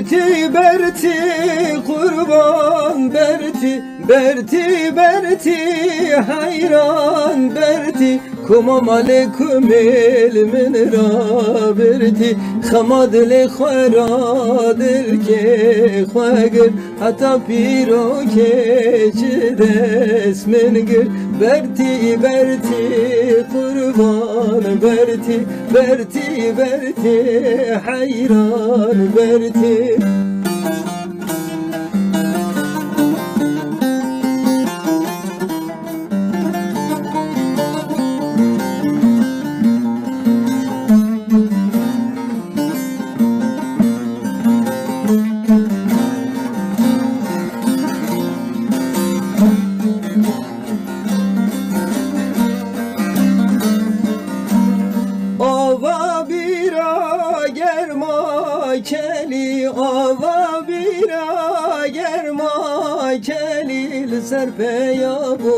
Berti Berti kurban Berti Berti Berti hayran Berti Kumam aleyküm ilmin ra Berti Khamad le khara dil ke khagir Hatta piro ke çides mengir Berti Berti kurban Berti Berti Berti hayran Berti Ava bira germa keli Ava bira germa keli Serpe ya bu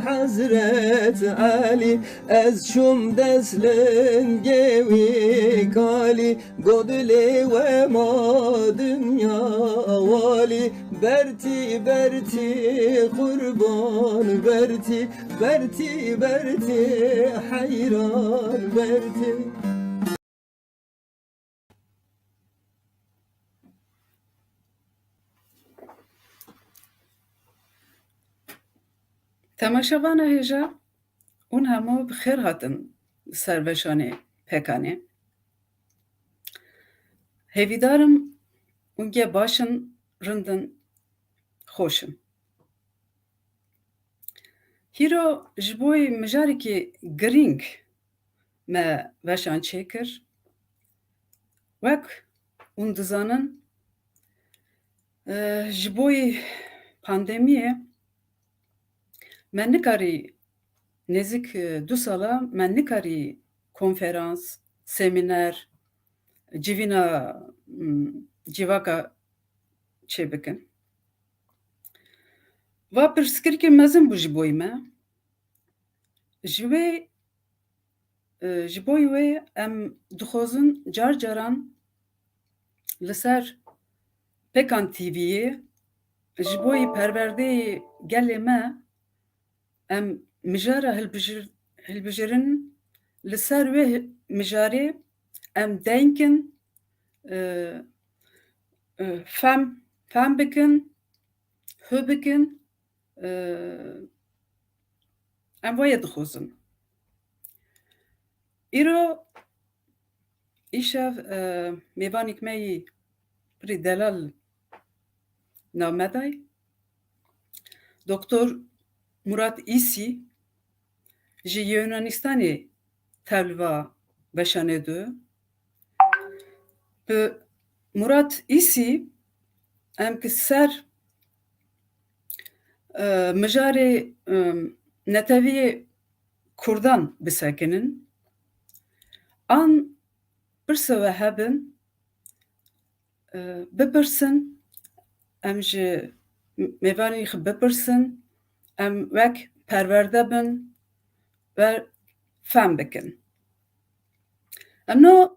Hazret Ali Ez şum deslin gevi kali Godle ve ma dünya vali Berti Berti kurban Berti Berti Berti hayran Berti Temaşavana hêja û hemû bi xêr hatin ser veşanê pekanê. Hêvîdarim û ge başin rindin xweşin. Hîro ji bo mijarekî girîng me veşan çêkir, wek hûn dizanin ji bo pandemiyê me nikarî nêzik 2 sala me nikarî konferans, semîner, civîna civaka çêbikin. Va pirsgirêkê mezin bû ji bo me. Ji wê ji bo wê em dixwazin car caran li ser Pekan TV'yê ji bo perwerdeyê gelê me em mijara hilbijirin li ser wê mijarê em denkin fehm bikin, hû bikin em waya dixwazin. Îro îşev mêvanîk me yî pirî delal nav me day. Doktor Murat İsî ji Yunanistanê tevliva veşanê dibe. Bi Murat İsî em ki ser mijarê netewîyê Kurdan bisekinin, an pirsa we hebin bipirsin, em ji mêvanê xwe bipirsin, em wek perwerde bin ve fehm bikin. Em no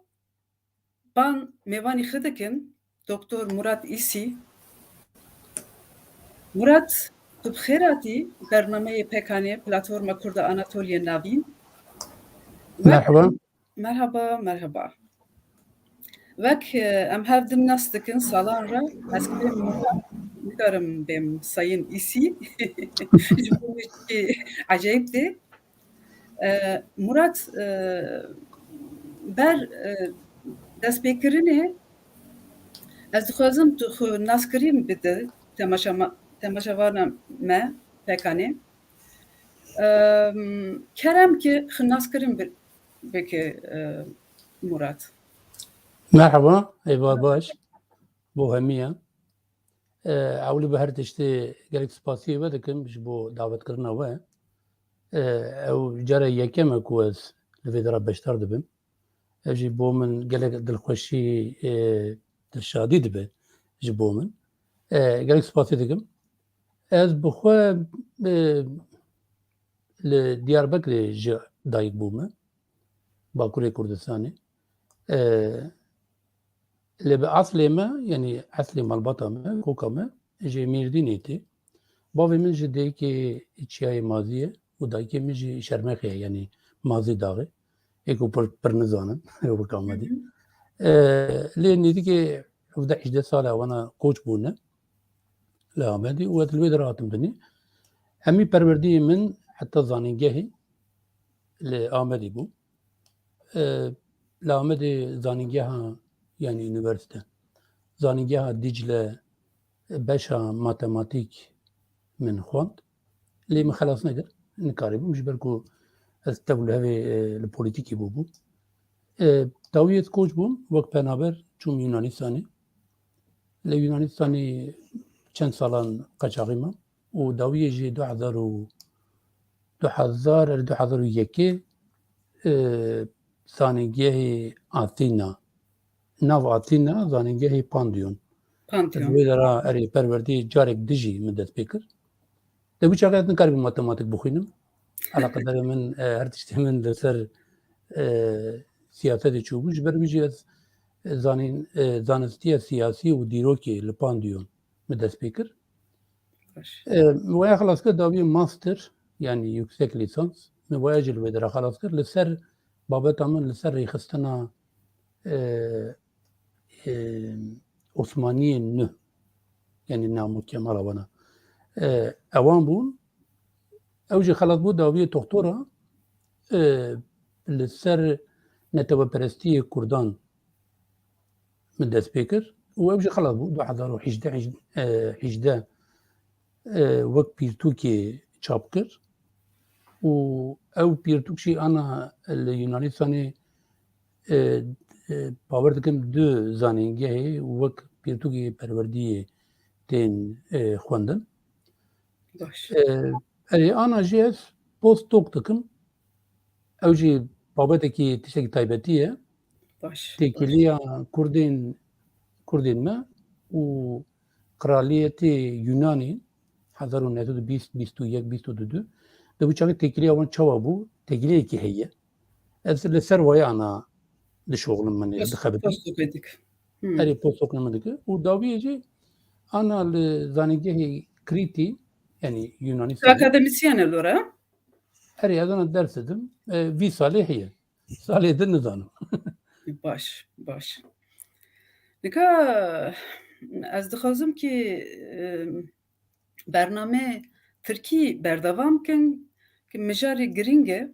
ban mêvanê xwe dikin Doktor Murat İsî. Murat, tu bi xêr hatî bernameyê Pekanê Platforma Kurda Anatoliya Navîn. Merhaba. Merhaba, merhaba. Wek em hev din nas dikin salan re ez nikarim bêm Sayın İsî ji bo wê şî ecêb tê. Murat ber destpêkirinê ez dixwazim tu xwe naskirî bide temaşavana me Pekanê. Kerem ki xwe naskirîn bike Murat. Merhaba, eyvallah baş. Bu hemiye. Awlî bi her tiştê gelek spasiyê ve dikim ji bo davetkirina we. Ew cara yekem e ku ez li vê dira beşdar dibim. Ev jî bo min gelek dilxweşî dilşadî dibe ji bo min. Gelek spasî dikim. Ez bi xwe li Diyarbekirê ji dayîk bûme. Bakurê Kurdistanê. لبأصل ما يعني أصل مالبطة ما كوكا ما جي ميردينيتي بابي من جي ديكي إتشياي ماضية ودايكي من جي شرمخية يعني ماضي داغي إيكو برنزانا هو بكامدي لأن ديكي ودا 11 سالة وأنا كوتش بونا لا عمادي وتلويد راتم بني همي پروردی من حتی زانینگاهی لآمدی بو لآمدی زانینگاه yani üniversite زانینگاه دیجله بشا ماتماتیک من خواند لی من خلاص نگر نکاری بو مش برکو از تبول هوی الپولیتیکی بو داویت کوچ بوم وقت پنابر چون یونانیستانی لی یونانیستانی چند سالان قاچاقیمم و داویه جی 2001 زانینگاهی آتینا ناو آتینا زانینگاهی پاندیون دوی درا اری پروردی جارک دیجی مدت پیکر دوی چاقیت نکاری بی ماتماتیک بخوینم علا قدر من هر تشتی من لسر سیاستی چوبوش برویجی از زانستی سیاسی و دیروکی لپاندیون مدت پیکر ویا خلاص کرد داوی ماستر yani yüksek lisans müvayacil vedere xalaskir li ser babeta min li ser rêxistina Osmaniyên nû yani Namû Kemal wana ewan bûn ew jî xelas bû dawiyê doktora li ser netewperestiyê Kurdan min dest pê kir û ew jî xelas bû 2018 wek pîrtûkê çap kir û ew pîrtûk jî ana li Yunanistanê bawer dikim du zanîngehê wek pîrtûkê perwerdiyê tên xwendin erê ana jî ez postdoc dikim ew jî babetekî tiştekî taybetî ye têkiliya Kurdên me û Kraliyetê Yunanê 1921-22 di bu çavê têkiliya wan çawa bû têkiliyekî heye ez li ser waya ana dişoxlim min dixebitî erê postdoc min dike û dawiyê jî ana li zanîngehê Krîtî yani Yunanistanê akademisyen elora erê ez ana ders didim vî salê heye salê din nizanim baş dika ez dixwazim ki bername Tirkî berdevam bikin ki mijarê giring e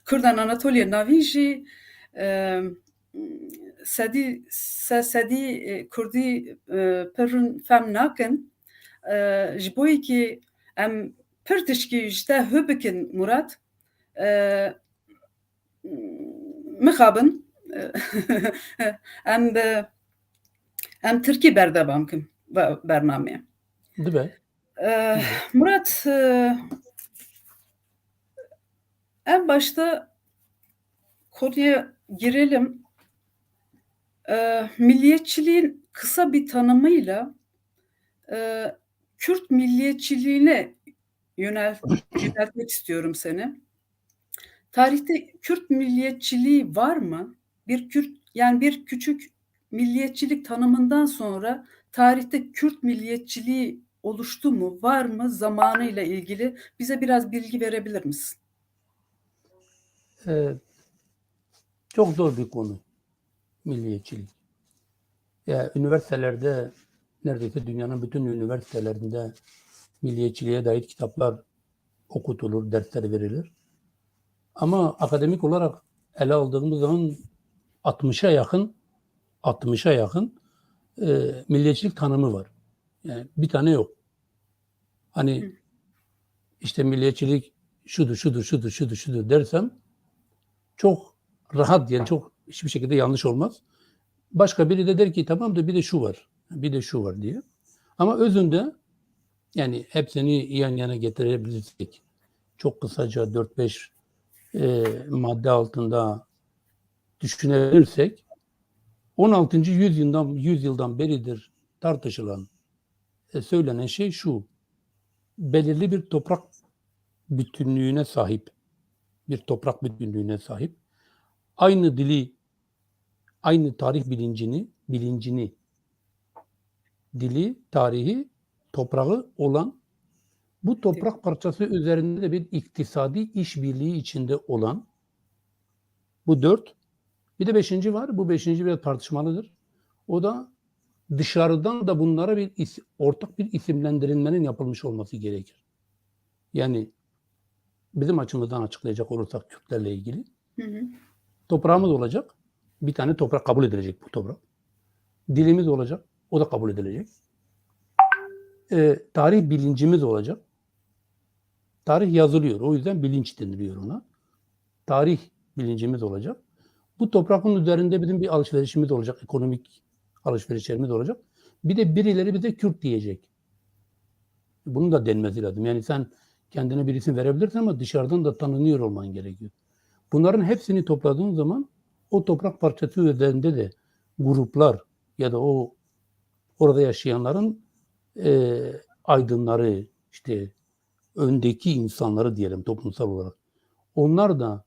Kurdan Anatolya navîn jî sedî Kurdî pir fehm nakin ji bo yekî em pir tişkî ji te hû bikin Murat mixabin em Tirkî berdevam bikin bernameye dibe Murat en başta konuya girelim. Milliyetçiliğin kısa bir tanımıyla Kürt milliyetçiliğine yöneltmek istiyorum seni. Tarihte Kürt milliyetçiliği var mı? Bir küçük milliyetçilik tanımından sonra tarihte Kürt milliyetçiliği oluştu mu? Var mı? Zamanıyla ilgili bize biraz bilgi verebilir misin? Çok zor bir konu milliyetçilik. Ya üniversitelerde neredeyse dünyanın bütün üniversitelerinde milliyetçiliğe dair kitaplar okutulur, dersler verilir. Ama akademik olarak ele aldığımız zaman 60'a yakın milliyetçilik tanımı var. Yani bir tane yok. Hani işte milliyetçilik şudur dersem çok rahat yani çok hiçbir şekilde yanlış olmaz. Başka biri de der ki tamam da bir de şu var diye. Ama özünde yani hepsini yan yana getirebilirsek çok kısaca 4-5 madde altında düşünebilirsek 16. yüzyıldan beridir tartışılan söylenen şey şu: belirli bir toprak bütünlüğüne sahip, aynı dili aynı tarih bilincini, dili, tarihi, toprağı olan, bu toprak parçası üzerinde de bir iktisadi işbirliği içinde olan, bu 4. Bir de 5. var. Bu 5. biraz tartışmalıdır. O da dışarıdan da bunlara ortak bir isimlendirilmenin yapılmış olması gerekir. Yani bizim açımızdan açıklayacak olursak Kürtlerle ilgili toprağımız olacak. Bir tane toprak kabul edilecek bu toprak. Dilimiz olacak. O da kabul edilecek. Tarih bilincimiz olacak. Tarih yazılıyor. O yüzden bilinç deniliyor ona. Tarih bilincimiz olacak. Bu toprağın üzerinde bizim bir alışverişimiz olacak. Ekonomik alışverişlerimiz olacak. Bir de birileri bize Kürt diyecek. Bunun da denmesi lazım. Yani sen kendine bir isim verebilirsin ama dışarıdan da tanınıyor olman gerekiyor. Bunların hepsini topladığın zaman o toprak parçası üzerinde de gruplar ya da orada yaşayanların aydınları, işte öndeki insanları diyelim toplumsal olarak. Onlar da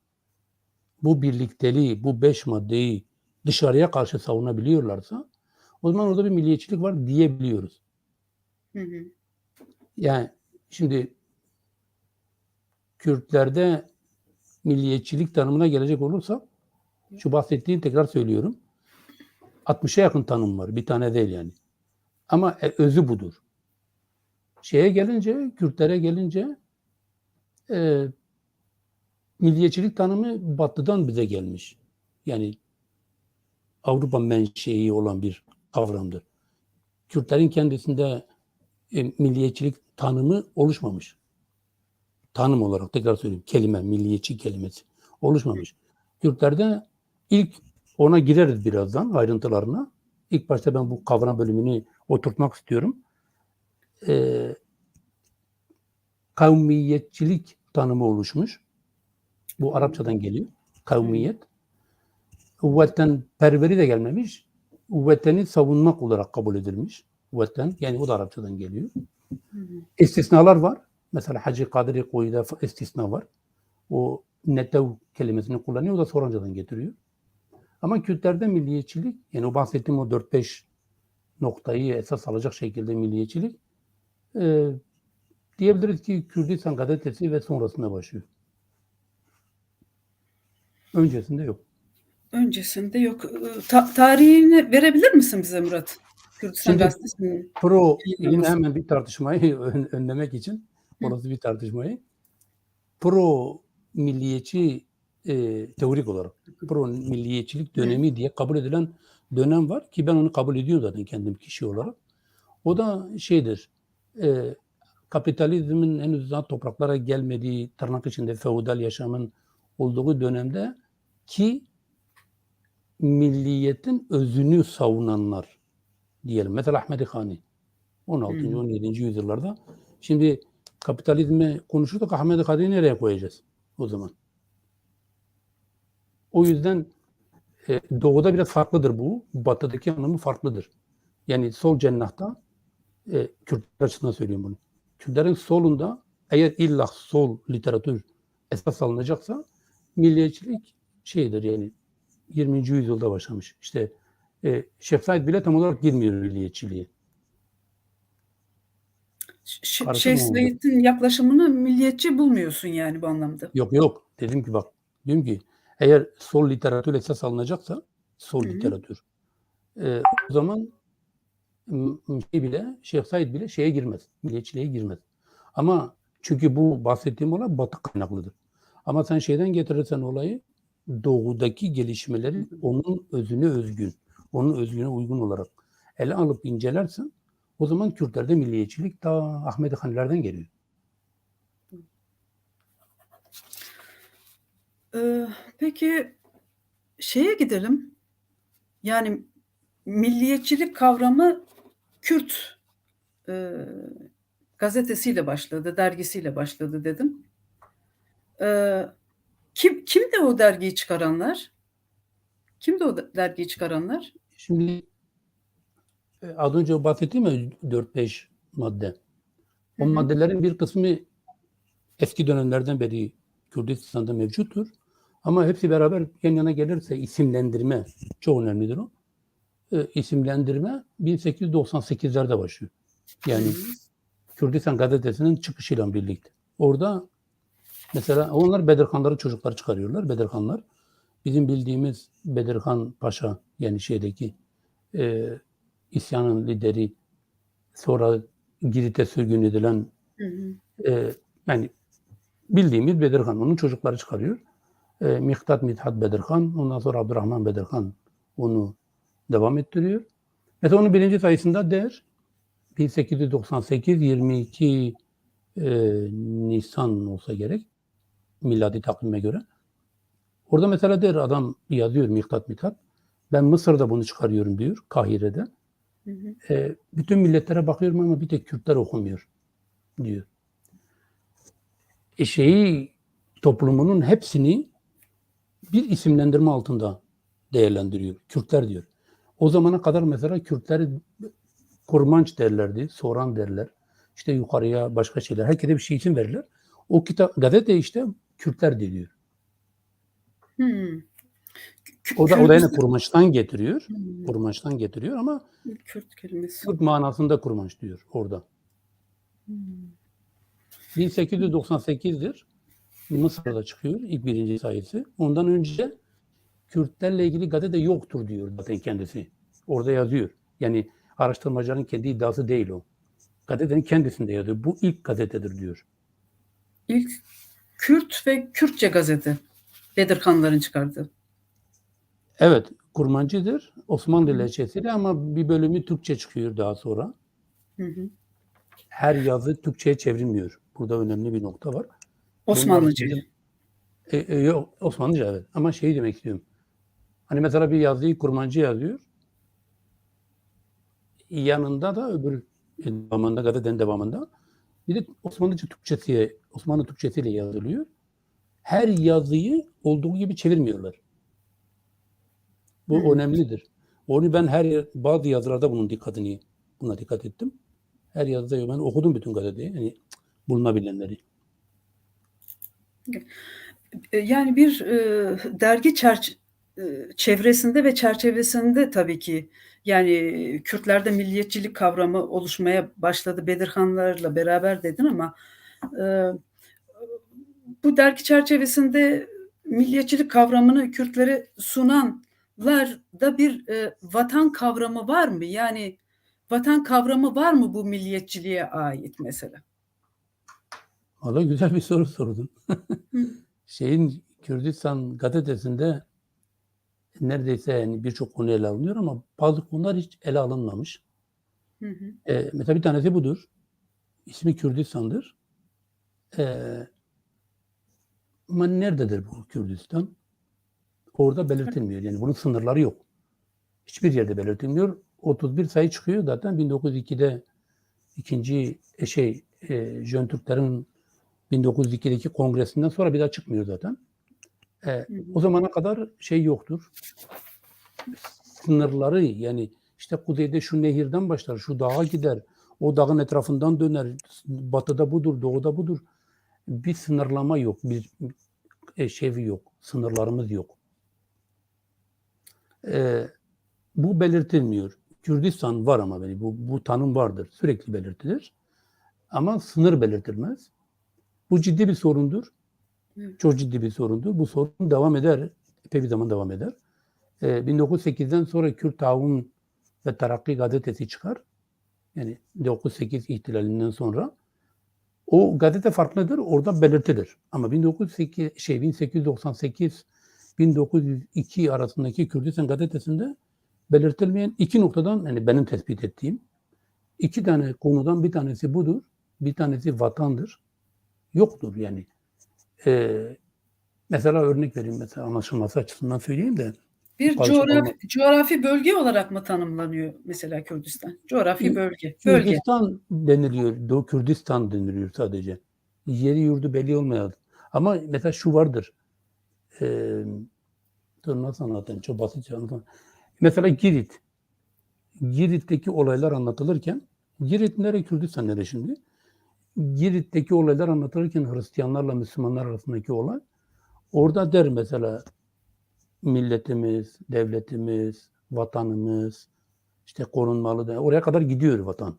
bu birlikteliği, bu 5 maddeyi dışarıya karşı savunabiliyorlarsa o zaman orada bir milliyetçilik var diyebiliyoruz. Yani şimdi Kürtlerde milliyetçilik tanımına gelecek olursa şu bahsettiğim tekrar söylüyorum. 60'a yakın tanım var. Bir tane değil yani. Ama özü budur. Kürtlere gelince milliyetçilik tanımı Batı'dan bize gelmiş. Yani Avrupa menşei olan bir kavramdır. Kürtlerin kendisinde milliyetçilik tanımı oluşmamış. Tanım olarak tekrar söyleyeyim. Milliyetçi kelimesi oluşmamış. Kürtlerde ilk ona gireriz birazdan ayrıntılarına. İlk başta ben bu kavram bölümünü oturtmak istiyorum. Kavmiyetçilik tanımı oluşmuş. Bu Arapçadan geliyor. Kavmiyet. Vatan perveri de gelmemiş. Vatanı savunmak olarak kabul edilmiş. Vatan yani o da Arapçadan geliyor. İstisnalar var. Mesela Hacı Kadri Koyu'da istisna var. O netev kelimesini kullanıyor. O da Sorancadan getiriyor. Ama Kürtlerde milliyetçilik, yani o bahsettiğim o 4-5 noktayı esas alacak şekilde milliyetçilik diyebiliriz ki Kürdistan gazetesi ve sonrasında başlıyor. Öncesinde yok. Öncesinde yok. Tarihini verebilir misin bize Murat? Kürdistan gazetesinin. Yine hemen bir tartışmayı önlemek için olası bir tartışmayı milliyetçi teorik olarak milliyetçilik dönemi diye kabul edilen dönem var ki ben onu kabul ediyorum zaten kendim kişi olarak. O da kapitalizmin henüz daha topraklara gelmediği, tırnak içinde feodal yaşamın olduğu dönemde ki milliyetin özünü savunanlar diyelim. Mesela Ahmed Hani 16. 17. yüzyıllarda. Şimdi kapitalizmi konuşursak Ahmed Hani'yi nereye koyacağız o zaman? O yüzden doğuda biraz farklıdır bu. Batıdaki anlamı farklıdır. Yani sol cennahta Kürtler açısından söylüyorum bunu. Kürtlerin solunda eğer illa sol literatür esas alınacaksa milliyetçilik yani 20. yüzyılda başlamış. İşte Şeyh Said bile tam olarak girmiyor milliyetçiliğe. Şeyh Said'in yaklaşımını milliyetçi bulmuyorsun yani bu anlamda. Yok. Diyorum ki eğer sol literatür esas alınacaksa literatür o zaman Şeyh Said bile şeye girmez. Milliyetçiliğe girmez. Ama çünkü bu bahsettiğim olay Batı kaynaklıdır. Ama sen şeyden getirirsen olayı doğudaki gelişmeleri onun özgüne uygun olarak ele alıp incelersen o zaman Kürtlerde milliyetçilik ta Ahmed Hani'lerden geliyor. Peki şeye gidelim. Yani milliyetçilik kavramı Kürt gazetesiyle başladı, dergisiyle başladı dedim. Kimdi o dergiyi çıkaranlar? Şimdi az önce bahsettiğim ya 4-5 madde. O maddelerin bir kısmı eski dönemlerden beri Kürdistan'da mevcuttur. Ama hepsi beraber yan yana gelirse isimlendirme çok önemlidir o. İsimlendirme 1898'lerde başlıyor. Yani Kürdistan Gazetesi'nin çıkışıyla birlikte. Orada mesela onlar Bedirhanları çocuklar çıkarıyorlar. Bedirhanlar. Bizim bildiğimiz Bedirhan Paşa yani şeydeki isyanın lideri, sonra Girit'e sürgün edilen yani bildiğimiz Bedirhan. Onun çocukları çıkarıyor. Miktat Mithat Bedirhan, ondan sonra Abdurrahman Bedirhan onu devam ettiriyor. Mesela onun birinci sayısında der 1898 22 Nisan olsa gerek miladi takvime göre. Orada mesela der adam yazıyor Miktat Mithat. Ben Mısır'da bunu çıkarıyorum diyor Kahire'de. Bütün milletlere bakıyorum ama bir tek Kürtler okumuyor diyor. Toplumunun hepsini bir isimlendirme altında değerlendiriyor. Kürtler diyor. O zamana kadar mesela Kürtler kurmanç derlerdi, soran derler. İşte yukarıya başka şeyler. Herkese bir şey için verirler. O gazete işte Kürtler diyor. O da yine kurmaçtan getiriyor. Kurmaçtan getiriyor ama Kürt kelimesi. Kürt manasında kurmaç diyor orada. 1898'dir. Mısır'da çıkıyor ilk birinci sayısı. Ondan önce Kürtlerle ilgili gazete yoktur diyor zaten kendisi. Orada yazıyor. Yani araştırmacıların kendi iddiası değil o. Gazetenin kendisinde yazıyor. Bu ilk gazetedir diyor. İlk Kürt ve Kürtçe gazete. Bedirhanların çıkardığı. Evet, kurmancıdır. Osmanlı lehçesiyle ama bir bölümü Türkçe çıkıyor daha sonra. Her yazı Türkçe'ye çevrilmiyor. Burada önemli bir nokta var. Osmanlıca. Yok, Osmanlıca evet. Ama şey demek istiyorum. Hani mesela bir yazıyı kurmancı yazıyor. Yanında da öbür devamında, gazetenin devamında bir de Osmanlı Türkçesiyle yazılıyor. Her yazıyı olduğu gibi çevirmiyorlar. Bu önemlidir. Onu ben bazı yazılarda buna dikkat ettim. Her yazıda ben okudum bütün gazeteyi. Yani bulunabilenleri. Yani bir dergi çevresinde ve çerçevesinde tabii ki yani Kürtlerde milliyetçilik kavramı oluşmaya başladı Bedirhanlarla beraber dedin ama bu dergi çerçevesinde milliyetçilik kavramını Kürtlere sunanlarda bir vatan kavramı var mı? Yani vatan kavramı var mı bu milliyetçiliğe ait mesela? Valla güzel bir soru sordun. Kürdistan gazetesinde neredeyse yani birçok konu ele alınıyor ama bazı konular hiç ele alınmamış. Mesela bir tanesi budur. İsmi Kürdistan'dır. Ama nerededir bu Kürdistan? Orada belirtilmiyor. Yani bunun sınırları yok. Hiçbir yerde belirtilmiyor. 31 sayı çıkıyor zaten 1902'de Jön Türklerin 1902'deki kongresinden sonra bir daha çıkmıyor zaten. O zamana kadar şey yoktur. Sınırları yani işte kuzeyde şu nehirden başlar, şu dağa gider, o dağın etrafından döner, batıda budur, doğuda budur. Bir sınırlama yok, bir yok, sınırlarımız yok. Bu belirtilmiyor. Kürdistan var ama bu tanım vardır, sürekli belirtilir. Ama sınır belirtilmez. Bu ciddi bir sorundur. Çok ciddi bir sorundur. Bu sorun devam eder, epey bir zaman devam eder. 1908'den sonra Kürt Taavun ve Terakki gazetesi çıkar. Yani 1908 ihtilalinden sonra. O gazete farklıdır, orada belirtilir. Ama 1898-1902 arasındaki Kürdistan gazetesinde belirtilmeyen iki noktadan, yani benim tespit ettiğim iki tane konudan bir tanesi budur, bir tanesi vatandır. Yoktur yani. Mesela örnek vereyim, mesela anlaşılması açısından söyleyeyim de. Bir coğrafi bölge olarak mı tanımlanıyor mesela Kürdistan? Coğrafi bölge. Kürdistan deniliyor, Doğu Kürdistan deniliyor sadece. Yeri yurdu belli olmayan. Ama mesela şu vardır. Nasıl anlatayım? Çok basitçe anlatayım. Mesela Girit. Girit'teki olaylar anlatılırken, Girit nere, Kürdistan nere şimdi? Girit'teki olaylar anlatılırken Hristiyanlarla Müslümanlar arasındaki olay, Orada der mesela milletimiz, devletimiz, vatanımız işte korunmalı der. Oraya kadar gidiyor vatan.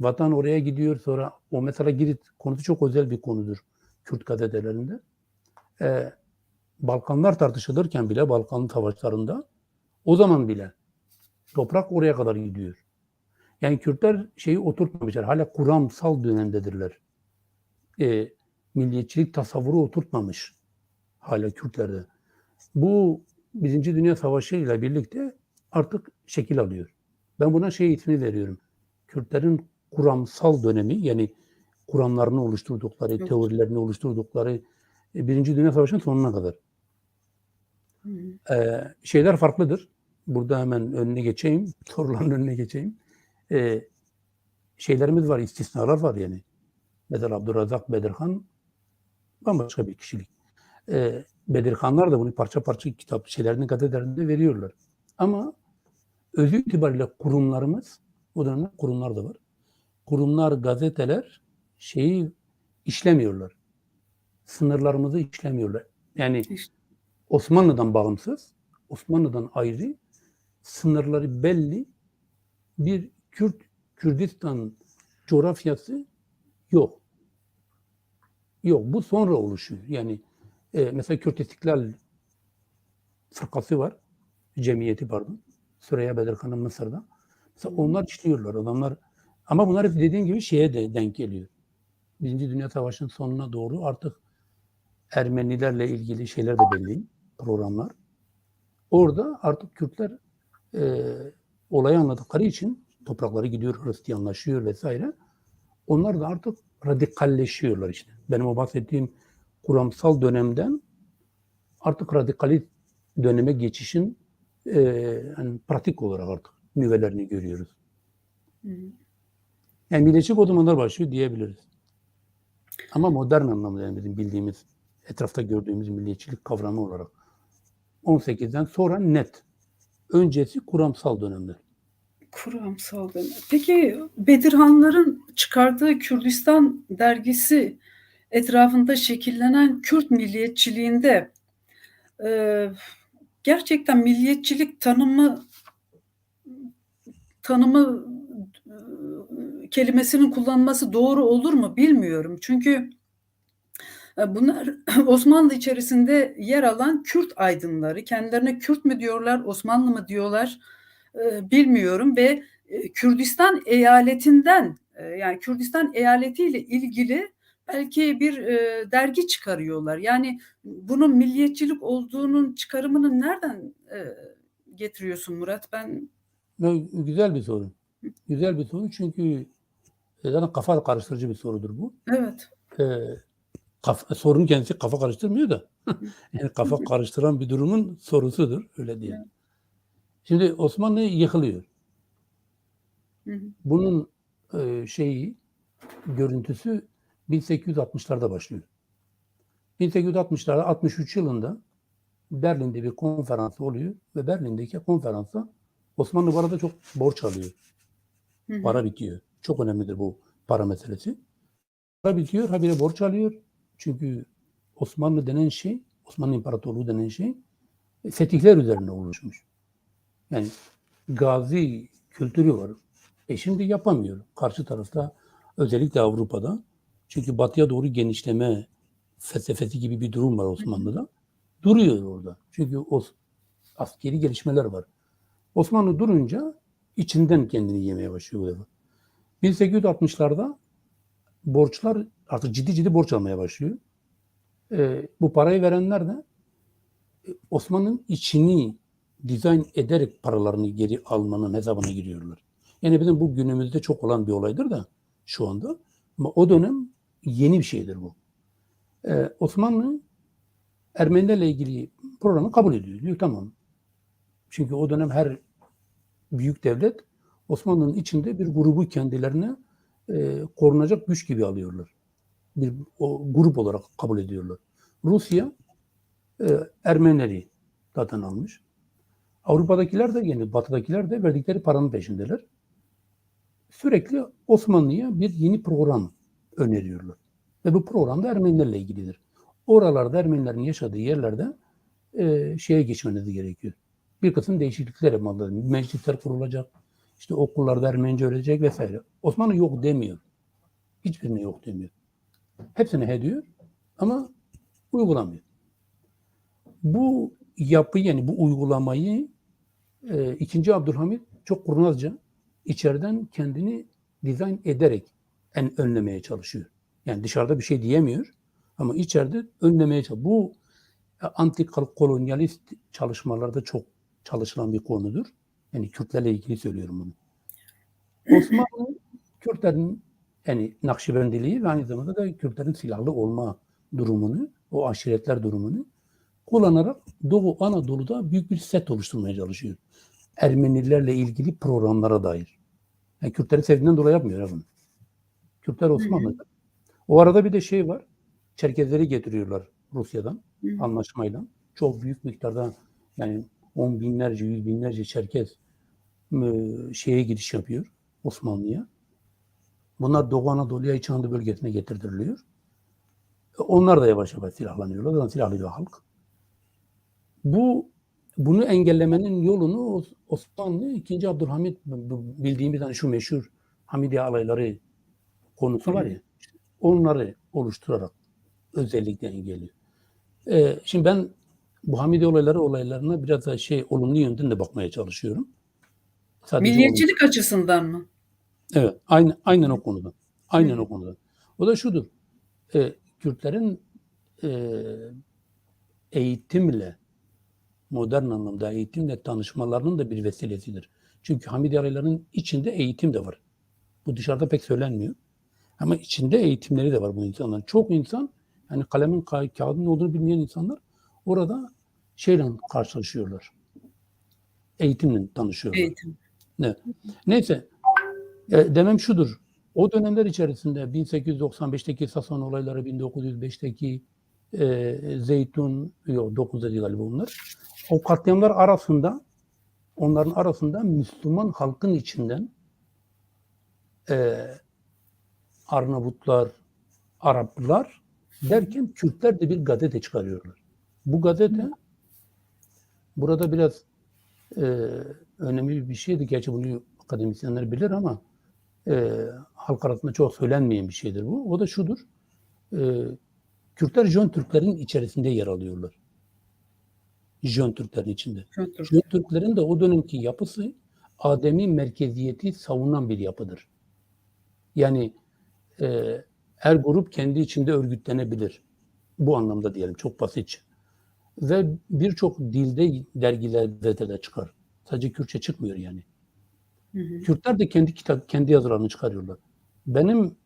Vatan oraya gidiyor, sonra o mesela Girit konusu çok özel bir konudur Kürt gazetelerinde. Balkanlar tartışılırken bile, Balkan savaşlarında, o zaman bile toprak oraya kadar gidiyor. Yani Kürtler şeyi oturtmamışlar. Hala kuramsal dönemdedirler. Milliyetçilik tasavvuru oturtmamış hala Kürtlerde. Bu Birinci Dünya Savaşı ile birlikte artık şekil alıyor. Ben buna ismini veriyorum. Kürtlerin kuramsal dönemi, yani kuramlarını oluşturdukları, Evet. teorilerini oluşturdukları Birinci Dünya Savaşı'nın sonuna kadar. Şeyler farklıdır. Burada hemen önüne geçeyim. Soruların önüne geçeyim. Şeylerimiz var, istisnalar var yani. Mesela Abdurrazak Bedirhan bambaşka bir kişilik. Bedirhanlar da bunu parça parça kitap şeylerini gazetelerinde veriyorlar. Ama özü itibariyle kurumlarımız, o dönemde kurumlar da var. Kurumlar, gazeteler işlemiyorlar. Sınırlarımızı işlemiyorlar. Yani İşte. Osmanlı'dan bağımsız, Osmanlı'dan ayrı, sınırları belli bir Kürdistan coğrafyası yok. Yok, bu sonra oluşuyor. Yani mesela Kürt İstiklal Fırkası var, cemiyeti pardon. Süreyya Bedirhan'ın Mısır'da. Mesela onlar işliyorlar, adamlar. Ama bunlar hep dediğim gibi şeye de denk geliyor. Birinci Dünya Savaşı'nın sonuna doğru artık Ermenilerle ilgili şeyler de belli, programlar. Orada artık Kürtler olayı anladıkları için toprakları gidiyor, Hristiyanlaşıyor vesaire. Onlar da artık radikalleşiyorlar işte. Benim o bahsettiğim kuramsal dönemden artık radikali döneme geçişin yani pratik olarak artık nüvelerini görüyoruz. Yani milliyetçilik o zamanlar başlıyor diyebiliriz. Ama modern anlamda, yani bizim bildiğimiz, etrafta gördüğümüz milliyetçilik kavramı olarak 18'den sonra net. Öncesi kuramsal dönemler. Kuramsal dönem. Peki Bedirhanların çıkardığı Kürdistan dergisi etrafında şekillenen Kürt milliyetçiliğinde gerçekten milliyetçilik tanımı kelimesinin kullanılması doğru olur mu bilmiyorum. Çünkü bunlar Osmanlı içerisinde yer alan Kürt aydınları. Kendilerine Kürt mü diyorlar, Osmanlı mı diyorlar bilmiyorum ve Kürdistan eyaletinden yani Kürdistan eyaletiyle ilgili belki bir dergi çıkarıyorlar. Yani bunun milliyetçilik olduğunun çıkarımını nereden getiriyorsun Murat? Güzel bir soru. Güzel bir soru çünkü zaten kafa karıştırıcı bir sorudur bu. Evet. Sorunun kendisi kafa karıştırmıyor da yani kafa karıştıran bir durumun sorusudur, öyle diyelim. Evet. Şimdi Osmanlı yıkılıyor. Bunun görüntüsü 1860'larda başlıyor. 1860'larda 63 yılında Berlin'de bir konferans oluyor ve Berlin'deki konferansta Osmanlı bu arada çok borç alıyor. Para bitiyor. Çok önemlidir bu para meselesi. Para bitiyor, habire borç alıyor. Çünkü Osmanlı denen şey, Osmanlı İmparatorluğu denen şey fetihler üzerine oluşmuş. Yani gazi kültürü var. Şimdi yapamıyor. Karşı tarafta, özellikle Avrupa'da. Çünkü batıya doğru genişleme felsefesi gibi bir durum var Osmanlı'da. Duruyor orada. Çünkü askeri gelişmeler var. Osmanlı durunca içinden kendini yemeye başlıyor. 1860'larda borçlar artık ciddi borç almaya başlıyor. Bu parayı verenler de Osmanlı'nın içini dizayn ederek paralarını geri almanın hesabına giriyorlar. Yani bizim bu günümüzde çok olan bir olaydır da şu anda. Ama o dönem yeni bir şeydir bu. Osmanlı Ermenilerle ilgili programı kabul ediyor. Diyor tamam. Çünkü o dönem her büyük devlet Osmanlı'nın içinde bir grubu kendilerine korunacak güç gibi alıyorlar. O grup olarak kabul ediyorlar. Rusya Ermenileri zaten almış. Avrupa'dakiler de, yani batıdakiler de verdikleri paranın peşindeler. Sürekli Osmanlı'ya bir yeni program öneriyorlar. Ve bu program da Ermenilerle ilgilidir. oralarda Ermenilerin yaşadığı yerlerde şeye geçmeniz gerekiyor. Bir kısım değişiklikler yapmalıdır. Meclisler kurulacak, işte okullarda Ermenice öğretecek vesaire. Osmanlı yok demiyor. Hiçbirine yok demiyor. Hepsine he diyor ama uygulamıyor. Bu yapı yani bu uygulamayı 2. Abdülhamit çok kurnazca içeriden kendini dizayn ederek önlemeye çalışıyor. Yani dışarıda bir şey diyemiyor ama içeride önlemeye çalışıyor. Bu anti-kolonyalist çalışmalarda çok çalışılan bir konudur. Yani Kürtlerle ilgili söylüyorum bunu. Osmanlı Kürtlerin yani Nakşibendiliği ve aynı zamanda da Kürtlerin silahlı olma durumunu, o aşiretler durumunu kullanarak Doğu Anadolu'da büyük bir set oluşturmaya çalışıyor. Ermenilerle ilgili programlara dair. Yani Kürtleri sevdiğinden dolayı yapmıyor bunu. Kürtler Osmanlı'da. O arada bir de şey var. Çerkezleri getiriyorlar Rusya'dan anlaşmayla. Çok büyük miktarda yani 10 binlerce, 100 binlerce Çerkez şeye gidiş yapıyor Osmanlı'ya. Bunlar Doğu Anadolu'ya İç Anadolu bölgesine getirdiriliyor. Onlar da yavaş yavaş silahlanıyorlar. Zaten silahlı bir halk. Bunu engellemenin yolunu Osmanlı 2. Abdülhamit bildiğimiz hani şu meşhur Hamidiye alayları konusu var ya, onları oluşturarak özellikle engelliyor. Şimdi ben bu Hamidiye olaylarına biraz da olumlu yönden de bakmaya çalışıyorum. Sadece milliyetçilik açısından mı? Evet, aynen o konuda. Aynen o konuda. O da şudur. Kürtlerin eğitimle, modern anlamda eğitimle tanışmalarının da bir vesilesidir. Çünkü Hamidiye alaylarının içinde eğitim de var. Bu dışarıda pek söylenmiyor. Ama içinde eğitimleri de var bu insanların. Çok insan, yani kalemin kağıdın olduğunu bilmeyen insanlar orada şeyle karşılaşıyorlar. Eğitimle tanışıyorlar. Eğitim. Evet. Neyse, demem şudur. O dönemler içerisinde 1895'teki Sasan olayları, 1905'teki Zeytun, yok 9'da değil galiba onlar. O katliamlar arasında, onların arasında Müslüman halkın içinden Arnavutlar, Araplar derken Kürtler de bir gazete çıkarıyorlar. Bu gazete burada biraz önemli bir şeydi. Gerçi bunu akademisyenler bilir ama halk arasında çok söylenmeyen bir şeydir bu. O da şudur. Kürtler Jön Türklerin içerisinde yer alıyorlar. Jön Türklerin içinde. Jön Türklerin de o dönemki yapısı ademi merkeziyeti savunan bir yapıdır. Yani her grup kendi içinde örgütlenebilir. Bu anlamda diyelim, çok basitçe. Ve birçok dilde dergilerde de çıkar. Sadece Kürtçe çıkmıyor yani. Kürtler de kendi yazılarını çıkarıyorlar. Benim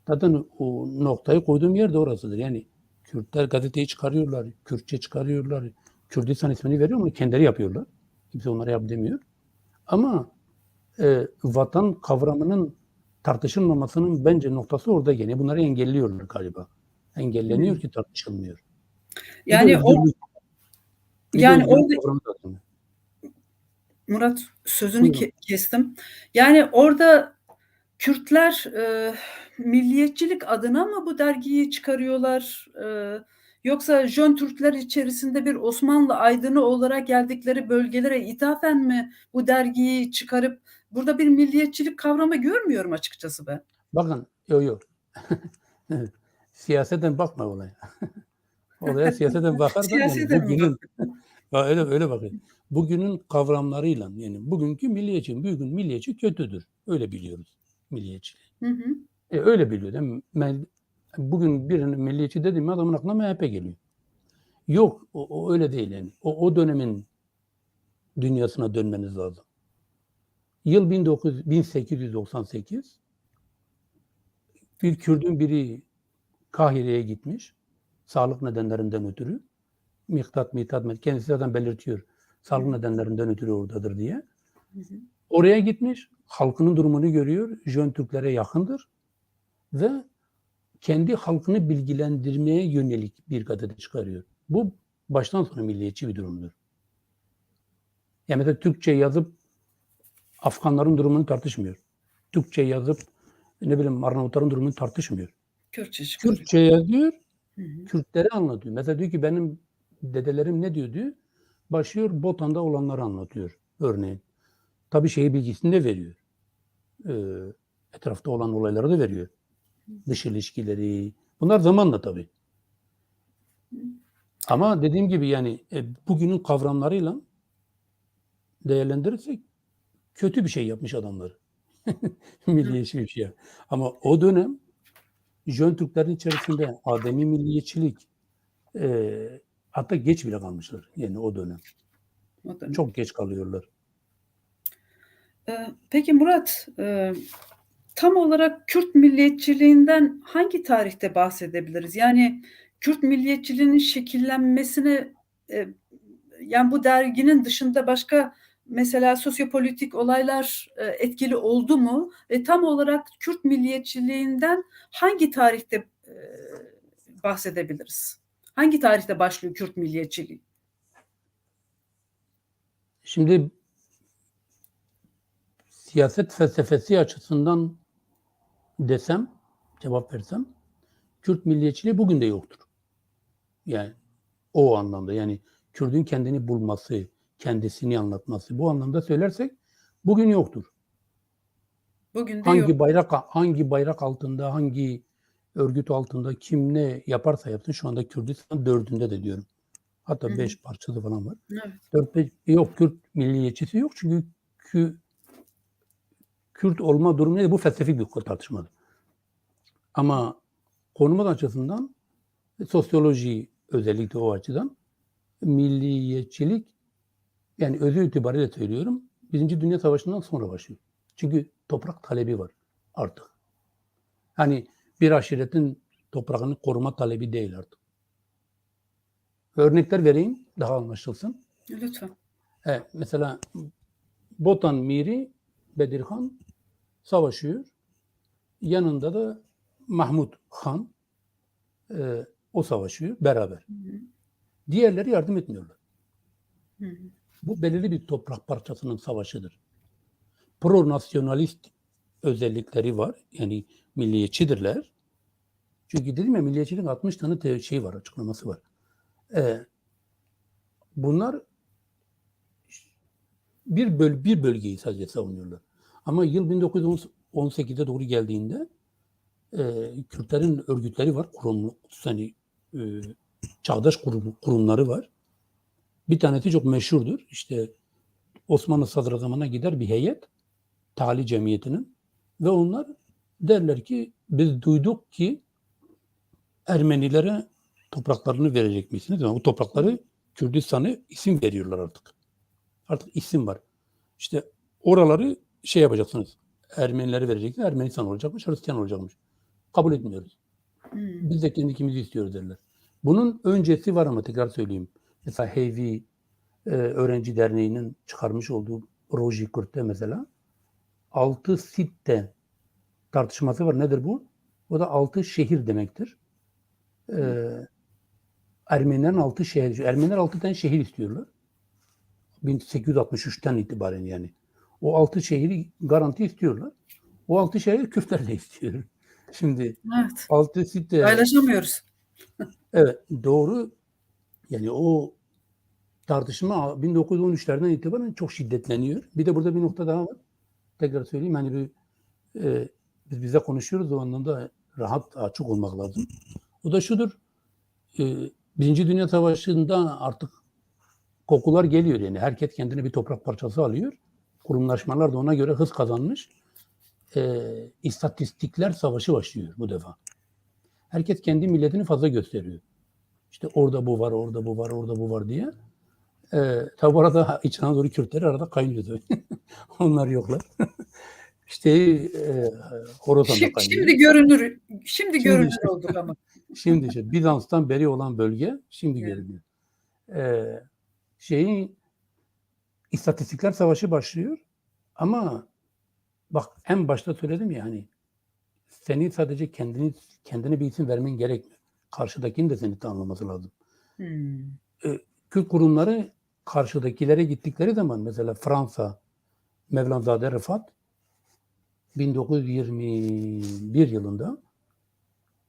zaten o noktayı koyduğum yer de orasıdır. Yani Kürtler gazeteyi çıkarıyorlar, Kürtçe çıkarıyorlar. Kürdistan ismini veriyor ama kendileri yapıyorlar. Kimse onlara yap demiyor. Ama vatan kavramının tartışılmamasının bence noktası orada gene. Bunları engelliyorlar galiba. Engelleniyor ki tartışılmıyor. Yani Murat, sözünü kestim. Yani orada Kürtler milliyetçilik adına mı bu dergiyi çıkarıyorlar? Yoksa Jön Türkler içerisinde bir Osmanlı aydını olarak geldikleri bölgelere ithafen mi bu dergiyi çıkarıp burada bir milliyetçilik kavramı görmüyorum açıkçası ben. Bakın, yok. Siyaseten bakma olaya. Olaya siyaseten bakarsan yani bugünün öyle bakın. Bugünün kavramlarıyla yani bugünkü milliyetçi kötüdür. Öyle biliyoruz milliyetçiliği. Öyle biliyor değil mi? Bugün birinin milliyetçi dediğim adamın aklına MHP geliyor. Yok, o öyle değil yani. O dönemin dünyasına dönmeniz lazım. Yıl 1898. Bir Kürdün biri Kahire'ye gitmiş. Sağlık nedenlerinden ötürü. Miktat, kendisi zaten belirtiyor. Sağlık nedenlerinden ötürü oradadır diye. Oraya gitmiş. Halkının durumunu görüyor. Jön Türklere yakındır. Ve kendi halkını bilgilendirmeye yönelik bir gazete çıkarıyor. Bu baştan sona milliyetçi bir durumdur. Yani mesela Türkçe yazıp Afganların durumunu tartışmıyor. Türkçe yazıp Arnavutların durumunu tartışmıyor. Kürtçe yazıyor. Kürtleri anlatıyor. Mesela diyor ki benim dedelerim ne diyor? Başlıyor Botan'da olanları anlatıyor örneğin. Tabii şeyi bilgisini de veriyor. Etrafta olan olayları da veriyor. Dış ilişkileri. Bunlar zamanla tabii. Ama dediğim gibi yani bugünün kavramlarıyla değerlendirirsek kötü bir şey yapmış adamlar. Milliyetçi bir şey. Ama o dönem Jön Türklerin içerisinde ademi milliyetçilik hatta geç bile kalmışlar. Yani o dönem. O dönem. Çok geç kalıyorlar. Peki Murat, tam olarak Kürt milliyetçiliğinden hangi tarihte bahsedebiliriz? Yani Kürt milliyetçiliğinin şekillenmesine, yani bu derginin dışında başka mesela sosyopolitik olaylar etkili oldu mu? Ve tam olarak Kürt milliyetçiliğinden hangi tarihte bahsedebiliriz? Hangi tarihte başlıyor Kürt milliyetçiliği? Şimdi siyaset felsefesi açısından cevap versem, Kürt milliyetçiliği bugün de yoktur. Yani o anlamda yani Kürt'ün kendini bulması, kendisini anlatması bu anlamda söylersek bugün yoktur. Bugün de yok. Hangi bayrak altında, hangi örgüt altında kim ne yaparsa yapsın şu anda Kürdistan 4'ünde de diyorum. Hatta 5 parçası falan var. Evet. 4-5 yok Kürt milliyetçisi yok çünkü Kürt olma durumu değil, bu felsefik bir tartışmadır. Ama konumuz açısından sosyoloji özellikle o açıdan milliyetçilik yani özü itibariyle söylüyorum Birinci Dünya Savaşı'ndan sonra başlıyor. Çünkü toprak talebi var artık. Hani bir aşiretin toprağını koruma talebi değil artık. Örnekler vereyim daha anlaşılsın. Lütfen. Mesela Botan Miri Bedirhan savaşıyor. Yanında da Mahmud Han o savaşıyor beraber. Diğerleri yardım etmiyorlar. Bu belirli bir toprak parçasının savaşıdır. Pro-nasyonalist özellikleri var. Yani milliyetçidirler. Çünkü dedim ya milliyetçiliğin 60 tane şey var, açıklaması var. Bunlar bir bölgeyi sadece savunuyorlar. Ama yıl 1918'e doğru geldiğinde Kürtlerin örgütleri var. Çağdaş kurumları var. Bir tanesi çok meşhurdur. İşte Osmanlı Sadrazamı'na gider bir heyet. Tali Cemiyeti'nin. Ve onlar derler ki biz duyduk ki Ermenilere topraklarını verecek misiniz? Yani bu toprakları Kürdistan'a isim veriyorlar artık. Artık isim var. İşte oraları şey yapacaksınız. Ermenilere verecekler. Ermenistan olacakmış, Hristiyan olacakmış. Kabul etmiyoruz. Biz de kendimizi istiyoruz derler. Bunun öncesi var ama tekrar söyleyeyim. Mesela Heyvi Öğrenci Derneği'nin çıkarmış olduğu Roji Kürt'te mesela 6 sitte tartışması var. Nedir bu? O da 6 şehir demektir. Ermenilerin 6 şehir. Ermeniler 6 tane şehir istiyorlar. 1863'ten itibaren yani. O 6 şehri garanti istiyorlar. O 6 şehri Kürtler de istiyor. Şimdi Evet. 6 sitte Paylaşamıyoruz. evet doğru. Yani o tartışma 1913'lerden itibaren çok şiddetleniyor. Bir de burada bir nokta daha var. Tekrar söyleyeyim. Hani biz bize konuşuyoruz o anlamda rahat açık olmak lazım. O da şudur. Birinci Dünya Savaşı'nda artık kokular geliyor yani. Herkes kendine bir toprak parçası alıyor. Kurumlaşmalar da ona göre hız kazanmış. İstatistikler savaşı başlıyor bu defa. Herkes kendi milletini fazla gösteriyor. İşte orada bu var, orada bu var, orada bu var diye. Tabi arada İç Anadolu Kürtleri arada kaynıyor tabii. Onlar yoklar. İşte Horasan'da kaynıyor. Şimdi görünür olduk ama. Şimdi işte Bizans'tan beri olan bölge şimdi görünüyor. İstatistikler savaşı başlıyor. Ama bak en başta söyledim ya hani senin sadece kendine bir isim vermen gerekmiyor. Karşıdakinin de seni tanımlaması lazım. Kürt kurumları karşıdakilere gittikleri zaman mesela Fransa, Mevlanzade Rıfat 1921 yılında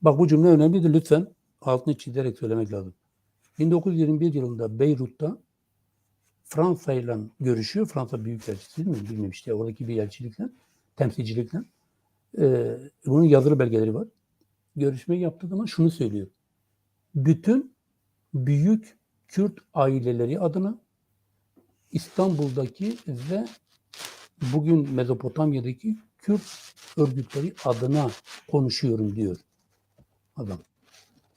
bak bu cümle önemlidir lütfen altını çizerek söylemek lazım. 1921 yılında Beyrut'ta Fransa ile görüşüyor. Fransa Büyükelçisi mi bilmiyorum işte oradaki bir elçilikle, temsilcilikle. Bunun yazılı belgeleri var. Görüşme yaptığı zaman şunu söylüyor. Bütün büyük Kürt aileleri adına İstanbul'daki ve bugün Mezopotamya'daki Kürt örgütleri adına konuşuyorum diyor adam.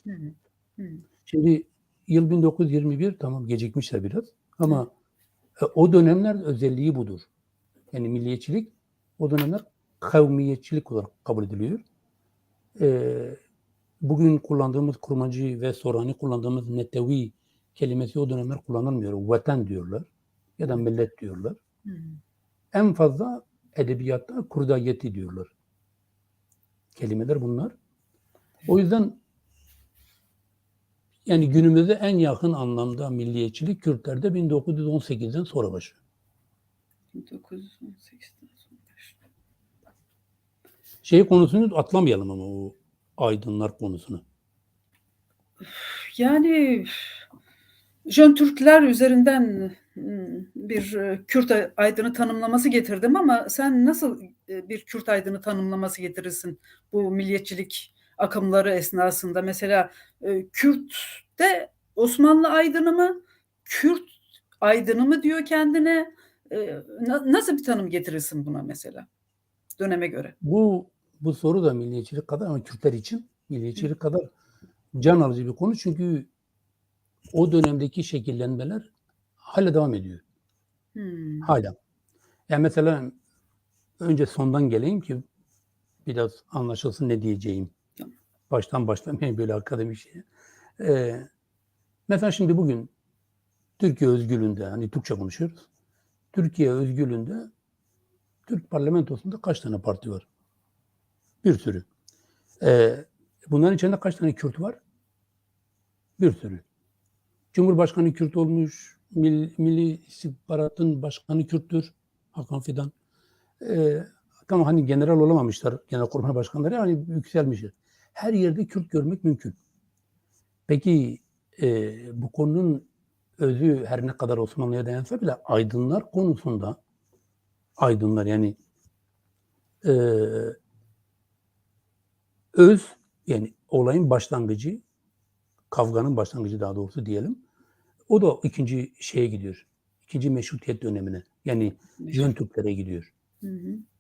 Hı hı. Hı. Şimdi yıl 1921 tamam gecikmişler biraz ama o dönemler özelliği budur. Yani milliyetçilik o dönemler kavmiyetçilik olarak kabul ediliyor. Bugün kullandığımız kurmacı ve Sorani kullandığımız netevi kelimesi o dönemler kullanılmıyor. Vatan diyorlar ya da millet diyorlar. Hı. En fazla edebiyatta kurdayeti diyorlar. Kelimeler bunlar. O yüzden yani günümüzde en yakın anlamda milliyetçilik Kürtlerde 1918'den sonra başlıyor. 1918'den sonra başlıyor. Şey konusunu atlamayalım ama o aydınlar konusunu. Yani Jön Türkler üzerinden bir Kürt aydını tanımlaması getirdim ama sen nasıl bir Kürt aydını tanımlaması getirirsin bu milliyetçilik akımları esnasında? Mesela Kürt de Osmanlı aydını mı, Kürt aydını mı diyor kendine? Nasıl bir tanım getirirsin buna mesela döneme göre? Bu soru da milliyetçilik kadar ama Kürtler için milliyetçilik kadar can alıcı bir konu çünkü o dönemdeki şekillenmeler hala devam ediyor. Hala. Yani mesela önce sondan geleyim ki biraz anlaşılsın ne diyeceğim. Baştan başlamayayım böyle akademik şeye. Mesela şimdi bugün Türkiye özgürlüğünde hani Türkçe konuşuyoruz. Türkiye özgürlüğünde Türk parlamentosunda kaç tane parti var? Bir sürü. Bunların içinde kaç tane Kürt var? Bir sürü. Cumhurbaşkanı Kürt olmuş, Milli İstihbarat'ın başkanı Kürttür, Hakan Fidan. Tamam hani general olamamışlar, genelkurmay başkanları hani yükselmişler. Her yerde Kürt görmek mümkün. Peki bu konunun özü her ne kadar Osmanlı'ya dayansa bile aydınlar konusunda aydınlar yani öz yani olayın başlangıcı, kavganın başlangıcı daha doğrusu diyelim. O da ikinci şeye gidiyor. İkinci meşrutiyet dönemine. Yani Jön Türklere gidiyor.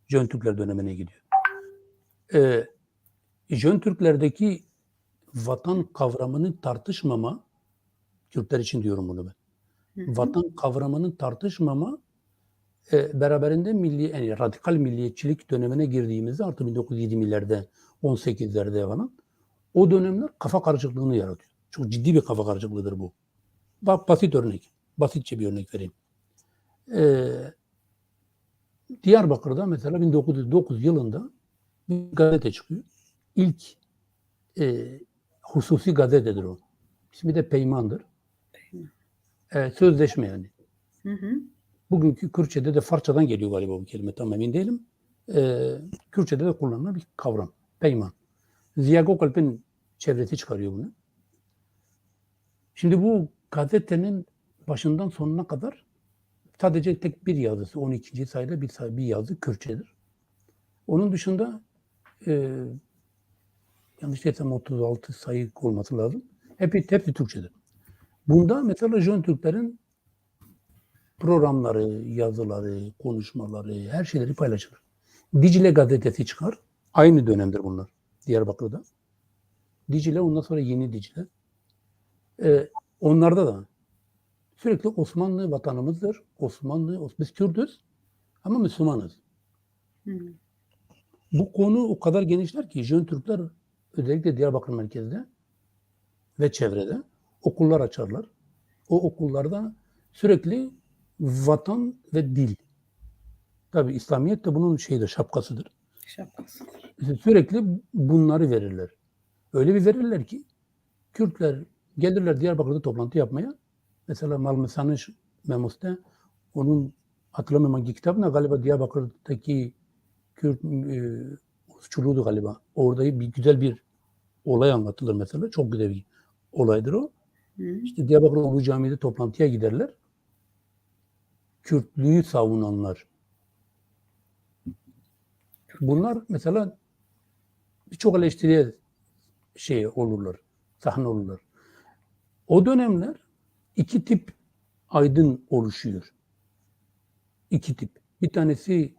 Jön Türkler dönemine gidiyor. Jön Türklerdeki vatan kavramının tartışmama, Kürtler için diyorum bunu ben. Vatan kavramının tartışmama beraberinde yani radikal milliyetçilik dönemine girdiğimizde artık 1920'lerde, 18'lerde falan o dönemler kafa karışıklığını yaratıyor. Çok ciddi bir kafa karışıklığıdır bu. Bak basit örnek. Basitçe bir örnek vereyim. Diyarbakır'da mesela 1909 yılında bir gazete çıkıyor. İlk hususi gazetedir o. İsmi de Peyman'dır. Sözleşme yani. Bugünkü Kürtçe'de de Farsçadan geliyor galiba bu kelime. Tam emin değilim. Kürtçe'de de kullanılan bir kavram. Peyman. Ziya Gökalp'in çevresi çıkarıyor bunu. Şimdi bu gazetenin başından sonuna kadar sadece tek bir yazısı, 12. sayıda bir yazı Kürtçedir. Onun dışında yanlış değilsem 36 sayı olması lazım. Hepsi Türkçedir. Bunda mesela Jön Türklerin programları, yazıları, konuşmaları, her şeyleri paylaşılır. Dicle gazetesi çıkar. Aynı dönemdir bunlar Diyarbakır'da. Dicle ondan sonra Yeni Dicle. Onlarda da sürekli Osmanlı vatanımızdır. Biz Kürtüz ama Müslümanız. Bu konu o kadar genişler ki Jön Türkler özellikle Diyarbakır merkezde ve çevrede okullar açarlar. O okullarda sürekli vatan ve dil. Tabii İslamiyet de bunun şapkasıdır. Sürekli bunları verirler. Öyle bir verirler ki Kürtler gelirler Diyarbakır'da toplantı yapmaya. Mesela Malmısanış Memus'ta onun hatırlamıyorum hangi kitabına galiba Diyarbakır'daki Kürt ulusçuluğuydu galiba. Orada güzel bir olay anlatılır mesela. Çok güzel bir olaydır o. Hı. İşte Diyarbakır Ulu Camii'de toplantıya giderler. Kürtlüğü savunanlar. Bunlar mesela birçok eleştiriye olurlar, sahne olurlar. O dönemler iki tip aydın oluşuyor. İki tip. Bir tanesi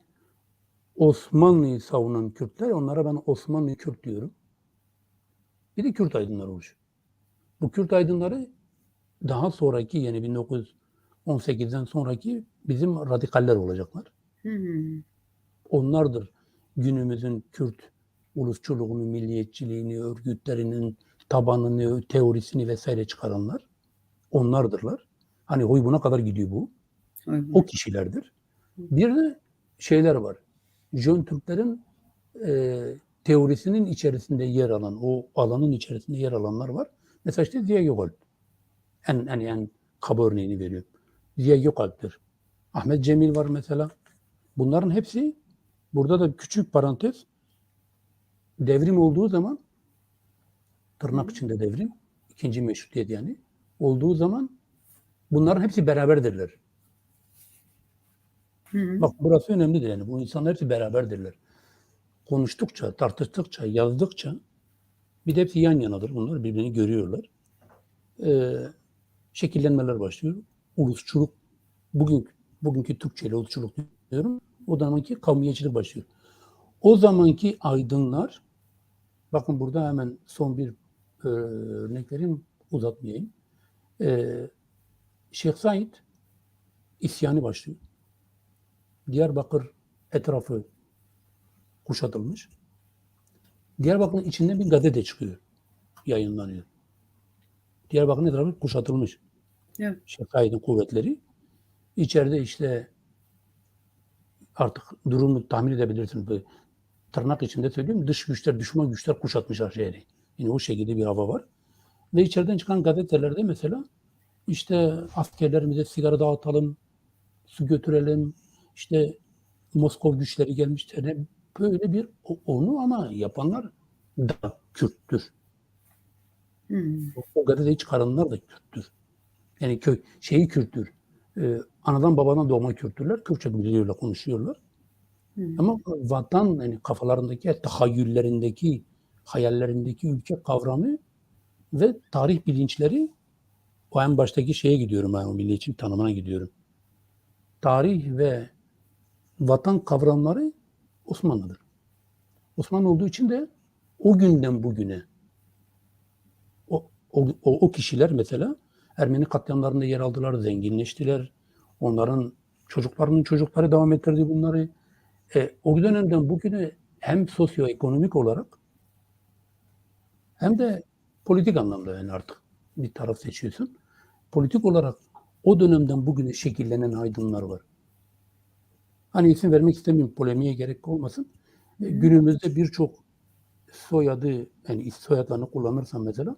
Osmanlı'yı savunan Kürtler, onlara ben Osmanlı Kürt diyorum. Bir de Kürt aydınları oluşuyor. Bu Kürt aydınları daha sonraki, yani 1918'den sonraki bizim radikaller olacaklar. Hı. Onlardır günümüzün Kürt ulusçuluğunu, milliyetçiliğini, örgütlerinin tabanını, teorisini vesaire çıkaranlar. Onlardırlar. Hani oy buna kadar gidiyor bu. O kişilerdir. Bir de şeyler var. Jön Türklerin teorisinin içerisinde yer alan, o alanın içerisinde yer alanlar var. Mesela işte Ziya Gökalp. En kaba örneğini veriyorum. Ziya Gökalp'tir. Ahmet Cemil var mesela. Bunların hepsi, burada da küçük parantez, devrim olduğu zaman, tırnak içinde devrim, ikinci meşrutiyet yani, olduğu zaman bunların hepsi beraberdirler. Hı. Bak burası önemlidir yani. Bu insanlar hepsi beraberdirler. Konuştukça, tartıştıkça, yazdıkça bir de hepsi yan yanadır. Bunlar birbirini görüyorlar. Şekillenmeler başlıyor. Ulusçuluk, bugünkü Türkçe ile ulusçuluk diyorum. O zamanki kavmiyetçilik başlıyor. O zamanki aydınlar, bakın burada hemen son bir örnek vereyim, uzatmayayım. Şeyh Said isyanı başlıyor. Diyarbakır etrafı kuşatılmış. Diyarbakır'ın içinden bir gazete çıkıyor, yayınlanıyor. Diyarbakır'ın etrafı kuşatılmış. Evet. Şeyh Said'in kuvvetleri. İçeride işte artık durumu tahmin edebilirsiniz. Böyle tırnak içinde söylüyorum. Dış güçler, düşman güçler kuşatmışlar şehri. Yine o şekilde bir hava var. Ve içeriden çıkan gazetelerde mesela işte askerlerimize sigara dağıtalım, su götürelim, işte Moskov güçleri gelmişler. Böyle bir onu ama yapanlar da Kürttür. Hı. O gazeteyi çıkaranlar da Kürttür. Yani Kürttür. Anadan babadan doğma Kürttürler. Kürtçe biliyorlar, konuşuyorlar. Hı. Ama vatan, yani kafalarındaki, tahayyüllerindeki, hayallerindeki ülke kavramı ve tarih bilinçleri, o en baştaki şeye gidiyorum, ben o milliyetçi tanımına gidiyorum. Tarih ve vatan kavramları Osmanlı'dır. Osmanlı olduğu için de o günden bugüne o kişiler mesela Ermeni katliamlarında yer aldılar, zenginleştiler. Onların çocuklarının çocukları devam ettirdi bunları. O dönemden bugüne hem sosyoekonomik olarak hem de politik anlamda, yani artık bir taraf seçiyorsun. Politik olarak o dönemden bugüne şekillenen aydınlar var. Hani isim vermek istemiyorum, polemiğe gerek olmasın. Günümüzde birçok soyadı, yani soyadlarını kullanırsam mesela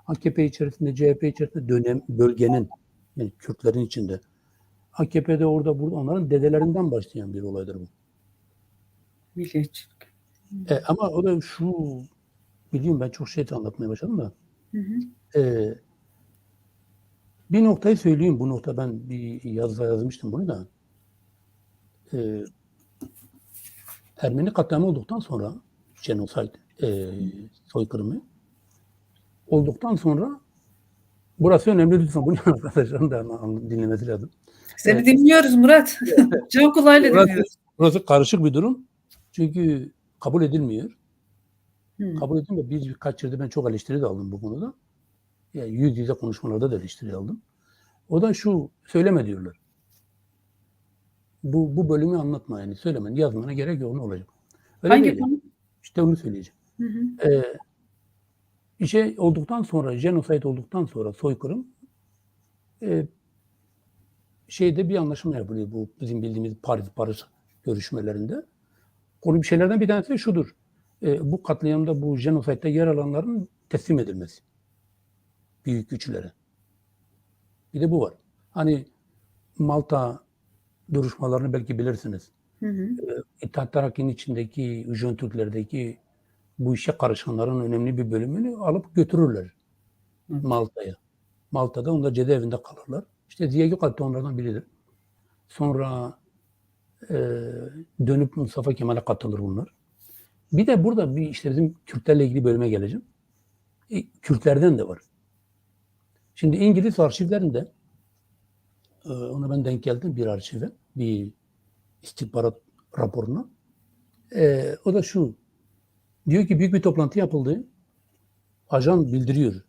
AKP içerisinde, CHP içerisinde bölgenin, yani Kürtlerin içinde, AKP'de orada burada onların dedelerinden başlayan bir olaydır bu. Milliyetçilik. Ama o da şu, biliyorum ben çok şey anlatmaya başladım da. Hı hı. Bir noktayı söyleyeyim. Bu nokta, ben bir yazıda yazmıştım bunu da. Ermeni katliamı olduktan sonra, genocide, soykırımı olduktan sonra, burası önemli, lütfen bunu arkadaşların da dinlemesi lazım. Seni dinliyoruz Murat. Çok kolayla dinliyoruz. Burası karışık bir durum. Çünkü kabul edilmiyor. Hı. Kabul edilmiyor. Birkaç yerde ben çok eleştiri de aldım bu konuda. Yani yüz yüze konuşmalarda da eleştiri aldım. O da şu, söyleme diyorlar. Bu bölümü anlatma, yani söylemen, yazmana gerek yok, ne olacak? Öyle Hangi değil. konu? İşte onu söyleyeceğim. Hı hı. Bir şey olduktan sonra, genocide olduktan sonra, soykırım, şeyde bir anlaşma yapılıyor, bu bizim bildiğimiz Paris Barış görüşmelerinde. Konu bir şeylerden bir tanesi şudur. Bu katliamda, bu genocide'de yer alanların teslim edilmesi. Büyük güçlere. Bir de bu var. Hani Malta duruşmalarını belki bilirsiniz. Hı hı. İttihat Terakki'nin içindeki, Jön Türklerdeki bu işe karışanların önemli bir bölümünü alıp götürürler. Malta'ya. Malta'da onlar cezaevinde kalırlar. İşte Ziya Gökalp de onlardan biridir. Sonra dönüp Mustafa Kemal'e katılır bunlar. Bir de burada işte bizim Kürtlerle ilgili bölüme geleceğim. Kürtlerden de var. Şimdi İngiliz arşivlerinde ona ben denk geldim bir arşive, bir istihbarat raporuna. O da şu, diyor ki büyük bir toplantı yapıldı. Ajan bildiriyor,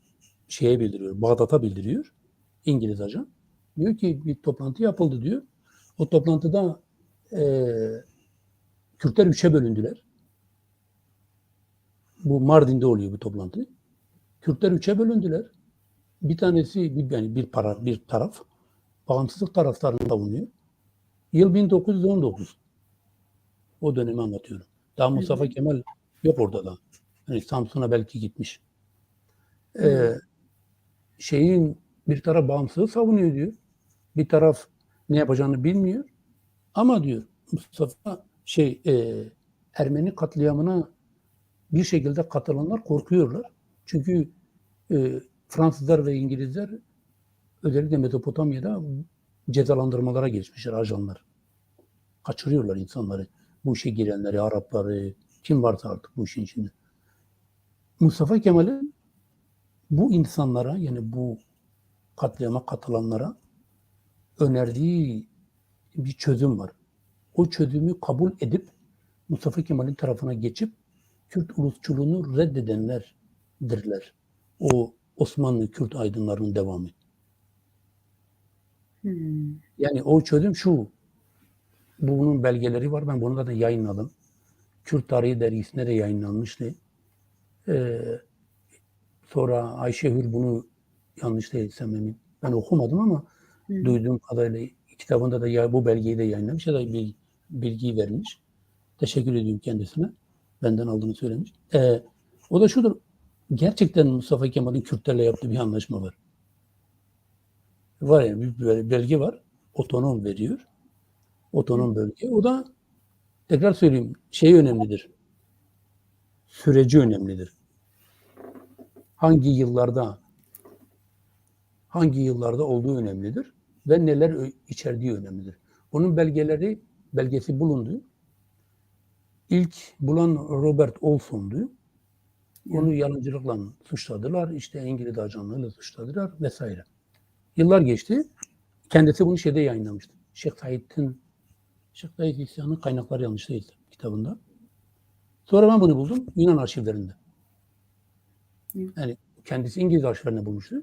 Bağdat'a bildiriyor, İngiliz ajan. Diyor ki bir toplantı yapıldı diyor. O toplantıda Kürtler 3'e bölündüler. Bu Mardin'de oluyor bu toplantı. Kürtler 3'e bölündüler. Bir tanesi bir taraf bağımsızlık taraftarını savunuyor. Yıl 1919. O dönemi anlatıyorum. Daha Mustafa Kemal yok orada da. Yani Samsun'a belki gitmiş. Bir taraf bağımsızlığı savunuyor diyor. Bir taraf ne yapacağını bilmiyor. Ama diyor Mustafa Ermeni katliamına bir şekilde katılanlar korkuyorlar. Çünkü Fransızlar ve İngilizler özellikle Mezopotamya'da cezalandırmalara geçmişler ajanlar. Kaçırıyorlar insanları. Bu işe girenleri, Arapları, kim varsa artık bu işin içinde. Mustafa Kemal'in bu insanlara, yani bu katliama katılanlara önerdiği bir çözüm var. O çözümü kabul edip Mustafa Kemal'in tarafına geçip Kürt ulusçuluğunu reddedenlerdirler. O Osmanlı Kürt aydınlarının devamı. Yani o çözüm şu. Bunun belgeleri var. Ben bunu da yayınladım. Kürt Tarihi dergisinde de yayınlanmıştı. Sonra Ayşe Hür bunu yanlış değilsem emin. Ben okumadım ama duyduğum kadarıyla kitabında da bu belgeyi de yayınlamış ya da bir bilgiyi vermiş. Teşekkür ediyorum kendisine. Benden aldığını söylemiş. O da şudur. Gerçekten Mustafa Kemal'in Kürtlerle yaptığı bir anlaşma var. Var yani bir belge var. Otonom veriyor. Otonom bölge. O da tekrar söyleyeyim önemlidir. Süreci önemlidir. Hangi yıllarda olduğu önemlidir ve neler içerdiği önemlidir. Onun belgesi bulundu. İlk bulan Robert Olson'du. Onu yalıncılıkla suçladılar. İşte İngiliz ajanlığıyla suçladılar vesaire. Yıllar geçti. Kendisi bunu yayınlamıştı. Şeyh Said İsyan'ın kaynakları yanlış değildi kitabında. Sonra ben bunu buldum Yunan arşivlerinde. Yani kendisi İngiliz arşivlerinde bulmuştu.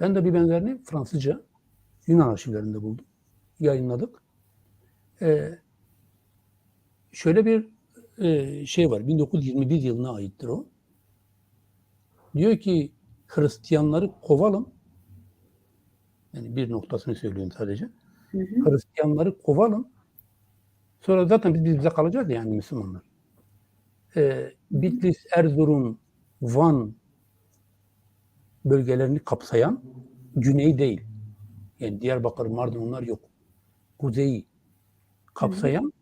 Ben de bir benzerini Fransızca Yunan arşivlerinde buldum. Yayınladık. Şöyle bir var. 1921 yılına aittir o. Diyor ki Hristiyanları kovalım. Yani bir noktasını söylüyorum sadece. Hristiyanları kovalım. Sonra zaten biz bize kalacağız yani Müslümanlar. Bitlis, Erzurum, Van bölgelerini kapsayan güney değil. Yani Diyarbakır, Mardin onlar yok. Kuzeyi kapsayan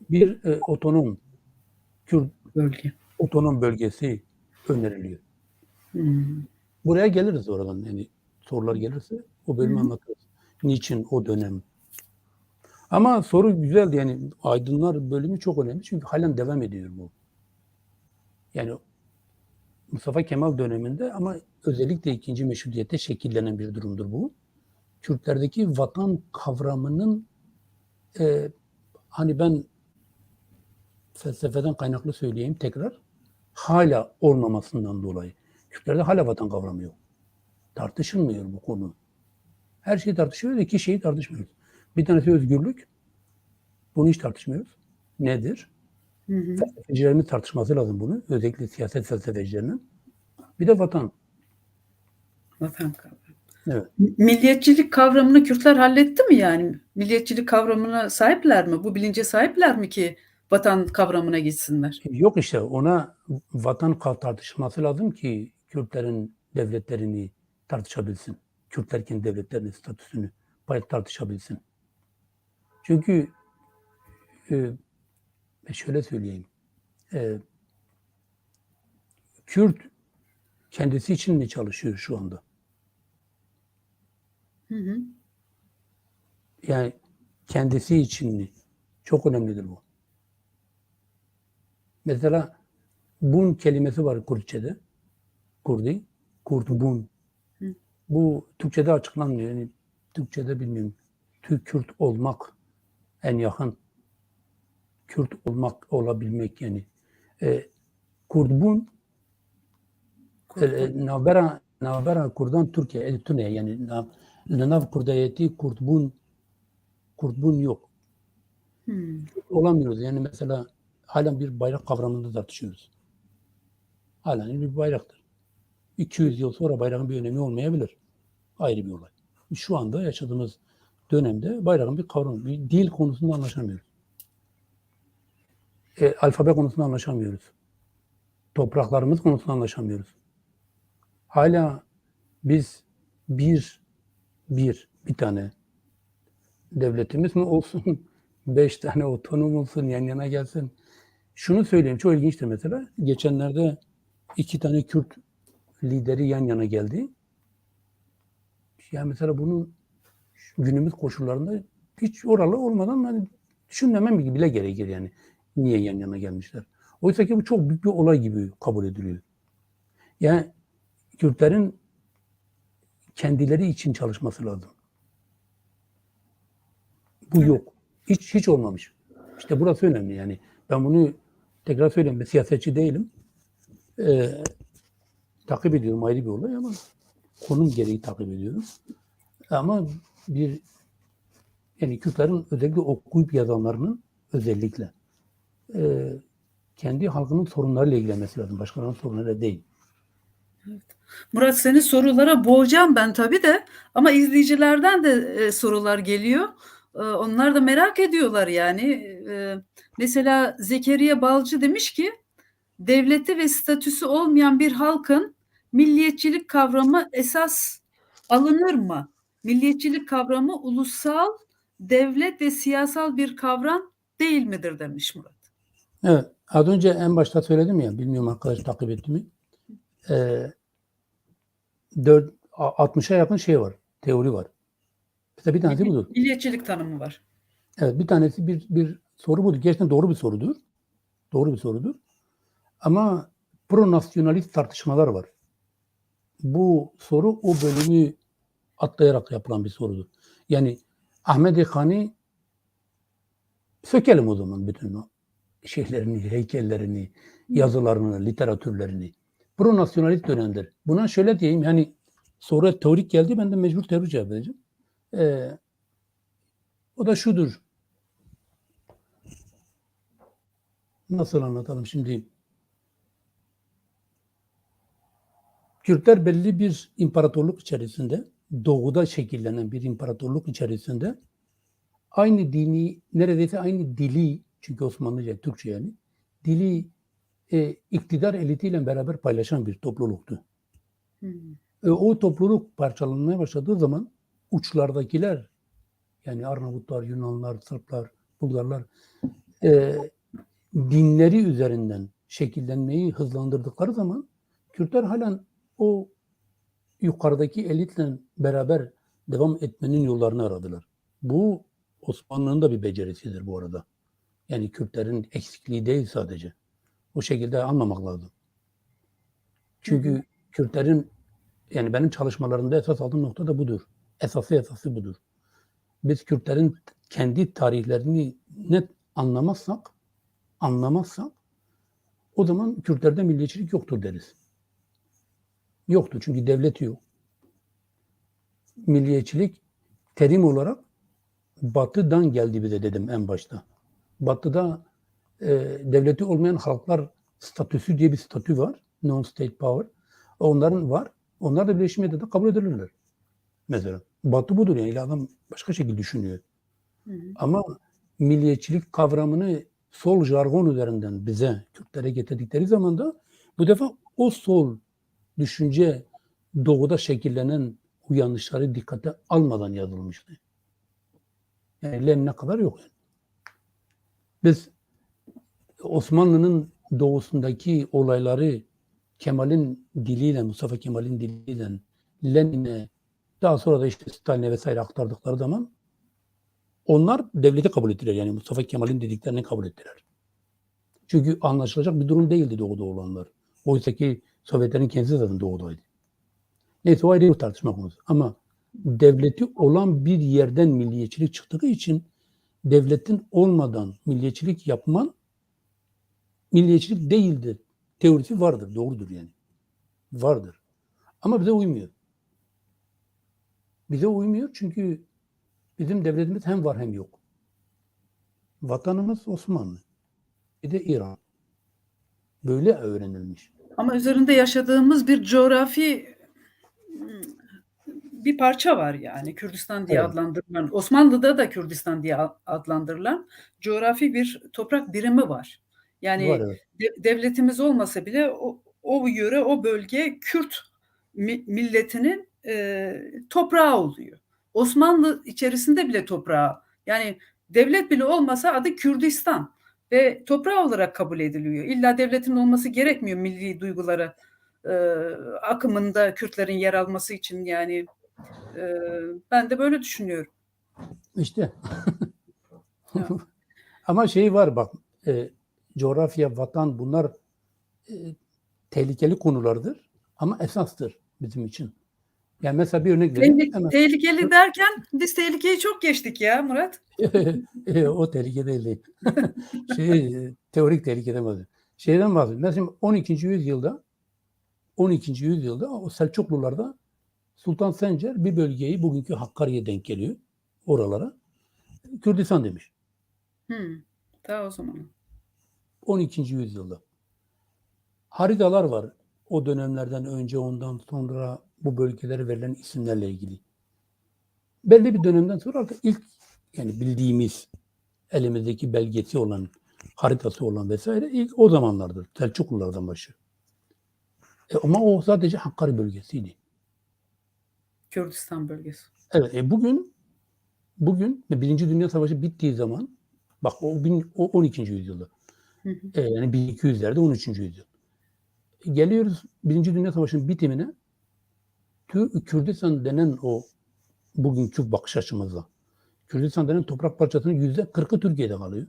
bir otonom Kürt otonom bölgesi öneriliyor. Buraya geliriz oradan. Yani sorular gelirse o bölümü anlatırız. Niçin o dönem? Ama soru güzeldi. Yani aydınlar bölümü çok önemli. Çünkü halen devam ediyor bu. Yani Mustafa Kemal döneminde ama özellikle ikinci meşrutiyette şekillenen bir durumdur bu. Kürtlerdeki vatan kavramının hani ben felsefeden kaynaklı söyleyeyim tekrar hala olmamasından dolayı. Kürtlerde hala vatan kavramı yok. Tartışılmıyor bu konu. Her şeyi tartışıyoruz, iki şeyi tartışmıyoruz. Bir tanesi özgürlük. Bunu hiç tartışmıyoruz. Nedir? Felsefecilerin tartışması lazım bunu. Özellikle siyaset felsefecilerinin. Bir de vatan. Vatan kavramı. Evet. Milliyetçilik kavramını Kürtler halletti mi yani? Milliyetçilik kavramına sahipler mi? Bu bilince sahipler mi ki vatan kavramına gitsinler? Yok işte ona vatan tartışılması lazım ki Kürtlerin devletlerini tartışabilsin. Kürtler kendi devletlerinin statüsünü tartışabilsin. Çünkü şöyle söyleyeyim. Kürt kendisi için mi çalışıyor şu anda? Hı hı. Yani kendisi için mi? Çok önemlidir bu. Mesela bun kelimesi var Kürtçe'de. Kurdi. Kurtbun. Hı. Bu Türkçe'de açıklanmıyor. Yani Türkçe'de bilmiyorum. Kürt olmak en yakın. Kürt olmak, olabilmek yani. Kurtbun Kurtbun. navbera Kurdan Türkiye, Türkiye yani nav Kurdayeti Kurtbun yok. Hı. Olamıyoruz. Yani mesela halen bir bayrak kavramında tartışıyoruz. Halen bir bayraktır. 200 yıl sonra bayrağın bir önemi olmayabilir. Ayrı bir olay. Şu anda yaşadığımız dönemde bayrağın bir kavramı, bir dil konusunda anlaşamıyoruz. Alfabe konusunda anlaşamıyoruz. Topraklarımız konusunda anlaşamıyoruz. Hala biz bir tane devletimiz mi olsun, 5 tane otonom olsun, yan yana gelsin. Şunu söyleyeyim, çok ilginçtir mesela. Geçenlerde 2 tane Kürt lideri yan yana geldi. Yani mesela bunun günümüz koşullarında hiç oralı olmadan hani düşünmemem bile gerekir yani. Niye yan yana gelmişler? Oysa ki bu çok büyük bir olay gibi kabul ediliyor. Yani Kürtlerin kendileri için çalışması lazım. Bu yok. Hiç olmamış. İşte burası önemli yani. Ben bunu tekrar söyleyeyim. Ben siyasetçi değilim. Takip ediyorum, ayrı bir olay ama konum gereği takip ediyorum. Ama yani Kürtlerin özellikle okuyup yazanlarının özellikle kendi halkının sorunlarıyla ilgilenmesi lazım. Başkalarının sorunlarıyla değil. Murat, seni sorulara boğacağım ben tabii de, ama izleyicilerden de sorular geliyor. Onlar da merak ediyorlar yani. Mesela Zekeriya Balcı demiş ki, devleti ve statüsü olmayan bir halkın milliyetçilik kavramı esas alınır mı? Milliyetçilik kavramı ulusal, devlet ve siyasal bir kavram değil midir demiş Murat. Evet. Az önce en başta söyledim ya, bilmiyorum arkadaş takip etti mi? 60'a yakın şey var. Teori var. Mesela bir tanesi budur. Milliyetçilik tanımı var. Evet, bir tanesi bir soru budur. Gerçekten doğru bir sorudur. Doğru bir sorudur. Ama pro-nasyonalist tartışmalar var. Bu soru o bölümü atlayarak yapılan bir sorudur. Yani Ahmet Han'ı sökelim o zaman bütün o şeylerini, heykellerini, yazılarını, literatürlerini. Pro-nasyonalist dönemdir. Buna şöyle diyeyim, yani soru teorik geldi, ben de mecbur teorik cevap vereceğim. O da şudur. Nasıl anlatalım şimdi? Kürtler belli bir imparatorluk içerisinde, doğuda şekillenen bir imparatorluk içerisinde aynı dini, neredeyse aynı dili, çünkü Osmanlıca, Türkçe yani, dili iktidar elitiyle beraber paylaşan bir topluluktu. O topluluk parçalanmaya başladığı zaman uçlardakiler, yani Arnavutlar, Yunanlar, Sırplar, Bulgarlar dinleri üzerinden şekillenmeyi hızlandırdıkları zaman Kürtler halen o yukarıdaki elitle beraber devam etmenin yollarını aradılar. Bu Osmanlı'nın da bir becerisidir bu arada. Yani Kürtlerin eksikliği değil sadece. O şekilde anlamak lazım. Çünkü Kürtlerin, yani benim çalışmalarımda esas aldığım nokta da budur. Esası budur. Biz Kürtlerin kendi tarihlerini net anlamazsak o zaman Kürtlerde milliyetçilik yoktur deriz. Yoktur çünkü devlet yok. Milliyetçilik terim olarak Batı'dan geldi bize dedim en başta. Batı'da devleti olmayan halklar statüsü diye bir statü var. Non-state power. Onların var. Onlar da Birleşmiş Milletler'de kabul edilirler. Mesela. Batı budur yani. Adam başka şekilde düşünüyor. Ama milliyetçilik kavramını sol jargon üzerinden bize, Kürtlere getirdikleri zaman da bu defa o sol düşünce doğuda şekillenen uyanışları dikkate almadan yazılmıştı. Yani ellerine kadar yok. Yani. Biz Osmanlı'nın doğusundaki olayları Kemal'in diliyle, Mustafa Kemal'in diliyle Lenin'e Daha sonra da işte Stalin'e vesaire aktardıkları zaman onlar devleti kabul ettiler. Yani Mustafa Kemal'in dediklerini kabul ettiler. Çünkü anlaşılacak bir durum değildi doğuda olanlar. Oysa ki Sovyetlerin kendisi zaten doğudaydı. Neyse o ayrı bir tartışma konusu. Ama devleti olan bir yerden milliyetçilik çıktığı için devletin olmadan milliyetçilik yapman milliyetçilik değildir. Teorisi vardır, doğrudur yani. Vardır. Ama bize uymuyor. Bize uymuyor çünkü bizim devletimiz hem var hem yok. Vatanımız Osmanlı. Bir de İran. Böyle öğrenilmiş. Ama üzerinde yaşadığımız bir coğrafi bir parça var yani Kürdistan diye Evet. adlandırılan, Osmanlı'da da Kürdistan diye adlandırılan coğrafi bir toprak birimi var. Var Yani evet. devletimiz olmasa bile o yöre, o bölge Kürt milletinin toprağı oluyor. Osmanlı içerisinde bile toprağı, yani devlet bile olmasa adı Kürdistan ve toprağı olarak kabul ediliyor. İlla devletin olması gerekmiyor milli duygulara akımında Kürtlerin yer alması için yani. Ben de böyle düşünüyorum. İşte. Ya. Ama şey var bak, coğrafya, vatan bunlar tehlikeli konulardır ama esastır bizim için. Yani mesela bir örnek vereyim. Hemen. Tehlikeli derken biz tehlikeyi çok geçtik ya Murat. O tehlike değil. Teorik tehlike demedim. Şeyden bahsediyorum. Mesela 12. yüzyılda o Selçuklularda Sultan Sencer bir bölgeyi, bugünkü Hakkari'ye denk geliyor, oralara Kürdistan demiş. Ta o zaman. 12. yüzyılda. Haritalar var. O dönemlerden önce, ondan sonra bu bölgelere verilen isimlerle ilgili. Belli bir dönemden sonra artık ilk yani bildiğimiz elimizdeki belgesi olan, haritası olan vesaire ilk o zamanlardır. Selçuklulardan başlıyor. Ama o sadece Hakkari bölgesiydi. Kürdistan bölgesi. Evet. Bugün Birinci Dünya Savaşı bittiği zaman bak o 12. yüzyılda. Yani 1200'lerde 13. yüzyıl. Geliyoruz Birinci Dünya Savaşı'nın bitimine. Kürdistan denen o bugünkü bakış açımızla Kürdistan denen toprak parçasının %40'ı Türkiye'de kalıyor.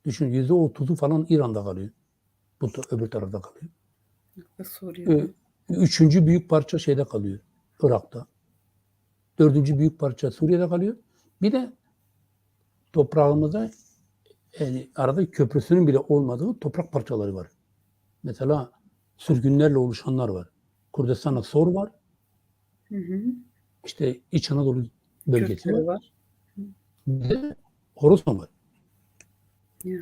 Düşün %30'u falan İran'da kalıyor. Bu öbür tarafta kalıyor. Suriye'de. Üçüncü büyük parça şeyde kalıyor. Irak'ta. Dördüncü büyük parça Suriye'de kalıyor. Bir de toprağımızda yani arada köprüsünün bile olmadığı toprak parçaları var. Mesela sürgünlerle oluşanlar var. Kürdistan'da Sor var. İşte İç Anadolu bölgesi Kürtleri var. var. Bir de Horasan var. Ya.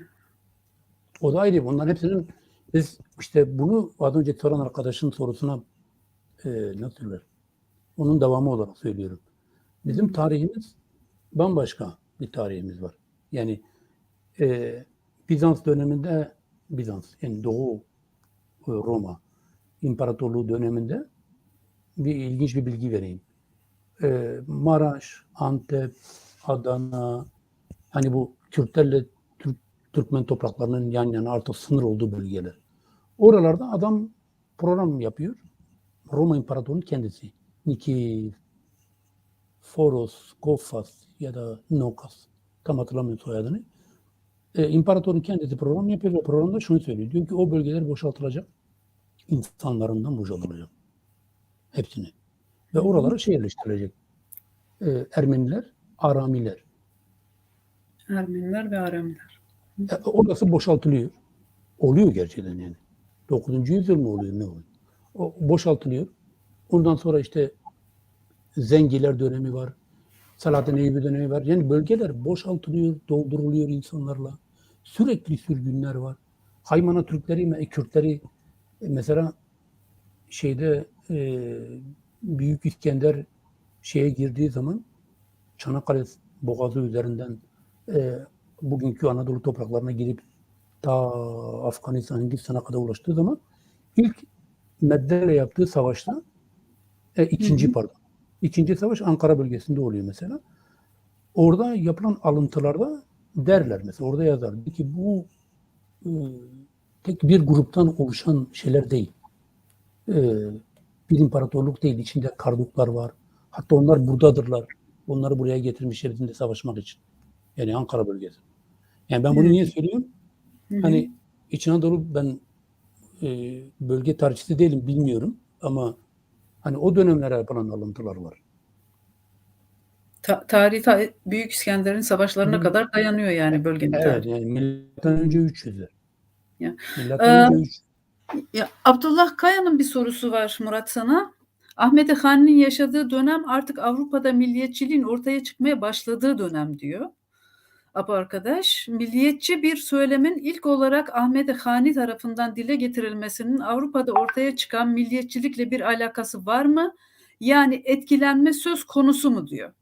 O da ayrı. Onların hepsinin biz işte bunu az önce soran arkadaşın sorusuna nasıl söyler? Onun devamı olarak söylüyorum. Bizim tarihimiz bambaşka bir tarihimiz var. Yani Bizans döneminde yani Doğu Roma İmparatorluğu döneminde ilginç bir bilgi vereyim. Maraş, Antep, Adana, hani bu Kürtlerle Türkmen topraklarının yan yana artık sınır olduğu bölgeler. Oralarda adam program yapıyor. Roma İmparatorluğu'nun kendisi. Nikil, Foros, Gofas ya da Nokas. Tam hatırlamıyorum soyadını. İmparatorun kendisi program yapıyor ve programda şunu söylüyor. Diyor ki o bölgeler boşaltılacak. İnsanlarından boşaltılacak. Hepsini. Ve oralara yerleştirilecek. Ermeniler, Aramiler. Ermeniler ve Aramiler. Orası boşaltılıyor. Oluyor gerçekten yani. 9. yüzyıl mı oluyor, ne oluyor? O boşaltılıyor. Ondan sonra işte Zengiler dönemi var. Selahattin Eyyubi dönemi var. Yani bölgeler boşaltılıyor, dolduruluyor insanlarla. Sürekli sürgünler var. Haymana Türkleri, Kürtleri mesela şeyde Büyük İskender girdiği zaman Çanakkale Boğazı üzerinden bugünkü Anadolu topraklarına girip ta Afganistan, Hindistan'a kadar ulaştığı zaman ilk Medde'yle yaptığı savaşta İkinci savaş Ankara bölgesinde oluyor mesela. Orada yapılan alıntılarda derler mesela, orada yazar ki bu tek bir gruptan oluşan şeyler değil. bir imparatorluk değil. İçinde Karduklar var. Hatta onlar buradadırlar. Onları buraya getirmiş yerinde savaşmak için. Yani Ankara bölgesi. Yani ben bunu niye söylüyorum? Hı hı. Hani İç Anadolu ben bölge tarihçisi değilim bilmiyorum ama hani o dönemlere yapılan alıntılar var. Tarih Büyük İskender'in savaşlarına kadar dayanıyor yani bölgenin Evet tarihi. yani milattan önce 300'ler. Ya. Milattan önce 300. Ya, Abdullah Kaya'nın bir sorusu var Murat sana. Ahmet Hani'nin yaşadığı dönem artık Avrupa'da milliyetçiliğin ortaya çıkmaya başladığı dönem diyor. Bu arkadaş, milliyetçi bir söylemin ilk olarak Ahmet Hani tarafından dile getirilmesinin Avrupa'da ortaya çıkan milliyetçilikle bir alakası var mı? Yani etkilenme söz konusu mu diyor.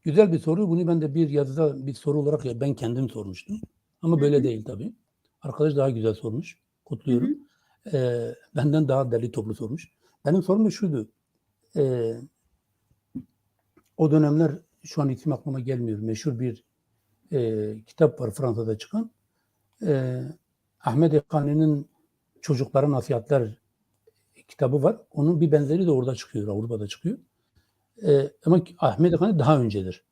Güzel bir soru. Bunu ben de bir yazıda bir soru olarak ben kendim sormuştum. Ama böyle değil tabii. Arkadaş daha güzel sormuş. Kutluyorum. Benden daha derli toplu sormuş. Benim sorum da şuydu. O dönemler şu an isim aklıma gelmiyor. Meşhur bir kitap var Fransa'da çıkan. Ahmet Hani'nin Çocuklara Nasihatler kitabı var. Onun bir benzeri de orada çıkıyor. Avrupa'da çıkıyor. Ama Ahmet Hani daha öncedir.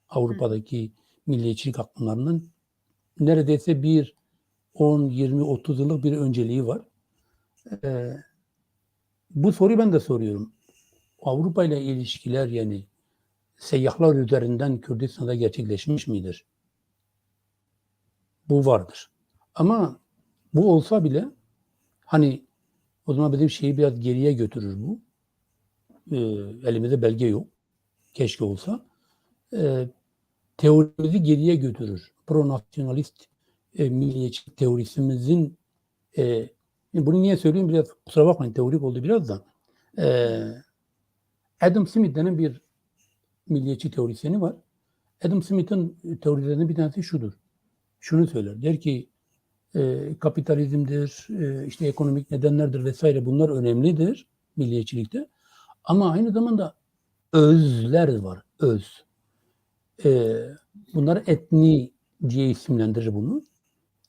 Avrupa'daki milliyetçilik akımlarının neredeyse bir 10, 20, 30 yıllık bir önceliği var. Bu soruyu ben de soruyorum. Avrupa ile ilişkiler yani seyyahlar üzerinden Kürdistan'da gerçekleşmiş midir? Bu vardır. Ama bu olsa bile hani o zaman bizim şeyi biraz geriye götürür bu. Elimizde belge yok. Keşke olsa. Teorimizi geriye götürür. Pro-nasyonalist milliyetçi teorisimizin bunu niye söyleyeyim biraz kusura bakmayın teorik oldu biraz da. Adam Smith denen bir milliyetçi teorisyeni var. Adam Smith'in teorilerinden bir tanesi şudur. Şunu söyler. Der ki kapitalizmdir, işte ekonomik nedenlerdir vesaire bunlar önemlidir milliyetçilikte. Ama aynı zamanda özler var. Öz. Bunlar etni diye isimlendirir bunu.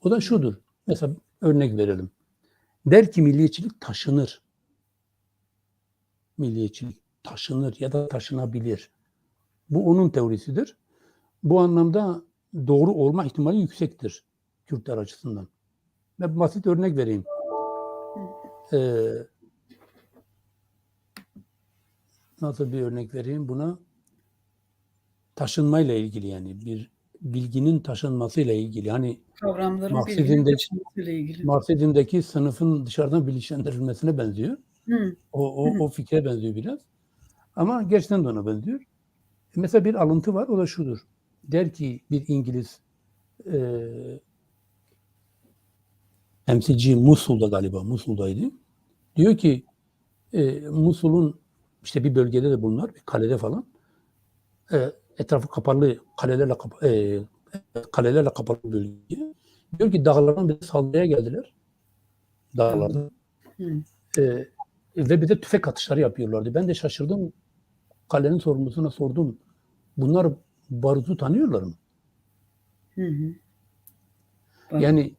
O da şudur. Mesela örnek verelim. Der ki milliyetçilik taşınır. Milliyetçilik taşınır ya da taşınabilir. Bu onun teorisidir. Bu anlamda doğru olma ihtimali yüksektir Kürtler açısından. Ve basit örnek vereyim. Nasıl bir örnek vereyim buna? Taşınmayla ilgili yani bir bilginin taşınmasıyla ilgili. Hani Kavramların bilginin taşınmasıyla ilgili. Marksizm'deki sınıfın dışarıdan bilinçlendirilmesine benziyor. O fikre benziyor biraz. Ama gerçekten de ona benziyor. Mesela bir alıntı var, o da şudur. Der ki bir İngiliz temsilci Musul'da galiba, Musul'daydı. Diyor ki Musul'un işte bir bölgede de bunlar, bir kalede falan etrafı kapalı kalelerle kapalı bölge. Diyor ki dağlardan bir saldırıya geldiler. Dağlardan. Ve bize tüfek atışları yapıyorlardı. Ben de şaşırdım. Kalenin sorumlusuna sordum. Bunlar barutu tanıyorlar mı? Yani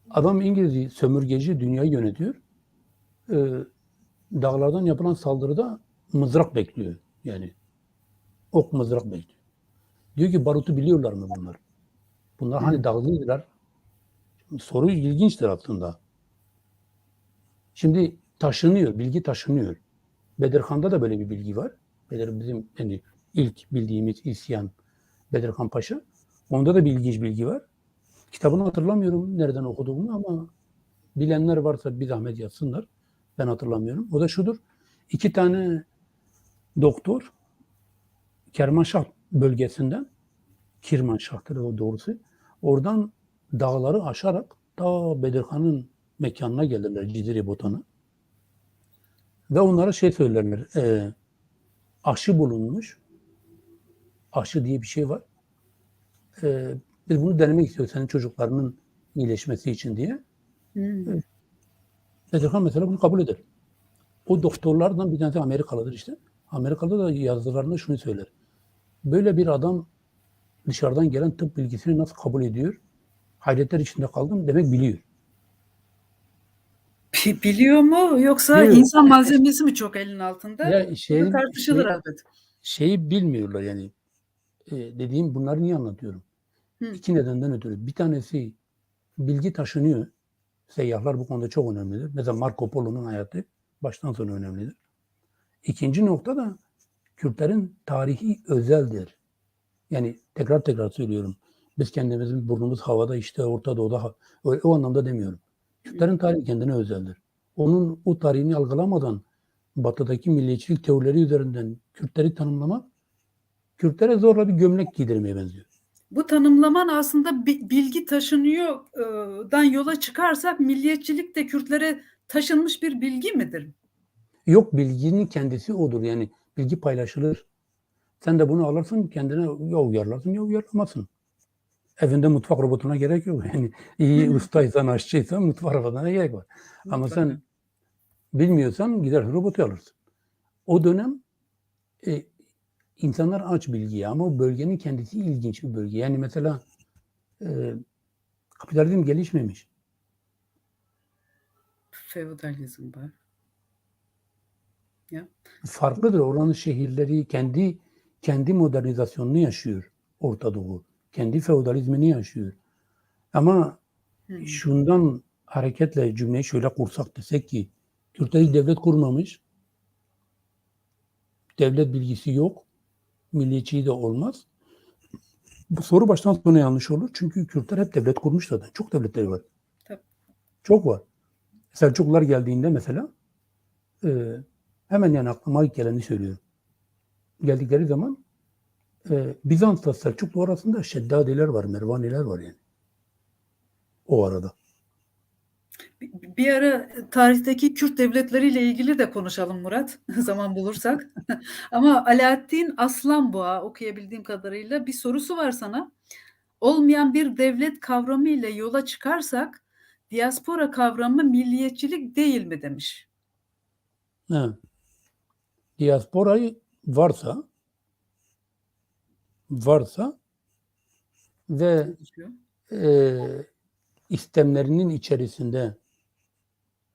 adam İngiliz sömürgeci dünyayı yönetiyor. Dağlardan yapılan saldırıda mızrak bekliyor. Yani ok mızrak bekliyor. Diyor ki barutu biliyorlar mı bunlar? Bunlar hani dağlıydılar. Soru ilginçtir aslında. Şimdi taşınıyor, bilgi taşınıyor. Bedirhan'da da böyle bir bilgi var. Bizim yani ilk bildiğimiz isyan Bedirhan Paşa. Onda da bir ilginç bilgi var. Kitabını hatırlamıyorum nereden okuduğumu ama bilenler varsa bir zahmet yazsınlar. Ben hatırlamıyorum. O da şudur. 2 tane doktor Kermanşah bölgesinden Kirmanşah'tır o doğrusu. Oradan dağları aşarak ta Bedirhan'ın mekanına gelirler Cidri Botan'a. Ve onlara şey söylerler. Aşı bulunmuş. Aşı diye bir şey var. Biz bunu denemek istiyoruz senin çocuklarının iyileşmesi için diye. Bedirhan mesela bunu kabul eder. O doktorlardan bir tanesi Amerikalıdır işte. Amerika'da da yazılarında şunu söyler. Böyle bir adam dışarıdan gelen tıp bilgisini nasıl kabul ediyor? Hayretler içinde kaldım. Demek biliyor. Peki biliyor mu yoksa Biliyor. insan malzemesi mi çok elin altında? Ya Bu da tartışılır elbet. şeyi bilmiyorlar yani. Dediğim bunları niye anlatıyorum? Hı. İki nedenden ötürü. Bir tanesi bilgi taşınıyor. Seyyahlar bu konuda çok önemlidir. Mesela Marco Polo'nun hayatı baştan sona önemlidir. İkinci nokta da Kürtlerin tarihi özeldir. Yani tekrar söylüyorum. Biz kendimizin burnumuz havada işte Orta Doğu'da o anlamda demiyorum. Kürtlerin tarihi kendine özeldir. Onun o tarihini algılamadan Batı'daki milliyetçilik teorileri üzerinden Kürtleri tanımlamak Kürtlere zorla bir gömlek giydirmeye benziyor. Bu tanımlaman aslında bilgi taşınıyordan yola çıkarsak milliyetçilik de Kürtlere taşınmış bir bilgi midir? Yok, bilginin kendisi odur. Yani bilgi paylaşılır. Sen de bunu alırsın kendine ya uyarlarsın ya uyarlamazsın. Evinde mutfak robotuna gerek yok. Yani iyi ustaysan, aşçıysan mutfak robotuna gerek var. Ama sen bilmiyorsan gider robotu alırsın. O dönem insanlar aç bilgiye ama o bölgenin kendisi ilginç bir bölge. Yani mesela kapitalizm gelişmemiş. Feodalizm var. Ya. Farklıdır. Oranın şehirleri kendi modernizasyonunu yaşıyor Orta Doğu. Kendi feodalizmini yaşıyor. Ama şundan hareketle cümleyi şöyle kursak desek ki Kürtler devlet kurmamış. Devlet bilgisi yok. Milliyetçiliği de olmaz. Bu soru baştan sona yanlış olur. Çünkü Kürtler hep devlet kurmuş zaten. Çok devletleri var. Tabii. Çok var. Selçuklular geldiğinde mesela hemen yani aklıma ilk geleni söylüyorum. Geldikleri zaman Bizans'ta Selçuklu arasında Şeddadiler var, Mervaniler var yani. O arada. Bir ara tarihteki Kürt devletleriyle ilgili de konuşalım Murat, zaman bulursak. Ama Alaaddin Aslanboğa okuyabildiğim kadarıyla bir sorusu var sana. Olmayan bir devlet kavramı ile yola çıkarsak diaspora kavramı milliyetçilik değil mi demiş. Ha. Diasporayı varsa ve istemlerinin içerisinde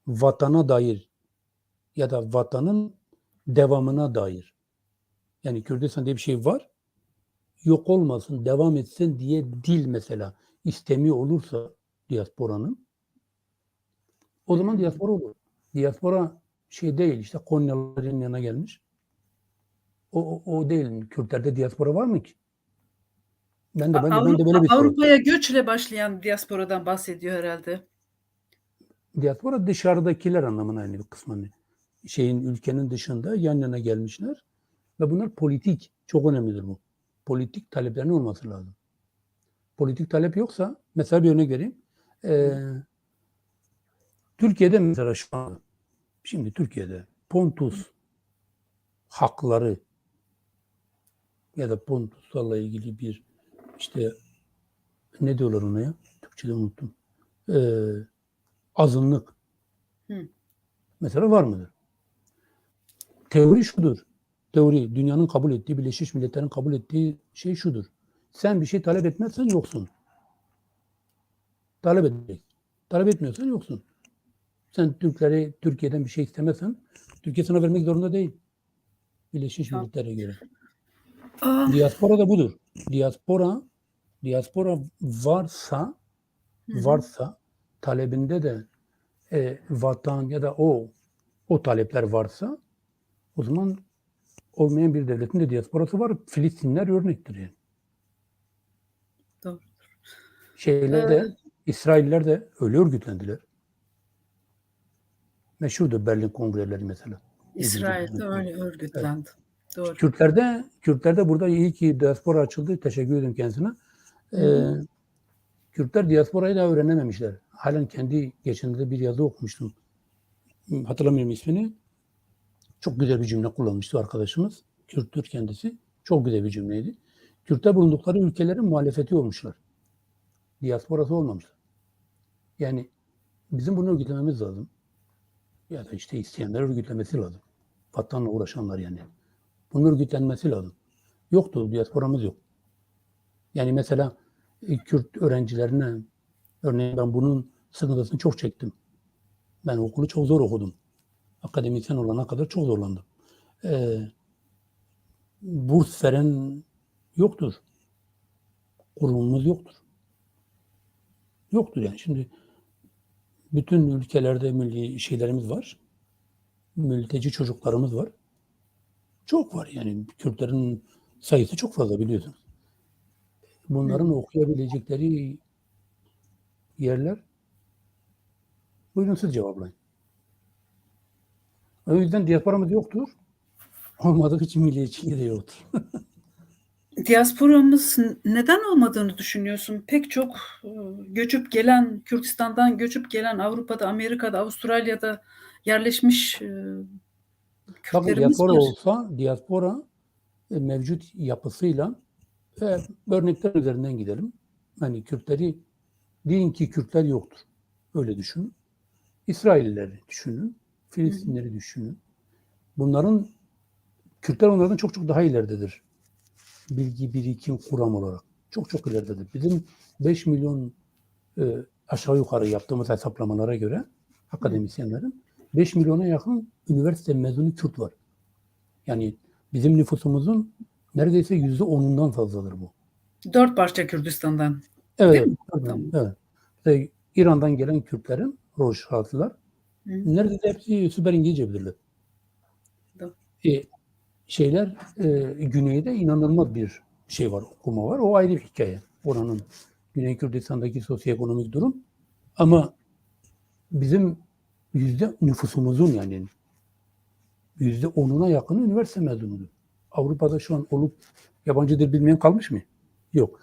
vatana dair ya da vatanın devamına dair yani Kürdistan diye bir şey var, yok olmasın, devam etsin diye dil mesela istemi olursa diasporanın o zaman diaspora olur. Diaspora şey değil işte Konyalıların yanına gelmiş. O değil. Kürtlerde diaspora var mı ki? Ben de böyle bir soru. Avrupa'ya göçle başlayan diasporadan bahsediyor herhalde. Diaspora dışarıdakiler anlamına yani kısmen. Ülkenin dışında yan yana gelmişler ve bunlar politik. Çok önemlidir bu. Politik taleplerinin olması lazım. Politik talep yoksa mesela bir örnek vereyim. Türkiye'de mesela şimdi Türkiye'de Pontus hakları ya da Pontuslarla ilgili bir işte ne diyorlar ona ya? Türkçe'de unuttum. Azınlık. Mesela var mıdır? Teori şudur. Teori, dünyanın kabul ettiği, Birleşmiş Milletler'in kabul ettiği şey şudur. Sen bir şey talep etmezsen yoksun. Talep edecek. Talep etmiyorsan yoksun. Sen Türkiye'den bir şey istemezsen, Türkiye sana vermek zorunda değil. Birleşmiş Milletler'e göre. Diaspora da budur. Diaspora varsa talebinde de vatan ya da o talepler varsa o zaman olmayan bir devletin de diasporası var. Filistinler örnektir yani. Doğru. İsrailler de öyle örgütlendiler. Meşhurdur Berlin Kongreleri mesela. İsrail'de öyle örgütlendi. Evet. Doğru. Kürtlerde burada iyi ki diaspora açıldı. Teşekkür ederim kendisine. Kürtler diasporayı da öğrenememişler. Halen geçenlerde bir yazı okumuştum. Hatırlamıyorum ismini. Çok güzel bir cümle kullanmıştı arkadaşımız. Kürttür kendisi. Çok güzel bir cümleydi. Kürtler bulundukları ülkelerin muhalefeti olmuşlar. Diasporası olmamışlar. Yani bizim bunu örgütlememiz lazım. Ya da işte isteyenler örgütlemesi lazım. Vatanla uğraşanlar yani. Bunun örgütlenmesi lazım. Yoktu, diasporamız yok. Yani mesela Kürt öğrencilerine örneğin ben bunun sıkıntısını çok çektim. Ben okulu çok zor okudum. Akademisyen olana kadar çok zorlandım. Burs veren yoktur. Kurumumuz yoktur. Yoktur yani. Şimdi bütün ülkelerde milli şeylerimiz var. Mülteci çocuklarımız var. Çok var yani. Kürtlerin sayısı çok fazla biliyorsunuz. Bunların okuyabilecekleri yerler. Buyurun siz cevaplayın. O yüzden diasporamız yoktur. Olmadığı için milliyetçiliği de yoktur. Diasporamız neden olmadığını düşünüyorsun? Pek çok göçüp gelen, Kürtistan'dan göçüp gelen, Avrupa'da, Amerika'da, Avustralya'da yerleşmiş Bakın Kürtlerimiz diaspora var. olsa, diaspora mevcut yapısıyla örnekler üzerinden gidelim. Hani Kürtleri, deyin ki Kürtler yoktur. Öyle düşünün. İsraillileri düşünün. Filistinleri düşünün. Bunların, Kürtler onlardan çok çok daha ileridedir. Bilgi, birikim, kuram olarak. Çok çok ileridedir. Bizim 5 milyon aşağı yukarı yaptığımız hesaplamalara göre akademisyenlerin 5 milyona yakın üniversite mezunu Kürt var. Yani bizim nüfusumuzun neredeyse %10'undan fazladır bu. 4 parça Kürdistan'dan. Evet. Değil mi? Evet. Tamam. Evet. İşte İran'dan gelen Kürtlerin, Rojhalılar, neredeyse hepsi süper İngilizce bilirler. Güneyde inanılmaz bir şey var, okuma var. O ayrı bir hikaye. Oranın Güney Kürdistan'daki sosyoekonomik durum. Ama bizim nüfusumuzun yani %10'una yakını üniversite mezunudur. Avrupa'da şu an olup yabancı dil bilmeyen kalmış mı? Yok.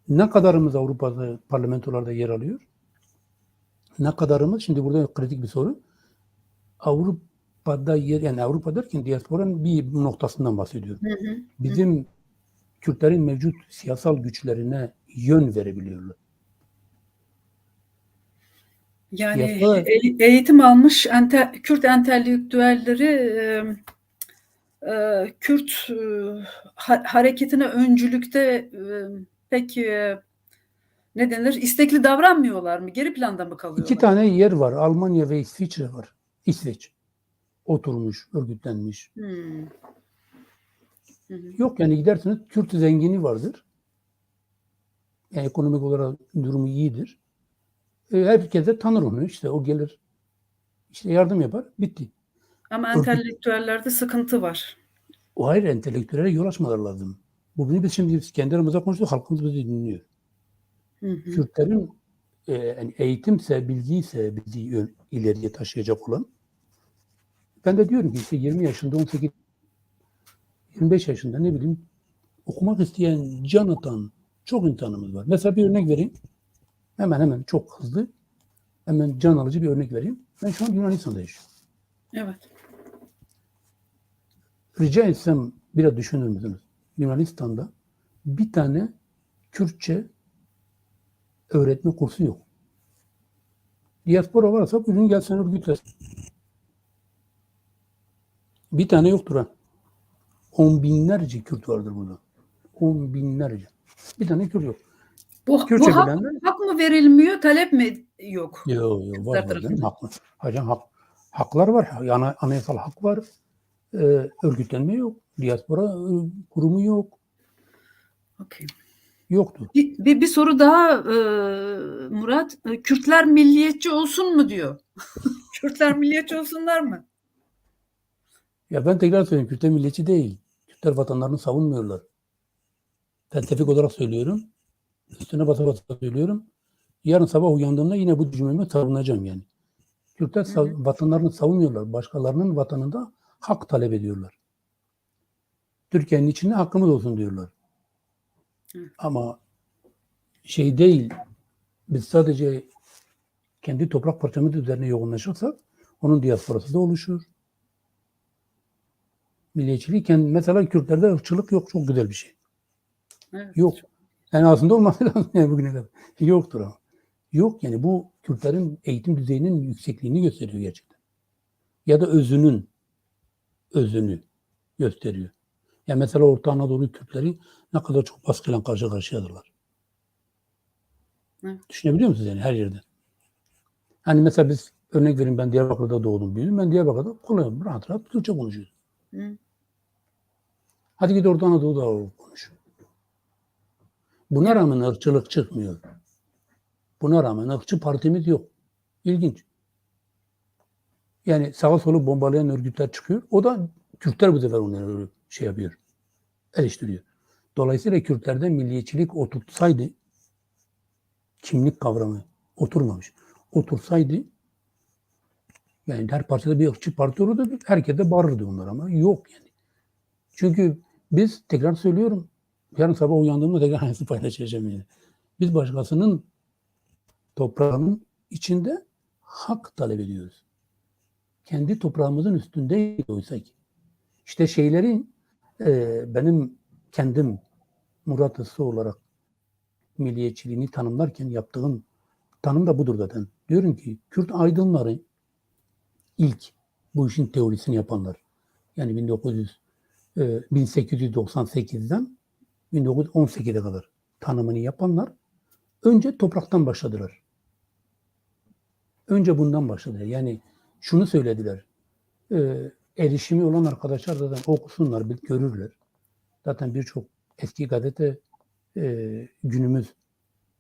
Ne kadarımız Avrupa'da parlamentolarda yer alıyor? Ne kadarımız? Şimdi burada kritik bir soru. Avrupa'da yer, yani Avrupa derken diasporanın bir noktasından bahsediyorum. Bizim Kürtlerin mevcut siyasal güçlerine yön verebiliyorlar. Yani eğitim almış Kürt entelektüelleri Kürt hareketine öncülükte pek ne denir? İstekli davranmıyorlar mı? Geri planda mı kalıyorlar? 2 tane yer var. Almanya ve İsviçre var. İsveç. Oturmuş, örgütlenmiş. Yok yani gidersiniz Kürt zengini vardır. Yani ekonomik olarak durumu iyidir. Herkes de tanır onu. İşte o gelir. İşte yardım yapar. Bitti. Ama entelektüellerde sıkıntı var. O ayrı, entelektüele yol açmaları lazım. Bunu biz şimdi kendi aramızda konuştuk. Halkımız bizi dinliyor. Kürtlerin yani eğitimse, bilgiyse bizi ileriye taşıyacak olan. Ben de diyorum ki işte 20 yaşında, 18, 25 yaşında ne bileyim okumak isteyen, can atan çok insanımız var. Mesela bir örnek vereyim. Hemen çok hızlı. Hemen can alıcı bir örnek vereyim. Ben şu an Yunanistan'da yaşıyorum. Evet. Rica etsem biraz düşünür müsünüz? Yunanistan'da bir tane Kürtçe öğretme kursu yok. Diaspora varsa bugün gelsen örgütlesin. Bir tane yoktur ha. 10 binlerce Kürt vardır burada. 10 binlerce. Bir tane Kürt yok. Bu hak mı verilmiyor, talep mi yok? Yok var canım. Haklar var. Yani anayasal hak var. Örgütlenme yok. Diaspora kurumu yok. Okay. Yoktur. Bir soru daha Murat. Kürtler milliyetçi olsun mu diyor? Kürtler milliyetçi olsunlar mı? Ya ben tekrar söyleyeyim. Kürtler milliyetçi değil. Kürtler vatanlarını savunmuyorlar. Felsefik olarak söylüyorum. Üstüne basa basa söylüyorum. Yarın sabah uyandığımda yine bu cümlemi savunacağım yani. Kürtler vatanlarını savunmuyorlar. Başkalarının vatanında hak talep ediyorlar. Türkiye'nin içinde hakkımız olsun diyorlar. Ama şey değil, biz sadece kendi toprak parçamız üzerine yoğunlaşırsak onun diasporası da oluşur. Milliyetçilikken mesela Kürtlerde ırkçılık yok, çok güzel bir şey. Evet. Yok. Yani aslında olması lazım yani bugüne kadar. Yoktur ama. Yok yani bu Kürtlerin eğitim düzeyinin yüksekliğini gösteriyor gerçekten. Ya da özünü gösteriyor. Ya mesela Orta Anadolu Türkleri ne kadar çok baskıyla karşı karşıyadırlar. Evet. Düşünebiliyor musunuz yani her yerde? Hani mesela biz Örnek vereyim, ben Diyarbakır'da doğdum, büyüdüm. Ben Diyarbakır'da kolay, rahat rahat Türkçe konuşuyorum. Hı. Hadi git orada Anadolu'da konuş. Buna Evet. rağmen ırkçılık çıkmıyor. Buna rağmen ırkçı partimiz yok. İlginç. Yani sağa solu bombalayan örgütler çıkıyor. O da Kürtler bu sefer onları şey yapıyor. Eleştiriyor. Dolayısıyla Kürtlerde milliyetçilik oturtsaydı, kimlik kavramı oturmamış. Otursaydı, yani her parçada bir ırkçı parti olurdu, herkes de bağırırdı onlar, ama yok yani. Çünkü biz, tekrar söylüyorum, yarın sabah uyandığımda tekrar aynısını paylaşacağım yani. Biz başkasının toprağının içinde hak talep ediyoruz. Kendi toprağımızın üstünde oysa ki. İşte şeyleri benim kendim Murat Isı olarak milliyetçiliğini tanımlarken yaptığım tanım da budur zaten. Diyorum ki Kürt aydınları ilk bu işin teorisini yapanlar. Yani 1898'den 1918'e kadar tanımını yapanlar önce topraktan başladılar. Önce bundan başladılar. Yani şunu söylediler. Erişimi olan arkadaşlar zaten okusunlar, görürler. Zaten birçok eski gazete günümüz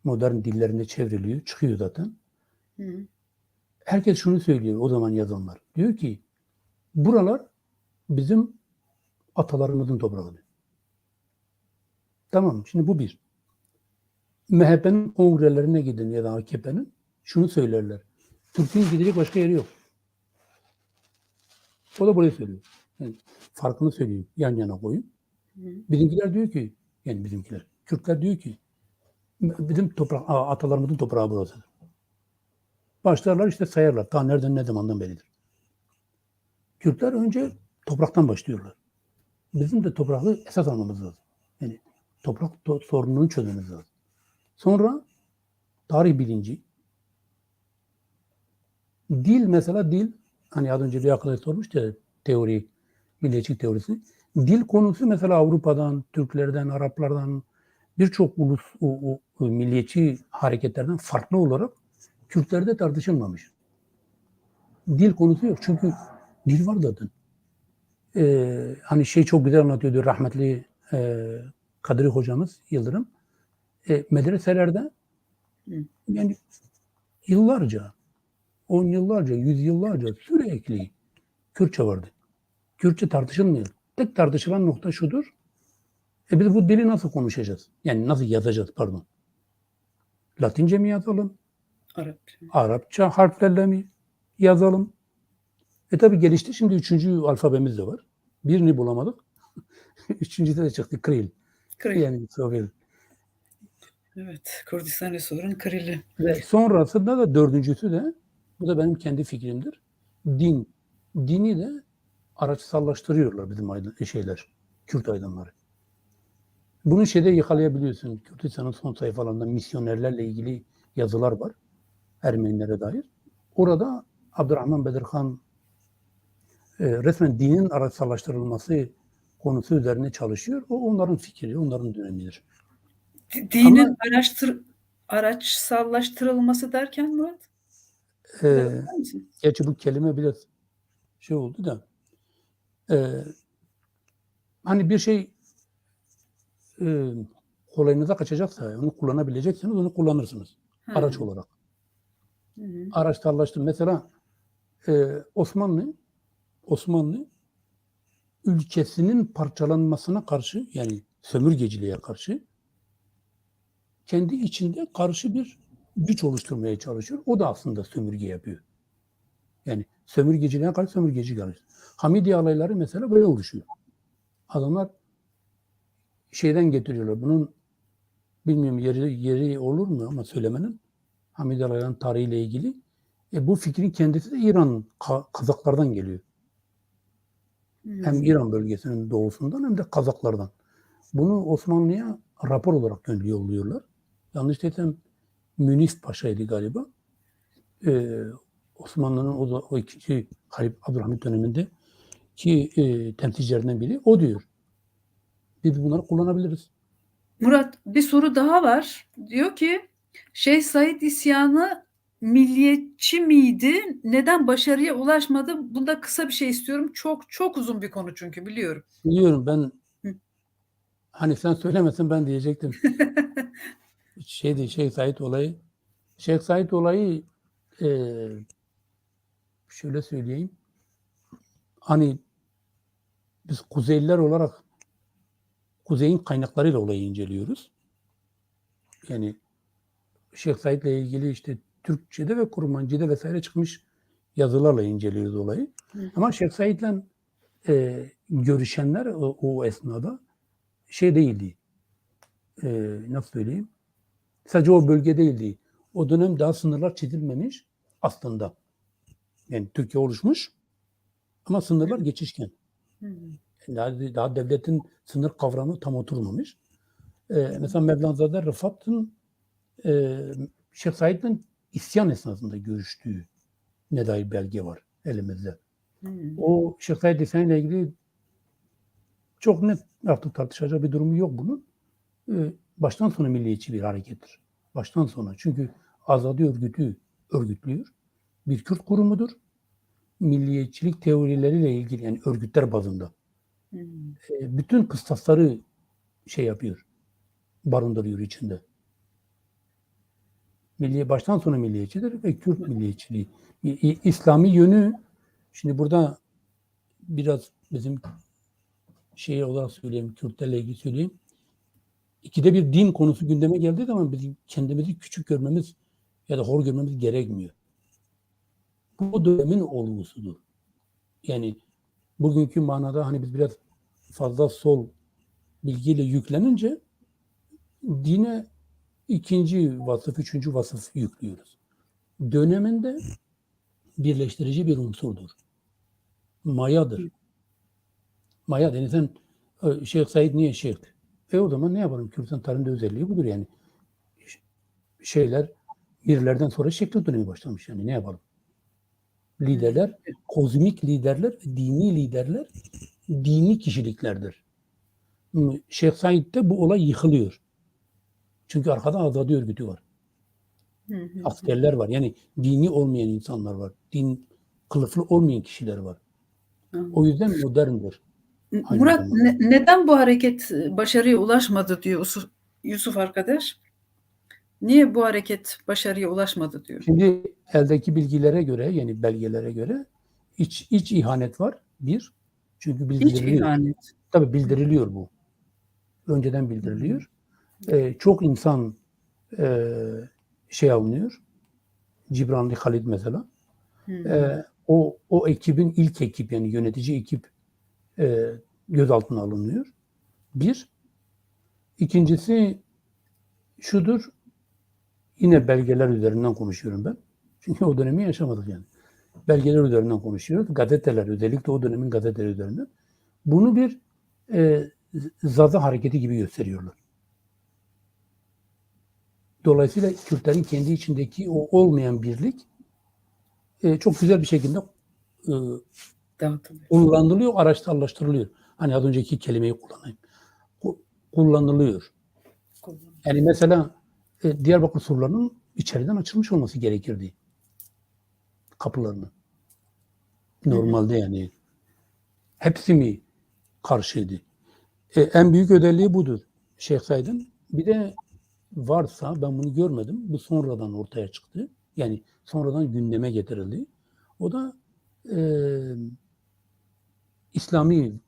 modern dillerinde çevriliyor, çıkıyor zaten. Hı. Herkes şunu söylüyor o zaman yazanlar. Diyor ki buralar bizim atalarımızın toprağıdır. Tamam, şimdi bu bir. MHP'nin kongrelerine gidin ya da AKP'nin şunu söylerler. Türk'ün gidecek başka yeri yok. O da burayı söylüyor. Yani farkını söylüyor. Yan yana koyun. Bizimkiler diyor ki, yani bizimkiler, Kürtler diyor ki bizim atalarımızın toprağı burasıdır. Başlarlar işte sayarlar. Ta nereden ne zamandan beridir. Kürtler önce topraktan başlıyorlar. Bizim de toprağı esas almamız lazım. Yani toprak sorununu çözmemiz lazım. Sonra tarih bilinci, dil mesela dil, hani az önce bir arkadaş sormuştu ya, teori, milliyetçilik teorisi. Dil konusu mesela Avrupa'dan, Türklerden, Araplardan, birçok milliyetçi hareketlerden farklı olarak Kürtlerde tartışılmamış. Dil konusu yok. Çünkü dil var zaten. Hani şey çok güzel anlatıyordu rahmetli Kadri hocamız Yıldırım. Medreselerde yani yıllarca, 10 yıllarca, 100 yıllarca sürekli Kürtçe vardı. Kürtçe tartışılmıyor. Tek tartışılan nokta şudur. Biz bu dili nasıl konuşacağız? Yani nasıl yazacağız, pardon. Latince mi yazalım? Arapça. Arapça harflerle mi yazalım? Tabii gelişti. Şimdi 3. alfabemiz de var. Birini bulamadık. 3.'de de çıktı. Kril. Kril. Yani Sovyet. Evet. Kürdistan Resulu'nun Kril'i. Ve sonrasında da 4.'sü de, bu da benim kendi fikrimdir. Din. Dini de araçsallaştırıyorlar bizim şeyler, Kürt aydınları. Bunu şeyde yakalayabiliyorsun. Kürtistan'ın son sayfalarında misyonerlerle ilgili yazılar var. Ermenilere dair. Orada Abdurrahman Bedirhan resmen dinin araçsallaştırılması konusu üzerine çalışıyor. O onların fikri, onların dönemidir. Dinin araçsallaştırılması derken Murat? Gerçi bu kelime biraz şey oldu da hani bir şey kolayınıza kaçacaksa, onu kullanabilecekseniz onu kullanırsınız. Araç olarak. Araçsallaştır. Mesela Osmanlı ülkesinin parçalanmasına karşı, yani sömürgeciliğe karşı kendi içinde karşı bir güç oluşturmaya çalışıyor. O da aslında sömürge yapıyor. Yani sömürgeciliğe karşı sömürgeci karşı. Hamidiye alayları mesela böyle oluşuyor. Adamlar şeyden getiriyorlar. Bunun bilmiyorum yeri olur mu ama söylemenin, Hamidiye alayların tarihiyle ilgili. Bu fikrin kendisi de İran Kazaklardan geliyor. Hem İran bölgesinin doğusundan hem de Kazaklardan. Bunu Osmanlı'ya rapor olarak yolluyorlar. Yanlış değilsem Münif Paşa'ydı galiba. Osmanlı'nın o iki Halip Abdülhamit döneminde ki temsilcilerinden biri o diyor. Biz bunları kullanabiliriz. Murat, bir soru daha var. Diyor ki Şeyh Said isyanı milliyetçi miydi? Neden başarıya ulaşmadı? Bunda kısa bir şey istiyorum. Çok çok uzun bir konu çünkü biliyorum. Biliyorum ben Hı. hani sen söylemesin ben diyecektim. Şeyh Said olayı. Şeyh Said olayı şöyle söyleyeyim. Hani biz Kuzeyliler olarak Kuzey'in kaynaklarıyla olayı inceliyoruz. Yani Şeyh Said'le ilgili işte Türkçe'de ve Kurmancı'da vesaire çıkmış yazılarla inceliyoruz olayı. Hı. Ama Şeyh Said'le görüşenler o esnada şey değildi. Nasıl söyleyeyim? Sadece o bölge değildi. O dönem daha sınırlar çizilmemiş aslında. Yani Türkiye oluşmuş ama sınırlar geçişken. Hı. Daha devletin sınır kavramı tam oturmamış. Mesela Mevlana'da Rıfat'ın Şeyh Said'le isyan esnasında görüştüğü ne dair belge var elimizde. Hı. O Şeyh Said isyanıyla ilgili çok net artık tartışacak bir durumu yok bunun. Baştan sona milliyetçi bir harekettir. Baştan sona. Çünkü Azadi örgütü örgütlüyor. Bir Kürt kurumudur. Milliyetçilik teorileriyle ilgili yani örgütler bazında. Hı. Bütün kıstasları şey yapıyor. Barındırıyor içinde. Baştan sona milliyetçidir ve Kürt milliyetçiliği. İslami yönü şimdi burada biraz bizim şey olarak söyleyeyim, Kürtlerle ilgili söyleyeyim. İkide bir din konusu gündeme geldiği zaman bizim kendimizi küçük görmemiz ya da hor görmemiz gerekmiyor. Bu dönemin olgusudur. Yani bugünkü manada hani biz biraz fazla sol bilgiyle yüklenince dine ikinci vasıf, üçüncü vasıf yüklüyoruz. Döneminde birleştirici bir unsurdur. Mayadır. Maya yani sen Şeyh Said niye şeyh? O zaman ne yapalım? Kürdistan tarihinde özelliği budur yani. Şeyler birilerden sonra şekli dönemi başlamış yani ne yapalım? Liderler, kozmik liderler, dini liderler, dini kişiliklerdir. Şeyh Said'de bu olay yıkılıyor. Çünkü arkada azadi örgütü var. Askerler var. Yani dini olmayan insanlar var. Din kılıflı olmayan kişiler var. O yüzden moderndir. Murat neden bu hareket başarıya ulaşmadı diyor Yusuf arkadaş? Niye bu hareket başarıya ulaşmadı diyor. Şimdi eldeki bilgilere göre yani belgelere göre iç ihanet var. Bir. Çünkü bildiriliyor. İç ihanet. Tabii bildiriliyor bu. Önceden bildiriliyor. Çok insan şey alınıyor. Cibranlı Halid mesela. O ekibin ilk ekip yani yönetici ekip gözaltına alınıyor. Bir. İkincisi şudur. Yine belgeler üzerinden konuşuyorum ben. Çünkü o dönemi yaşamadık yani. Belgeler üzerinden konuşuyoruz. Gazeteler özellikle o dönemin gazeteleri üzerinden. Bunu bir Zaza hareketi gibi gösteriyorlar. Dolayısıyla Kürtlerin kendi içindeki o olmayan birlik çok güzel bir şekilde kullanılıyor, araçsallaştırılıyor. Hani az önceki kelimeyi kullanayım. Kullanılıyor. Yani mesela Diyarbakır surlarının içeriden açılmış olması gerekirdi. Kapılarını. Normalde yani. Hepsi mi karşıydı? En büyük özelliği budur Şeyh Said'in. Bir de varsa ben bunu görmedim. Bu sonradan ortaya çıktı. Yani sonradan gündeme getirildi. O da İslami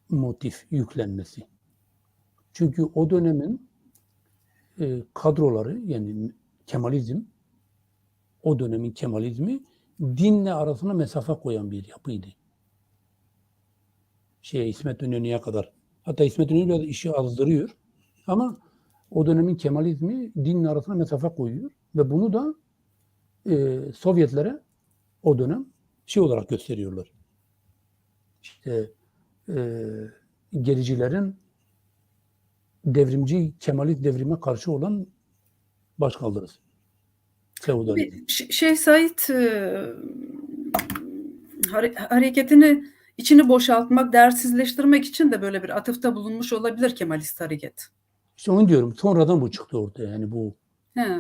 motif yüklenmesi. Çünkü o dönemin kadroları yani Kemalizm o dönemin Kemalizmi dinle arasına mesafe koyan bir yapıydı. İsmet İnönü'ye kadar. Hatta İsmet İnönü biraz işi azdırıyor. Ama o dönemin Kemalizmi dinle arasına mesafe koyuyor. Ve bunu da Sovyetlere o dönem olarak gösteriyorlar. İşte gericilerin devrimci Kemalist devrime karşı olan başkaldırısı. Şeyh Said hareketini içini boşaltmak, değersizleştirmek için de böyle bir atıfta bulunmuş olabilir Kemalist hareket. İşte onu diyorum. Sonradan bu çıktı ortaya. Yani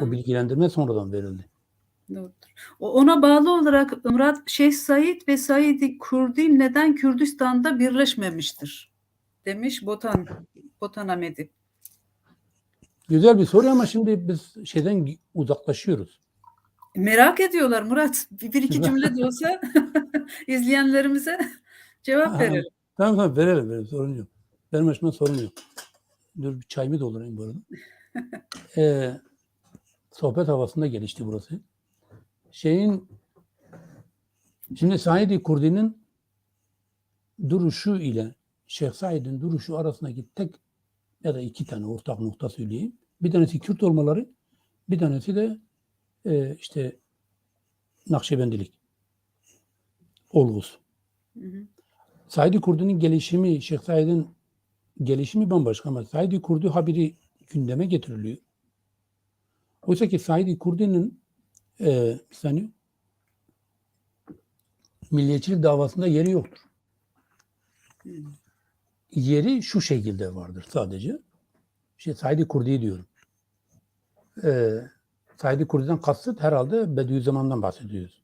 o bilgilendirme sonradan verildi. Doğrudur. Ona bağlı olarak Murat Şeyh Said ve Said-i Kurdi neden Kürdistan'da birleşmemiştir? Demiş Botan Ahmedi. Güzel bir soru ama şimdi biz şeyden uzaklaşıyoruz. Merak ediyorlar Murat. Bir iki cümle de olsa izleyenlerimize cevap verelim. Tamam verelim sorun yok. Benim açımdan sorun yok. Dur bir çayımı doldurayım bu arada. Sohbet havasında gelişti burası. Şimdi Said-i Kurdi'nin duruşu ile Şeyh Said'in duruşu arasındaki tek ya da iki tane ortak nokta söyleyeyim. Bir tanesi Kürt olmaları, bir tanesi de işte Nakşibendilik olgusu. Said-i Kurdi'nin gelişimi, Şeyh Said'in gelişimi bambaşka ama Said-i Kurdi haberi gündeme getiriliyor. Oysa ki Said-i Kurdi'nin bir saniye milliyetçilik davasında yeri yoktur. Yeri şu şekilde vardır sadece. Said-i Kurdi diyorum. Said-i Kurdi'den kasıt herhalde Bediüzzaman'dan bahsediyoruz.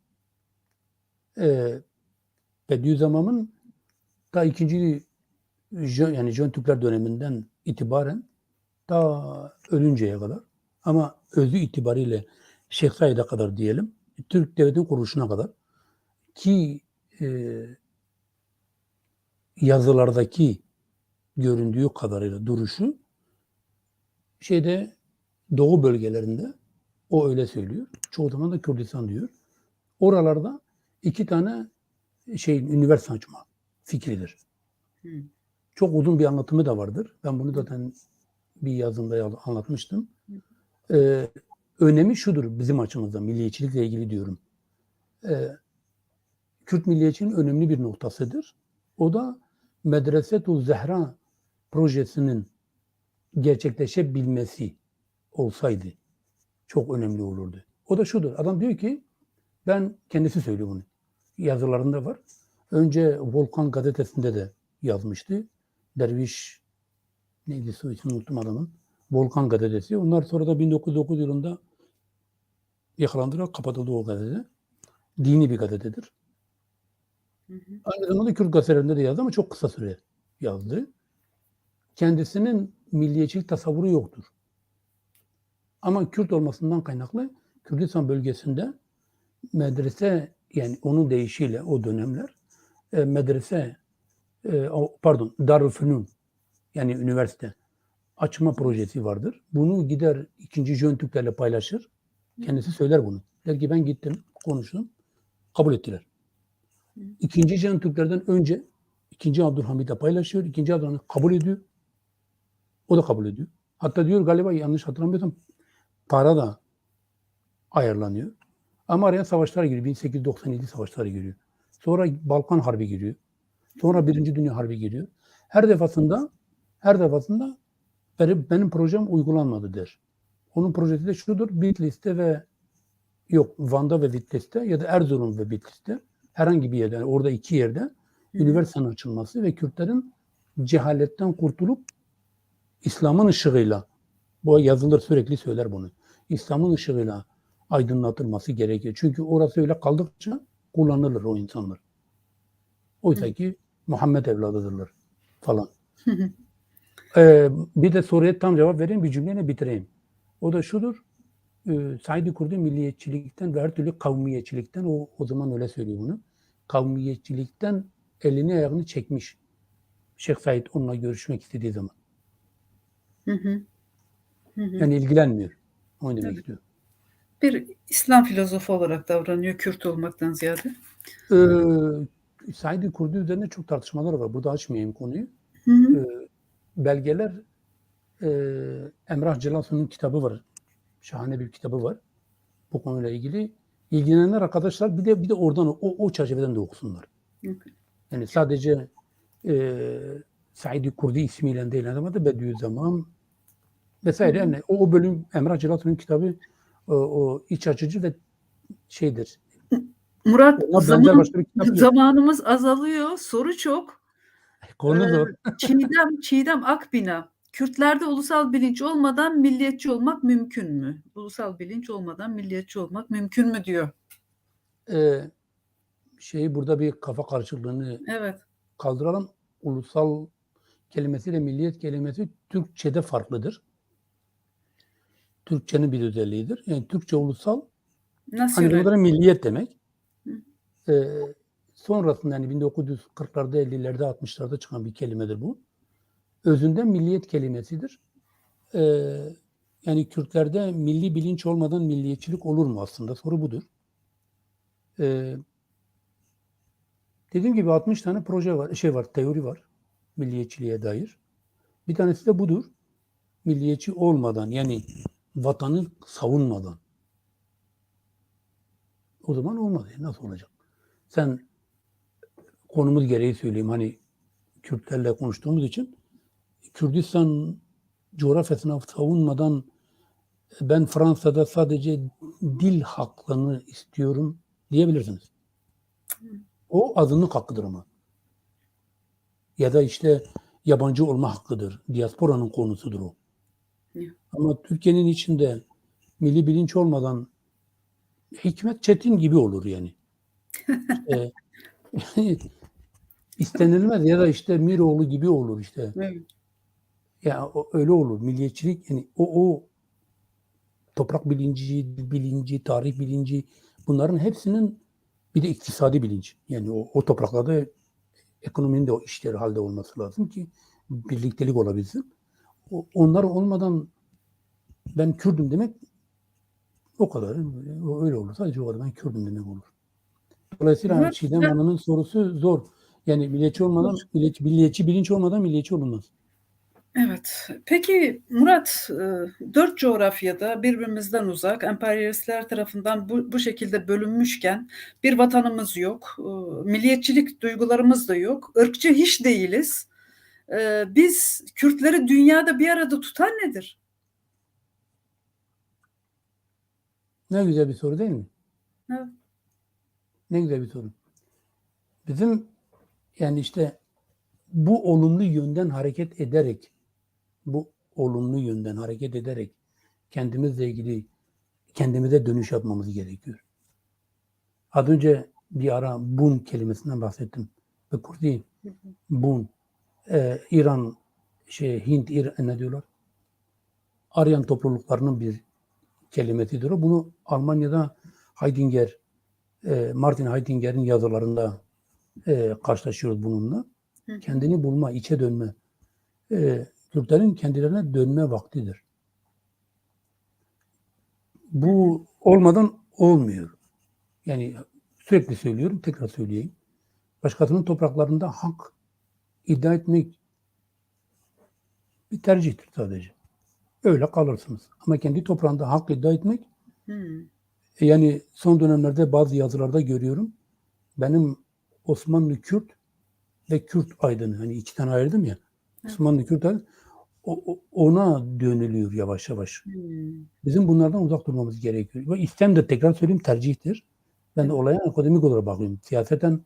Bediüzzaman'ın ta ikinci yani Jön Türkler döneminden itibaren ta ölünceye kadar ama özü itibariyle Şeyh Said'e kadar diyelim Türk Devleti'nin kuruluşuna kadar ki yazılardaki göründüğü kadarıyla duruşu Doğu bölgelerinde o öyle söylüyor. Çoğu zaman da Kürdistan diyor. Oralarda iki tane üniversite açma fikridir. Çok uzun bir anlatımı da vardır. Ben bunu zaten bir yazımda anlatmıştım. Önemi şudur bizim açımızdan, milliyetçilikle ilgili diyorum. Kürt milliyetçiliğinin önemli bir noktasıdır. O da Medresetü Zehra projesinin gerçekleşebilmesi olsaydı çok önemli olurdu. O da şudur. Adam diyor ki kendisi söylüyor bunu. Yazılarında var. Önce Volkan gazetesinde de yazmıştı. Derviş neydi soy ismini unuttum adamın. Volkan gazetesi. Onlar sonra da 1909 yılında yakalandılar. Kapatıldı o gazete. Dini bir gazetedir. Aynı zamanda Kürt gazetelerinde de yazdı ama çok kısa süre yazdı. Kendisinin milliyetçilik tasavvuru yoktur. Ama Kürt olmasından kaynaklı Kürdistan bölgesinde medrese yani onun deyişiyle o dönemler Darülfünun yani üniversite açma projesi vardır. Bunu gider ikinci Jön Türklerle paylaşır. Kendisi söyler bunu. Der ki ben gittim, konuştum. Kabul ettiler. İkinci Jön Türklerden önce ikinci Abdülhamid'le paylaşıyor. İkinci Abdülhamid kabul ediyor. O da kabul ediyor. Hatta diyor galiba yanlış hatırlamıyorsam para da ayarlanıyor. Ama araya savaşlar giriyor. 1897 savaşları giriyor. Sonra Balkan Harbi giriyor. Sonra Birinci Dünya Harbi giriyor. Her defasında benim projem uygulanmadı der. Onun projesi de şudur. Bitlis'te Van'da ve Bitlis'te ya da Erzurum ve Bitlis'te herhangi bir yerde, yani orada iki yerde üniversitenin açılması ve Kürtlerin cehaletten kurtulup İslam'ın ışığıyla, bu yazılır sürekli söyler bunu, İslam'ın ışığıyla aydınlatılması gerekiyor. Çünkü orası öyle kaldıkça kullanılır o insanlar. Oysa ki Muhammed evladıdırlar falan. Bir de soruya tam cevap vereyim, bir cümleyle bitireyim. O da şudur. Said-i Kurdi milliyetçilikten ve her türlü kavmiyetçilikten, o zaman öyle söylüyor bunu. Kavmiyetçilikten elini ayağını çekmiş. Şeyh Said onunla görüşmek istediği zaman. Yani ilgilenmiyor. Onu demek istiyor. Bir İslam filozofu olarak davranıyor Kürt olmaktan ziyade. Said-i Kurdi üzerine çok tartışmalar var. Burada açmayayım konuyu. Belgeler Emrah Celalsu'nun kitabı var. Şahane bir kitabı var. Bu konuyla ilgili. İlgilenenler arkadaşlar bir de oradan o çerçeveden de okusunlar. Yani sadece Said-i Kurdi ismiyle değil ama da Bediüzzaman vesaire. Yani o bölüm Emrah Celalsu'nun kitabı o iç açıcı ve şeydir. Murat, zamanımız azalıyor. Soru çok. Konu zor. Çiğdem Akbina. Kürtlerde ulusal bilinç olmadan milliyetçi olmak mümkün mü? Ulusal bilinç olmadan milliyetçi olmak mümkün mü diyor. Burada bir kafa karışıklığını Evet. kaldıralım. Ulusal kelimesiyle milliyet kelimesi Türkçe'de farklıdır. Türkçenin bir özelliğidir. Yani Türkçe ulusal, aynı Nasyonel. zamanda milliyet demek. Hı. Sonrasında yani 1940'larda, 50'lerde, 60'larda çıkan bir kelimedir bu. Özünde milliyet kelimesidir. Yani Kürtlerde milli bilinç olmadan milliyetçilik olur mu aslında? Soru budur. Dediğim gibi 60 tane proje var, teori var milliyetçiliğe dair. Bir tanesi de budur. Milliyetçi olmadan, yani vatanı savunmadan. O zaman olmaz. Nasıl olacak? Sen, konumuz gereği söyleyeyim, hani Kürtlerle konuştuğumuz için, Kürdistan coğrafyasını savunmadan ben Fransa'da sadece dil hakkını istiyorum diyebilirsiniz. O azınlık hakkıdır ama. Ya da işte yabancı olma hakkıdır. Diasporanın konusudur o. Ama Türkiye'nin içinde milli bilinç olmadan Hikmet Çetin gibi olur yani. İstenilmez ya da işte Miroğlu gibi olur işte. Evet. Ya öyle olur. Milliyetçilik, yani o toprak bilinci, dil bilinci, tarih bilinci, bunların hepsinin bir de iktisadi bilinç. Yani o topraklarda ekonominin de o işleri halde olması lazım ki birliktelik olabilsin. Onlar olmadan ben Kürdüm demek o kadar. Öyle olur. Sadece o kadar. Ben Kürdüm demek olur. Dolayısıyla Murat, Çiğdem Hanım'ın sorusu zor. Yani milliyetçi bilinç olmadan milliyetçi olunmaz. evet. Peki Murat, 4 coğrafyada birbirimizden uzak, emperyalistler tarafından bu şekilde bölünmüşken bir vatanımız yok, milliyetçilik duygularımız da yok, ırkçı hiç değiliz. Biz Kürtleri dünyada bir arada tutan nedir? Ne güzel bir soru değil mi? Evet. Ne güzel bir soru. Bizim yani işte bu olumlu yönden hareket ederek kendimizle ilgili kendimize dönüş yapmamız gerekiyor. Az önce bir ara bun kelimesinden bahsettim. Ve Kürdi bun, İran, Hint, ne diyorlar? Aryan topluluklarının bir kelimesidir o. Bunu Almanya'da Martin Heidegger'in yazılarında karşılaşıyoruz bununla. Kendini bulma, içe dönme. Kürtlerin kendilerine dönme vaktidir. Bu olmadan olmuyor. Yani sürekli söylüyorum, tekrar söyleyeyim. Başkasının topraklarında hak iddia etmek bir tercihtir sadece. Öyle kalırsınız. Ama kendi toprağında hak iddia etmek, yani son dönemlerde bazı yazılarda görüyorum. Benim Osmanlı Kürt ve Kürt aydını, hani iki tane ayırdım ya. Osmanlı Kürt aydını, ona dönülüyor yavaş yavaş. Bizim bunlardan uzak durmamız gerekiyor. Ve istem de tekrar söyleyeyim tercihtir. Ben de olaya akademik olarak bakıyorum. Siyaseten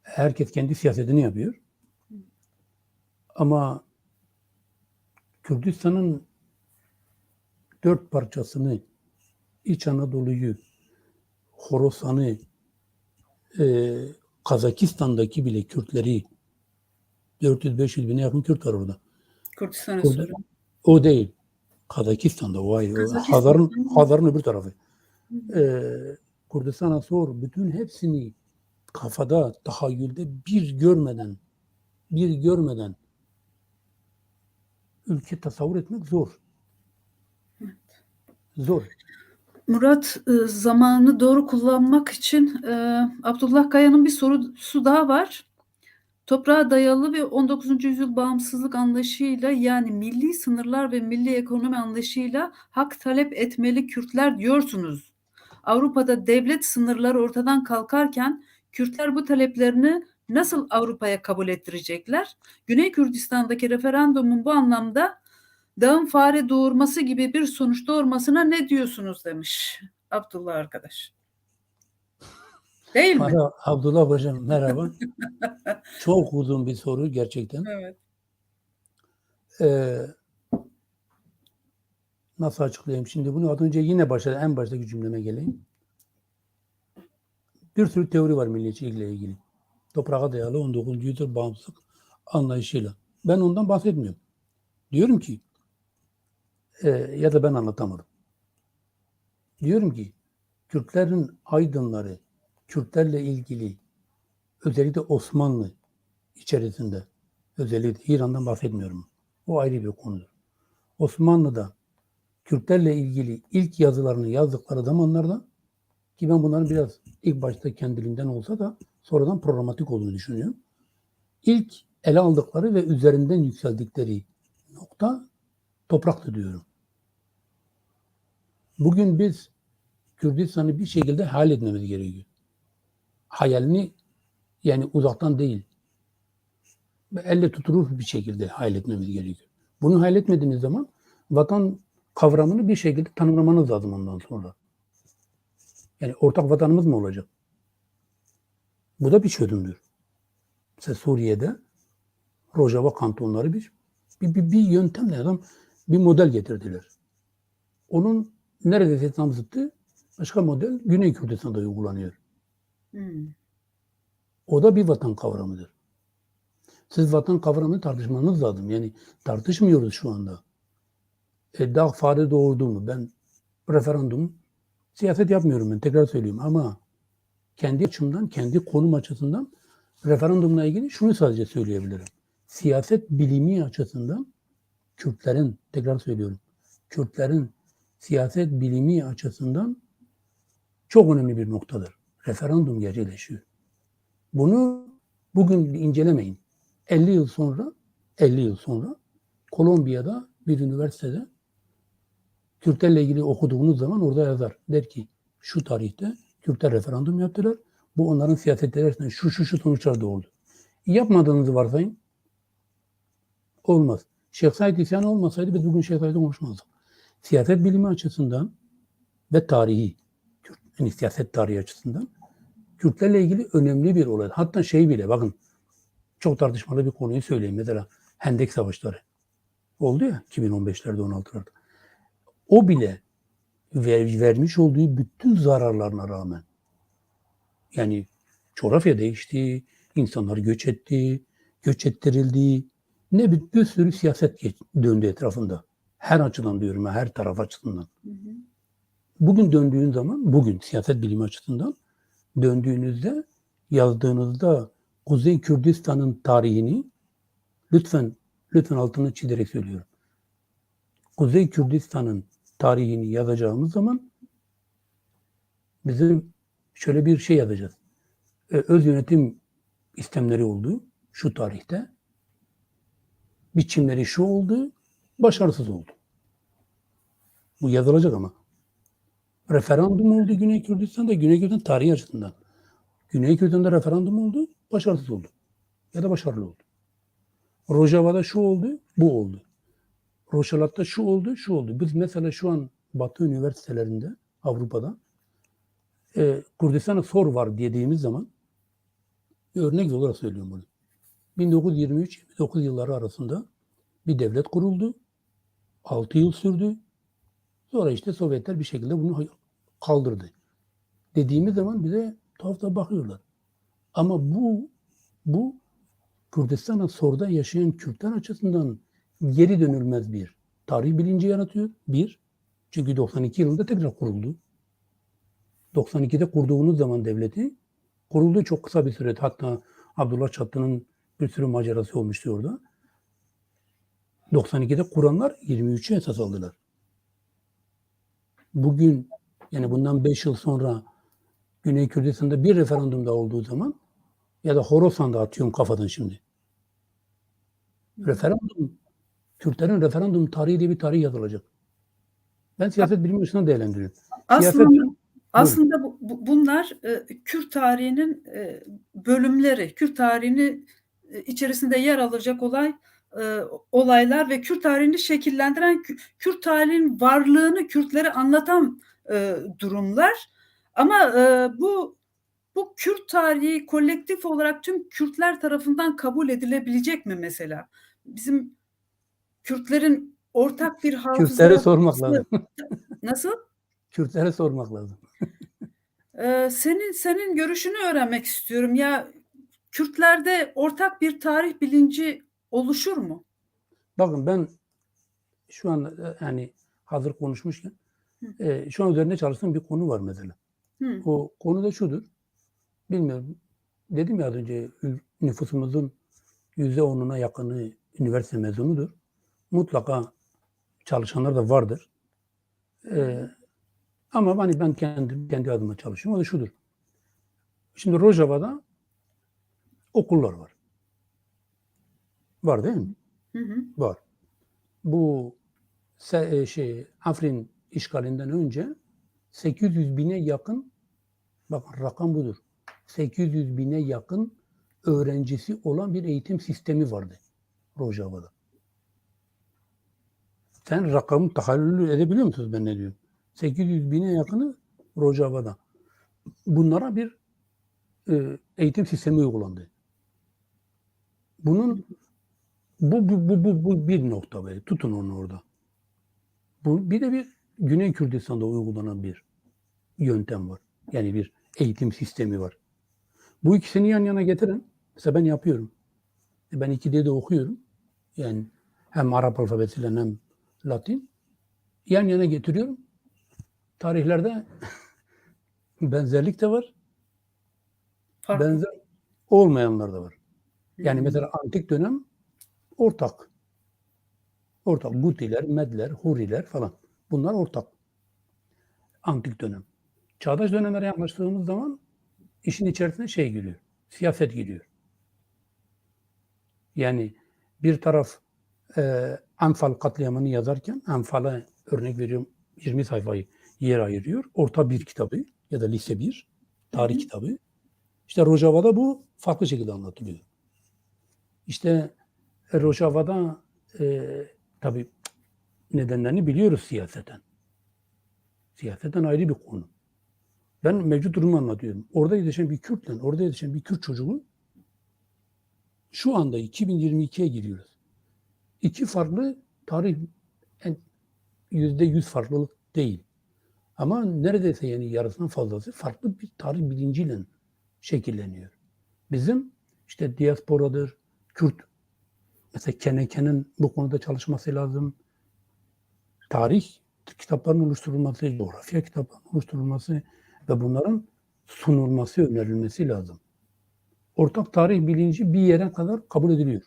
herkes kendi siyasetini yapıyor. Ama Kürdistan'ın 4 parçasını, İç Anadolu'yu, Horasan'ı, Kazakistan'daki bile Kürtleri, 400-500 bine yakın Kürt var orada. Kürdistan'a sonra. O değil. Kazakistan'da o ayrı. Hazar'ın öbür tarafı. Kürdistan'a sor. Bütün hepsini kafada, tahayyülde bir görmeden ülke tasavvur etmek zor. Zor. Murat, zamanı doğru kullanmak için Abdullah Kaya'nın bir sorusu daha var. Toprağa dayalı ve 19. yüzyıl bağımsızlık anlayışıyla, yani milli sınırlar ve milli ekonomi anlayışıyla hak talep etmeli Kürtler diyorsunuz. Avrupa'da devlet sınırları ortadan kalkarken Kürtler bu taleplerini nasıl Avrupa'ya kabul ettirecekler? Güney Kürdistan'daki referandumun bu anlamda dağın fare doğurması gibi bir sonuç doğurmasına ne diyorsunuz demiş Abdullah arkadaş. Değil mi? Abdullah Hocam merhaba. Çok uzun bir soru gerçekten. Evet. nasıl açıklayayım şimdi bunu? Az önce yine en baştaki cümleme geleyim. Bir sürü teori var milliyetçilikle ilgili. Toprağa dayalı 19. yüzyıl bağımsızlık anlayışıyla. Ben ondan bahsetmiyorum. Diyorum ki ya da ben anlatamadım. Diyorum ki Kürtlerin aydınları, Kürtlerle ilgili özellikle Osmanlı içerisinde, özellikle İran'dan bahsetmiyorum. O ayrı bir konudur. Osmanlı'da Kürtlerle ilgili ilk yazılarını yazdıkları zamanlarda, ki ben bunların biraz ilk başta kendiliğinden olsa da sonradan programatik olduğunu düşünüyorum. İlk ele aldıkları ve üzerinden yükseldikleri nokta topraktı diyorum. Bugün biz Kürdistan'ı bir şekilde hayal etmemiz gerekiyor. Hayalini yani uzaktan değil, elle tutulur bir şekilde hayal etmemiz gerekiyor. Bunu hayal etmediğiniz zaman vatan kavramını bir şekilde tanımlamanız lazım ondan sonra. Yani ortak vatanımız mı olacak? Bu da bir çözümdür. Mesela Suriye'de Rojava kantonları bir yöntemle bir model getirdiler. Onun neredeyse tam zıttı başka model Güney Kürdistan'da uygulanıyor. O da bir vatan kavramıdır. Siz vatan kavramını tartışmanız lazım. Yani tartışmıyoruz şu anda. Dağ fare doğurdu mu? Ben referandum siyaset yapmıyorum ben tekrar söylüyorum ama kendi açımdan, kendi konum açısından referandumla ilgili şunu sadece söyleyebilirim. Siyaset bilimi açısından Kürtlerin, tekrar söylüyorum, Kürtlerin siyaset bilimi açısından çok önemli bir noktadır. Referandum gerçekleşiyor. Bunu bugün incelemeyin. 50 yıl sonra Kolombiya'da bir üniversitede Kürtlerle ilgili okuduğunuz zaman orada yazar. Der ki şu tarihte Kürtler referandum yaptılar. Bu onların siyasetleri arasında şu sonuçlar doğurdu. Yapmadığınızı varsayın. Olmaz. Şeyh Said isyanı olmasaydı biz bugün Şeyh Said'i konuşmazdık. Siyaset bilimi açısından ve tarihi, yani siyaset tarihi açısından Kürtlerle ilgili önemli bir olay. Hatta şey bile bakın çok tartışmalı bir konuyu söyleyeyim. Mesela Hendek Savaşları oldu ya 2015'lerde 16'larda. O bile vermiş olduğu bütün zararlarına rağmen yani coğrafya değişti, insanlar göç etti, göç ettirildi. Ne bir sürü siyaset döndü etrafında. Her açıdan diyorum, her taraf açısından. Bugün döndüğün zaman, bugün siyaset bilimi açısından döndüğünüzde, yazdığınızda Kuzey Kürdistan'ın tarihini lütfen altını çizerek söylüyorum. Kuzey Kürdistan'ın tarihini yazacağımız zaman bizim şöyle bir şey yazacağız. Öz yönetim istemleri oldu şu tarihte. Biçimleri şu oldu, başarısız oldu. Bu yazılacak ama. Referandum oldu Güney Kürdistan'da, Güney Kürdistan tarihi açısından. Güney Kürdistan'da referandum oldu, başarısız oldu. Ya da başarılı oldu. Rojava'da şu oldu, bu oldu. Roşalat'ta şu oldu, şu oldu. Biz mesela şu an Batı üniversitelerinde, Avrupa'da Kürdistan'a sor var dediğimiz zaman örnek olarak söylüyorum bunu. 1923-29 yılları arasında bir devlet kuruldu. 6 yıl sürdü. Sonra işte Sovyetler bir şekilde bunu kaldırdı. Dediğimiz zaman bize tuhaf da bakıyorlar. Ama bu Kürdistan'a soruda yaşayan Kürtler açısından geri dönülmez bir tarih bilinci yaratıyor. Bir, çünkü 92 yılında tekrar kuruldu. 92'de kurduğunuz zaman devleti kurulduğu çok kısa bir sürede, hatta Abdullah Çatlı'nın bir sürü macerası olmuştu orada. 92'de kuranlar 23'ü esas aldılar. Bugün yani bundan 5 yıl sonra Güney Kürdistan'da bir referandum daha olduğu zaman ya da Horasan'da atıyorum kafadan şimdi. Referandum, Kürtlerin referandum tarihi diye bir tarih yazılacak. Ben siyaset bilimi açısından değerlendiriyorum. Aslında bunlar Kürt tarihinin bölümleri, Kürt tarihini içerisinde yer alacak olaylar ve Kürt tarihini şekillendiren, Kürt tarihinin varlığını Kürtlere anlatan durumlar. Ama bu Kürt tarihi kolektif olarak tüm Kürtler tarafından kabul edilebilecek mi mesela? Bizim Kürtlerin ortak bir Kürtlere hafıza sormak lazım. nasıl? Kürtlere sormak lazım. Senin görüşünü öğrenmek istiyorum. Ya Kürtlerde ortak bir tarih bilinci oluşur mu? Bakın ben şu an yani hazır konuşmuşken şu an üzerinde çalıştığım bir konu var mesela. Hı. O konu da şudur. Bilmiyorum. Dedim ya az önce nüfusumuzun %10'una yakını üniversite mezunudur. Mutlaka çalışanlar da vardır. Ama hani ben kendi adıma çalışıyorum. O da şudur. Şimdi Rojava'da okullar var. Var değil mi? Hı hı. Var. Bu Afrin işgalinden önce 800 bine yakın, bakın rakam budur. 800 bine yakın öğrencisi olan bir eğitim sistemi vardı Rojava'da. Sen rakamı tahayyül edebiliyor musunuz ben ne diyorum? 800 bine yakını Rojava'da. Bunlara bir eğitim sistemi uygulandı. Bunun bu bir nokta böyle. Tutun onu orada. Bir de bir Güney Kürdistan'da uygulanan bir yöntem var. Yani bir eğitim sistemi var. Bu ikisini yan yana getiren, mesela ben yapıyorum. Ben 2 dilde okuyorum. Yani hem Arap alfabesiyle hem Latin. Yan yana getiriyorum. Tarihlerde benzerlik de var. Farklı. Benzer olmayanlar da var. Yani Hı. mesela antik dönem ortak. Ortak. Gutiler, Medler, Huriler falan. Bunlar ortak. Antik dönem. Çağdaş dönemlere yaklaştığımız zaman işin içerisine şey giriyor. Siyaset giriyor. Yani bir taraf Anfal katliamını yazarken Anfal'a örnek veriyorum 20 sayfayı yer ayırıyor. Orta bir kitabı ya da lise 1 tarih kitabı. İşte Rojava'da bu farklı şekilde anlatılıyor. İşte Rojava'da tabii nedenlerini biliyoruz siyaseten. Siyaseten ayrı bir konu. Ben mevcut durumu anlatıyorum. Orada yetişen bir Kürtle, orada yetişen bir Kürt çocuğu şu anda 2022'ye giriyoruz. İki farklı tarih, yani %100 farklılık değil. Ama neredeyse yani yarısından fazlası farklı bir tarih bilinciyle şekilleniyor. Bizim işte diasporadır, Kürt, mesela Keneke'nin bu konuda çalışması lazım. Tarih kitaplarının oluşturulması, coğrafya kitaplarının oluşturulması ve bunların sunulması, önerilmesi lazım. Ortak tarih bilinci bir yere kadar kabul ediliyor.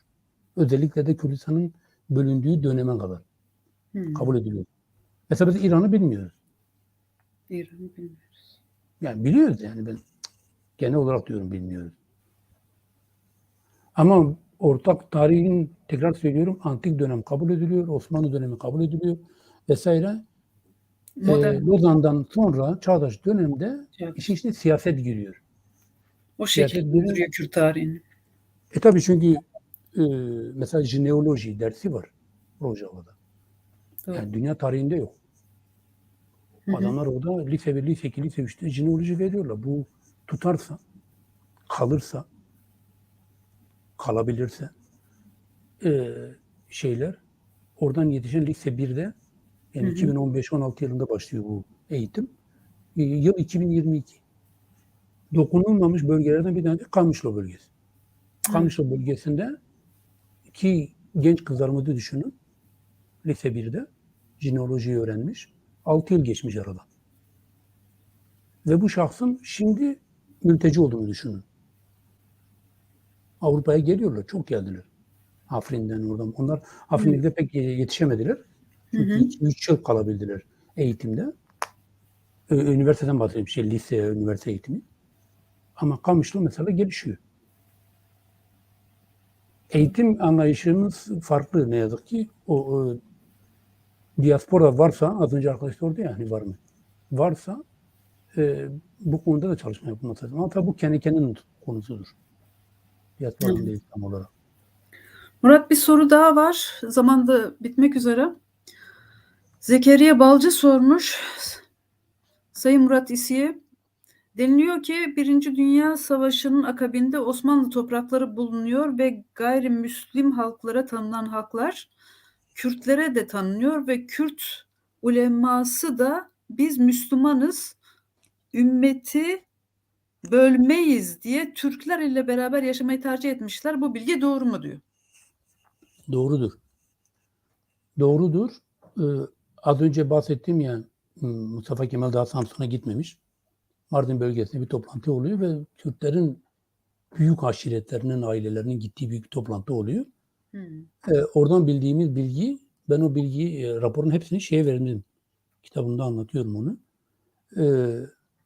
Özellikle de Kürdistan'ın bölündüğü döneme kadar kabul ediliyor. Mesela biz İran'ı bilmiyoruz. İran'ı bilmiyoruz. Yani biliyoruz yani ben genel olarak diyorum bilmiyoruz. Ama ortak tarihin tekrar söylüyorum antik dönem kabul ediliyor, Osmanlı dönemi kabul ediliyor vesaire. Lozan'dan sonra çağdaş dönemde işin içine siyaset giriyor. O şekilde duruyor Kürt tarihini. Tabii çünkü mesela jeneoloji dersi var Rojava'da. Yani dünya tarihinde yok. Adamlar orada lise 1, lise 2, lise 3'te jeneoloji veriyorlar. Bu tutarsa, kalırsa, kalabilirse şeyler oradan yetişen lise 1'de yani 2015-16 yılında başlıyor bu eğitim. Yıl 2022. Dokunulmamış bölgelerden bir tanesi Kamışlo bölgesi. Kamışlo bölgesinde iki genç kızlarımızı düşünün. Lise 1'de jineolojiyi öğrenmiş. 6 yıl geçmiş arada. Ve bu şahsın şimdi mülteci olduğunu düşünün. Avrupa'ya geliyorlar. Çok geldiler. Afrin'den oradan. Onlar Afrin'de pek yetişemediler. Çünkü 2-3 yıl kalabildiler eğitimde. Üniversiteden bahsediyorum. Lise, üniversite eğitimi. Ama Kamışlı mesela gelişiyor. Eğitim anlayışımız farklı ne yazık ki. O diaspora varsa, az önce arkadaş sordu ya hani var mı? Varsa bu konuda da çalışma yapılması lazım. Ama tabii bu Keneke'nin konusudur. Diasporanın değil tam olarak. Murat bir soru daha var. Zaman da bitmek üzere. Zekeriya Balcı sormuş. Sayın Murat İsi'ye. Deniliyor ki Birinci Dünya Savaşı'nın akabinde Osmanlı toprakları bulunuyor ve gayrimüslim halklara tanınan haklar Kürtlere de tanınıyor ve Kürt uleması da biz Müslümanız, ümmeti bölmeyiz diye Türkler ile beraber yaşamayı tercih etmişler. Bu bilgi doğru mu diyor? Doğrudur. Doğrudur. Az önce bahsettim ya, Mustafa Kemal daha Samsun'a gitmemiş. Mardin bölgesinde bir toplantı oluyor ve Kürtlerin büyük aşiretlerinin, ailelerinin gittiği büyük bir toplantı oluyor. Oradan bildiğimiz bilgi, ben o bilgiyi, raporun hepsini şeye verdim. Kitabımda anlatıyorum onu.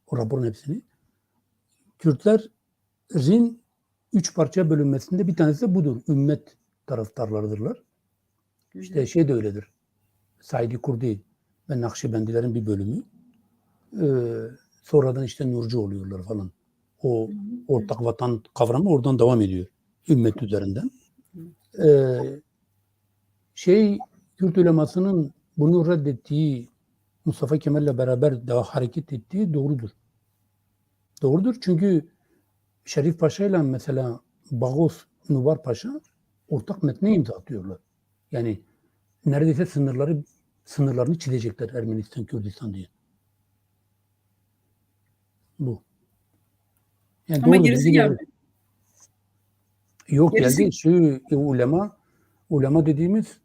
O raporun hepsini. Kürtlerin 3 parçaya bölünmesinde bir tanesi de budur. Ümmet taraftarlarıdırlar. İşte şey de öyledir. Saidi Kurdi ve Nakşibendilerin bir bölümü. Sonradan işte Nurcu oluyorlar falan. O ortak vatan kavramı oradan devam ediyor. Ümmet üzerinden. Kürt ulemasının bunu reddettiği, Mustafa Kemal'le beraber daha hareket ettiği doğrudur. Doğrudur çünkü Şerif Paşa ile mesela Bagos Nubar Paşa ortak metne imza atıyorlar. Yani neredeyse sınırlarını çizecekler Ermenistan, Kürdistan diye. Bu. Yani Ama doğru gerisi bilgi gelmedi. yok Gerisi- geldi. Ulema dediğimiz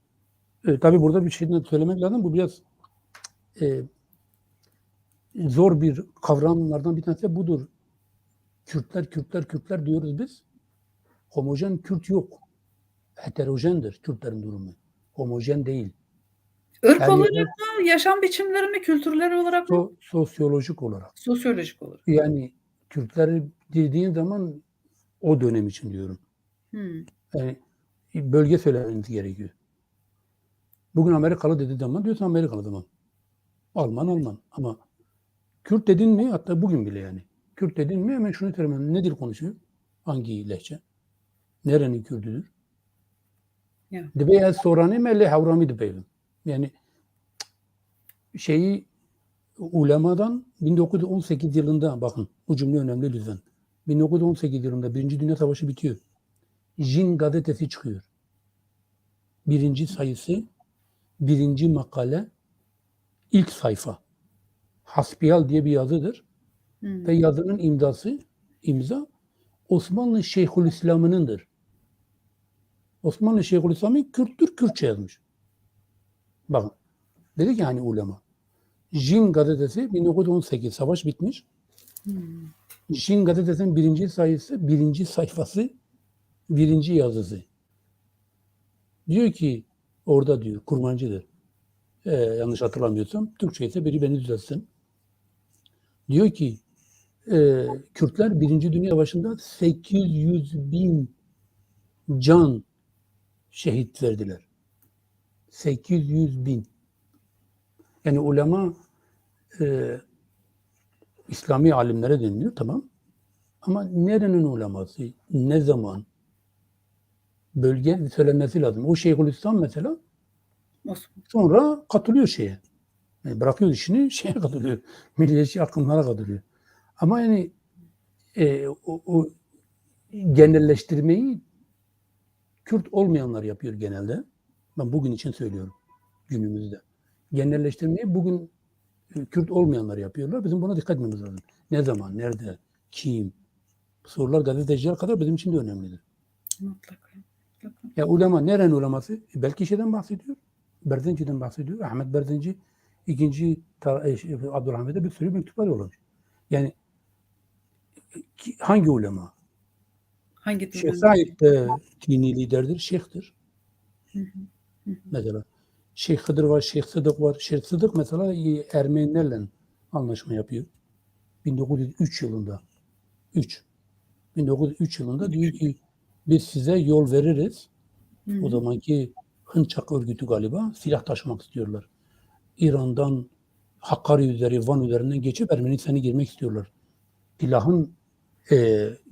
tabii burada bir şey söylemek lazım. Bu biraz zor bir kavramlardan bir tanesi budur. Kürtler diyoruz biz. Homojen Kürt yok. Heterojendir Kürtlerin durumu. Homojen değil. Irk Her olarak yerde mı, yaşam biçimleri mi, kültürleri olarak mı? sosyolojik olarak. Sosyolojik olarak. Yani Kürtleri dediğin zaman o dönem için diyorum. Yani bölge söylememiz gerekiyor. Bugün Amerikalı dediği zaman diyorsun Amerikalı zaman. Alman. Ama Kürt dedin mi, hatta bugün bile yani. Kürt dedin mi hemen şunu söylemem. Ne dil konuşuyor? Hangi lehçe? Nerenin Kürdüdür? Ya. Dibe el sorani melle havrami dibeyim. Yani ulemadan 1918 yılında, bakın bu cümle önemli lütfen. 1918 yılında Birinci Dünya Savaşı bitiyor. Jin gazetesi çıkıyor. Birinci sayısı, birinci makale, ilk sayfa. Hasbihal diye bir yazıdır. Ve yazının imza Osmanlı Şeyhülislam'ınındır. Osmanlı Şeyhülislam'ı Kürttür, Kürtçe yazmış. Bakın, dedi ki hani ulema. Jin gazetesi 1918, savaş bitmiş. Jin gazetesinin birinci sayfası, birinci yazısı. Diyor ki, orada diyor, kurmancıdır. Yanlış hatırlamıyorsam, Türkçe ise biri beni düzeltsin. Diyor ki, Kürtler Birinci Dünya Savaşı'nda 800 bin can şehit verdiler. 800 bin. Yani ulema İslami alimlere deniliyor, tamam. Ama nerenin uleması, ne zaman, bölge söylenmesi lazım. O Şeyhülislam mesela sonra katılıyor şeye. Yani bırakıyor işini, şeye katılıyor. Milliyetçi akımlara katılıyor. Ama yani o genelleştirmeyi Kürt olmayanlar yapıyor genelde. Ben bugün için söylüyorum, günümüzde. Genelleştirmeyi bugün Kürt olmayanlar yapıyorlar. Bizim buna dikkat etmemiz lazım. Ne zaman, nerede, kim? Bu sorular gazeteciler kadar bizim için de önemlidir. Mutlaka. Ya ulema, nerenin uleması? Belki şeyden bahsediyor. Berdinci'den bahsediyor. Ahmet Berdinci ikinci Abdülhamid'e bir sürü mektuplar yollamış. Yani hangi ulema? Hangi Şeyh dönem? Said de dini liderdir, şeyhtir. Mesela Şeyh Hıdır var, Şeyh Sıdık var. Şeyh Sıdık mesela Ermenilerle anlaşma yapıyor. 1903 yılında. 1903 yılında diyor ki biz size yol veririz. O zamanki Hınçak örgütü galiba silah taşımak istiyorlar. İran'dan Hakkari üzeri, Van üzerinden geçip Ermenistan'a girmek istiyorlar. Silahın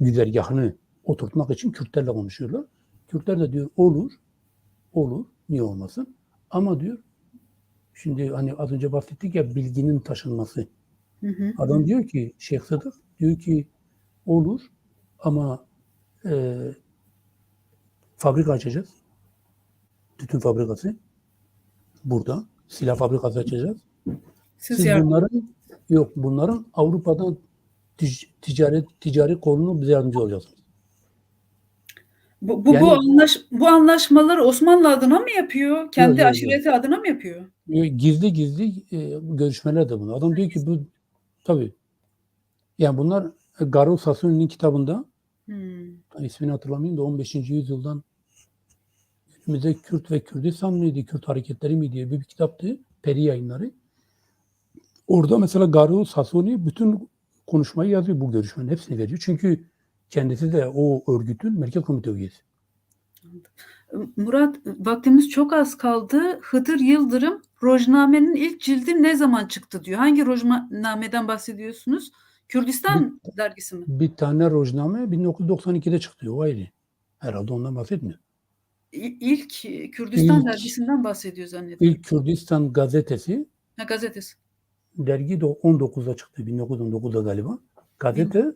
güzergahını oturtmak için Kürtlerle konuşuyorlar. Kürtler de diyor olur, niye olmasın? Ama diyor, şimdi hani az önce bahsettik ya, bilginin taşınması. Adam diyor ki, Şeyh Sıdık diyor ki olur ama fabrika açacağız. Tütün fabrikası. burada. Silah fabrikası açacağız. Siz Siz yardım. bunların Avrupa'dan ticari kolunu bize yardımcı olacaksınız. Yani Bu anlaşmaları Osmanlı adına mı yapıyor? Kendi yok. aşireti adına mı yapıyor? Gizli görüşmeler de bunlar. Adam diyor ki bu tabii. Yani bunlar Garo Sassooni'nin kitabında ismini hatırlamayayım da 15. yüzyıldan günümüzde Kürt ve Kürdistan mıydı, Kürt hareketleri mi diye bir kitaptı. Peri Yayınları. Orada mesela Garo Sassooni bütün konuşmayı yazıyor, bu görüşmenin hepsini veriyor. Çünkü kendisi de o örgütün merkez komite üyesi. Murat, vaktimiz çok az kaldı. Hıdır Yıldırım Rojname'nin ilk cildi ne zaman çıktı diyor. Hangi Rojname'den bahsediyorsunuz? Kürdistan dergisi mi? Bir tane Rojname 1992'de çıktı. O ayrı. Herhalde ondan bahsetmiyor. İlk Kürdistan dergisinden bahsediyor zannediyorum. İlk Kürdistan gazetesi. Gazetesi. Dergi de 19'da çıktı. 1919'da galiba. Gazete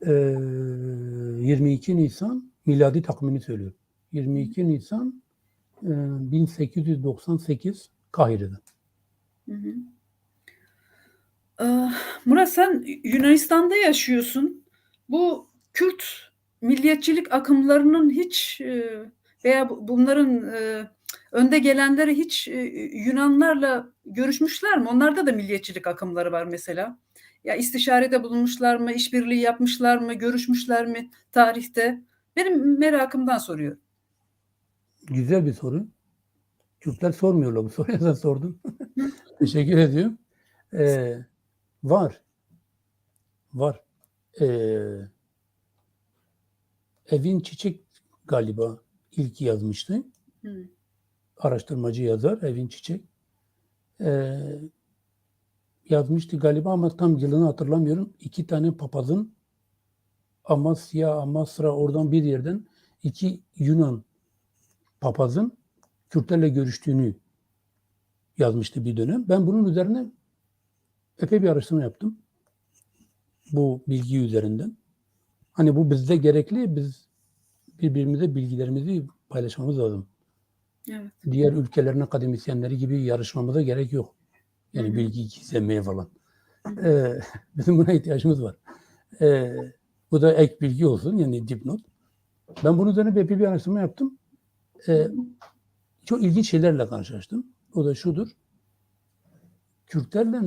22 Nisan miladi takvimini söylüyor. 22 Nisan 1898 Kahire'de. Murat, sen Yunanistan'da yaşıyorsun. Bu Kürt milliyetçilik akımlarının hiç veya bunların önde gelenleri hiç Yunanlarla görüşmüşler mi? Onlarda da milliyetçilik akımları var mesela. Ya istişarede bulunmuşlar mı, işbirliği yapmışlar mı, görüşmüşler mi tarihte? Benim merakımdan soruyorum. Güzel bir soru. Kürtler sormuyorlar bu soruyu. Sen sordun. Teşekkür ediyorum. Var. Evin Çiçek galiba ilk yazmıştı. Araştırmacı yazar Evin Çiçek. Yazmıştı galiba ama tam yılını hatırlamıyorum. 2 tane papazın Amasra oradan bir yerden 2 Yunan papazın Kürtlerle görüştüğünü yazmıştı bir dönem. Ben bunun üzerine epey bir araştırma yaptım. Bu bilgi üzerinden. Hani bu bizde gerekli. Biz birbirimize bilgilerimizi paylaşmamız lazım. Evet. Diğer ülkelerin akademisyenleri gibi yarışmamıza gerek yok. Yani bilgi gizlemeye falan. Bizim buna ihtiyacımız var. Bu da ek bilgi olsun, yani dipnot. Ben bunun üzerine epey bir araştırma yaptım. Çok ilginç şeylerle karşılaştım. O da şudur. Kürtlerle